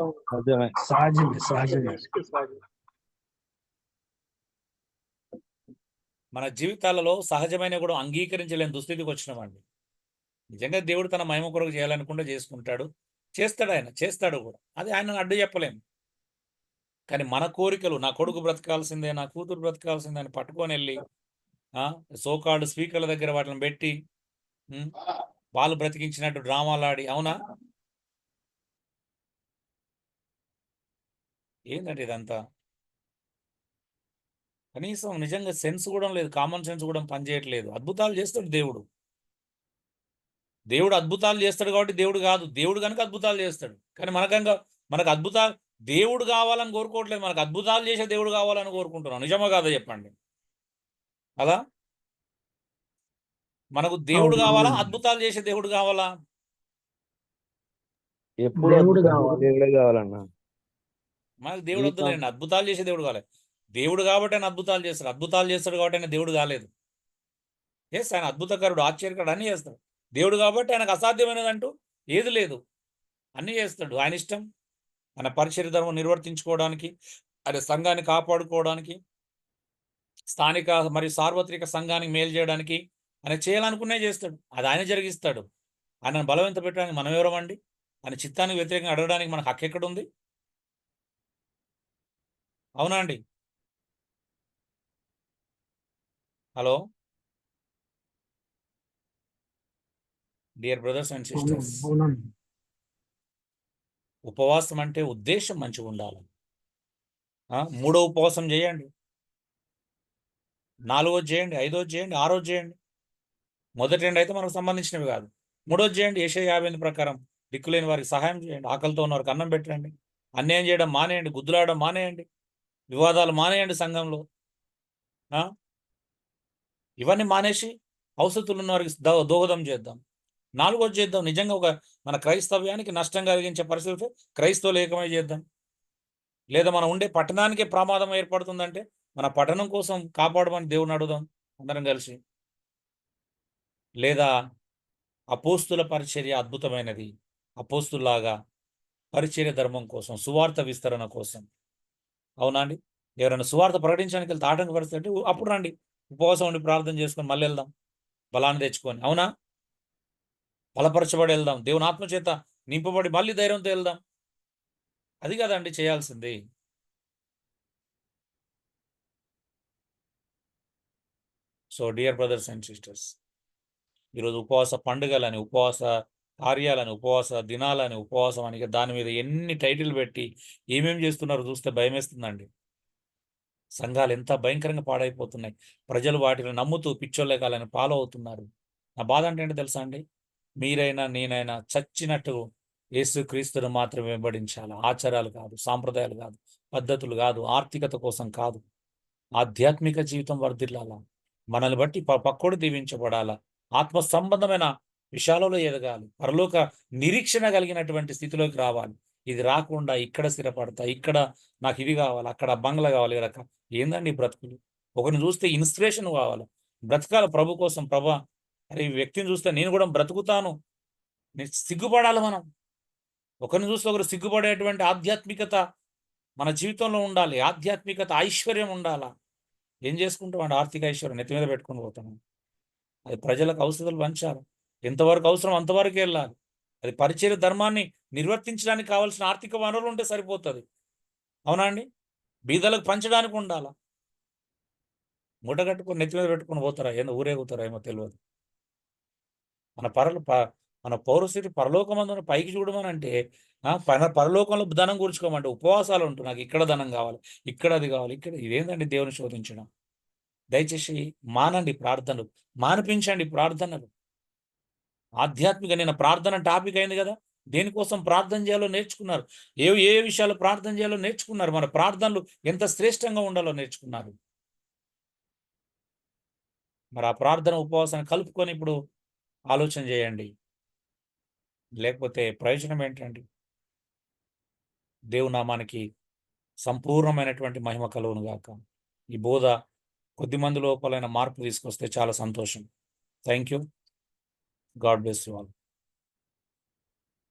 సహజమే. మన జీవితాలలో సహజమైన కూడా అంగీకరించలేని దుస్థితికి వచ్చినామండి. నిజంగా దేవుడు తన మహిమ కొరకు చేయాలనుకుంటే చేసుకుంటాడు, చేస్తాడు, ఆయన చేస్తాడు కూడా. అది ఆయన అడ్డు చెప్పలేము. కానీ మన కోరికలు, నా కొడుకు బ్రతకాల్సిందే, నా కూతురు బ్రతకాల్సిందే అని పట్టుకొని వెళ్ళి సోకాల్డ్ స్పీకర్ల దగ్గర వాటిని పెట్టి వాళ్ళు బ్రతికించినట్టు డ్రామాలు ఆడి, అవునా? ఏంటంటే ఇదంతా కనీసం నిజంగా సెన్స్ కూడా లేదు, కామన్ సెన్స్ కూడా పనిచేయట్లేదు. అద్భుతాలు చేస్తాడు దేవుడు. దేవుడు అద్భుతాలు చేస్తాడు కాబట్టి దేవుడు కాదు, దేవుడు కనుక అద్భుతాలు చేస్తాడు. కానీ మనకు అద్భుతాలు దేవుడు కావాలని కోరుకోవట్లేదు, మనకు అద్భుతాలు చేసే దేవుడు కావాలని కోరుకుంటున్నాం. నిజమా కాదా చెప్పండి? అలా మనకు దేవుడు కావాలా, అద్భుతాలు చేసే దేవుడు కావాలా? ఎప్పుడు దేవుడే కావాలన్నా. మనకు దేవుడు వద్దులేండి, అద్భుతాలు చేసే దేవుడు కావాలి. దేవుడు కాబట్టి ఆయన అద్భుతాలు చేస్తాడు, అద్భుతాలు చేస్తాడు కాబట్టి ఆయన దేవుడు కాలేదు. ఆయన అద్భుతకరుడు, ఆశ్చర్యకరుడు, అన్నీ చేస్తాడు. దేవుడు కాబట్టి ఆయనకు అసాధ్యమైనదంటూ ఏది లేదు, అన్నీ చేస్తాడు. ఆయన ఇష్టం. ఆయన పరిచర్య ధర్మం నిర్వర్తించుకోవడానికి, ఆయన సంఘాన్ని కాపాడుకోవడానికి, స్థానిక మరియు సార్వత్రిక సంఘానికి మేలు చేయడానికి ఆయన చేయాలనుకునే చేస్తాడు. అది ఆయన జరిగిస్తాడు. ఆయనను బలవంత పెట్టడానికి మనం ఎవరమండి? ఆయన చిత్తానికి వ్యతిరేకంగా అడగడానికి మనకు హక్కు ఎక్కడుంది? అవునా అండి? Hello dear brothers and sisters, ఉపవాసం అంటే ఉద్దేశం మంచిగా ఉండాలి. 3వ ఉపవాసం చేయండి, 4వది చేయండి, 5వది చేయండి, 6వది చేయండి. మొదటి 2 అయితే మనకు సంబంధించినవి కాదు. 3వది చేయండి. యెషయా 58 ప్రకారం దిక్కులేని వారికి సహాయం చేయండి, ఆకలితో ఉన్న వారికి అన్నం పెట్టండి, అన్యాయం చేయడం మానేయండి, గుద్దులాడడం మానేయండి, వివాదాలు మానేయండి సంఘంలో. ఇవన్నీ మానేసి అవసరతులు ఉన్న వారికి దోహదం చేద్దాం. 4వది చేద్దాం. నిజంగా మన క్రైస్తవ్యానికి నష్టం కలిగించే పరిస్థితి క్రైస్తవులు ఏకమై చేద్దాం. లేదా మనం ఉండే పట్టణానికే ప్రమాదం ఏర్పడుతుందంటే మన పట్టణం కోసం కాపాడమని దేవుని అడుగుదాం అందరం కలిసి. లేదా అపోస్తుల పరిచర్య అద్భుతమైనది, అపోస్తుల్లాగా పరిచర్య ధర్మం కోసం, సువార్త విస్తరణ కోసం. అవునా అండి? ఎవరైనా సువార్త ప్రకటించడానికి వెళ్తే ఆటంకపరిస్తే అప్పుడు రండి, ఉపవాసం ఉండి ప్రార్థన చేసుకొని మళ్ళీ వెళ్దాం, బలాన్ని తెచ్చుకొని. అవునా? బలపరచబడి వెళ్దాం, దేవుని ఆత్మచేత నింపబడి మళ్ళీ ధైర్యంతో వెళ్దాం. అది కదండి చేయాల్సింది. So dear brothers and sisters, ఈరోజు ఉపవాస పండుగలని, ఉపవాస కార్యాలని, ఉపవాస దినాలని, ఉపవాసం అని దాని మీద ఎన్ని టైటిల్ పెట్టి ఏమేమి చేస్తున్నారో చూస్తే భయమేస్తుందండి. సంఘాలు ఎంత భయంకరంగా పాడైపోతున్నాయి. ప్రజలు వాటిని నమ్ముతూ పిచ్చోళ్ళే కాలని ఫాలో అవుతున్నారు. నా బాధ అంటే ఏంటో తెలుసా అండి? మీరైనా నేనైనా చచ్చినట్టు యేసుక్రీస్తును మాత్రమే వెంబడించాలి. ఆచారాలు కాదు, సాంప్రదాయాలు కాదు, పద్ధతులు కాదు, ఆర్థికత కోసం కాదు. ఆధ్యాత్మిక జీవితం వర్ధిల్లాలా, మనల్ని బట్టి పక్కోడు దీవించబడాలా, ఆత్మ సంబంధమైన విషయాలలో ఎదగాలి, పరలోక నిరీక్షణ కలిగినటువంటి స్థితిలోకి రావాలి. ఇది రాకుండా ఇక్కడ స్థిరపడతా, ఇక్కడ నాకు ఇది కావాలి, అక్కడ బంగ్లా కావాలి, ఏందండి బ్రతుకులు? ఒకరిని చూస్తే ఇన్స్పిరేషన్ కావాలి, బ్రతకాలి ప్రభు కోసం. ప్రభా, అరే ఈ వ్యక్తిని చూస్తే నేను కూడా బ్రతుకుతాను, సిగ్గుపడాలి మనం. ఒకరిని చూస్తే ఒకరు సిగ్గుపడేటువంటి ఆధ్యాత్మికత మన జీవితంలో ఉండాలి. ఆధ్యాత్మికత, ఐశ్వర్యం ఉండాలా. ఏం చేసుకుంటాం? ఆర్థిక ఐశ్వర్యం నెత్తి మీద పెట్టుకుని పోతాం. అది ప్రజలకు ఔషధాలు పంచాలి, ఎంతవరకు అవసరం అంతవరకు వెళ్ళాలి. అది పరిచర్య ధర్మాన్ని నిర్వర్తించడానికి కావాల్సిన ఆర్థిక వనరులు ఉంటే సరిపోతుంది. అవునా అండి? బీదలకు పంచడానికి ఉండాలా. మూట కట్టుకొని నెత్తి మీద పెట్టుకుని పోతారా? ఏదో ఊరేగుతారా ఏమో తెలియదు. మన మన పౌరస్థితి పరలోకమందున పైకి చూడమని అంటే పరలోకంలో ధనం కూర్చుకోమంటే ఉపవాసాలు ఉంటూ నాకు ఇక్కడ ధనం కావాలి, ఇక్కడ అది కావాలి, ఇక్కడ ఇదేందండి దేవుని శోధించడం. దయచేసి మానండి ప్రార్థనలు, మానిపించండి ప్రార్థనలు. ఆధ్యాత్మిక నిన్న ప్రార్థన టాపిక్ అయింది కదా, దేనికోసం ప్రార్థన చేయాలో నేర్చుకున్నారు, ఏ ఏ విషయాలు ప్రార్థన చేయాలో నేర్చుకున్నారు, మన ప్రార్థనలు ఎంత శ్రేష్టంగా ఉండాలో నేర్చుకున్నారు. మరి ఆ ప్రార్థన ఉపవాసాన్ని కలుపుకొని ఇప్పుడు ఆలోచన చేయండి, లేకపోతే ప్రయోజనం ఏంటండి? దేవుని నామానికి సంపూర్ణమైనటువంటి మహిమ కలుగును గాక. ఈ బోధ కొద్ది మంది లోపలైన మార్పు తీసుకొస్తే చాలా సంతోషం. Thank you. God bless you all.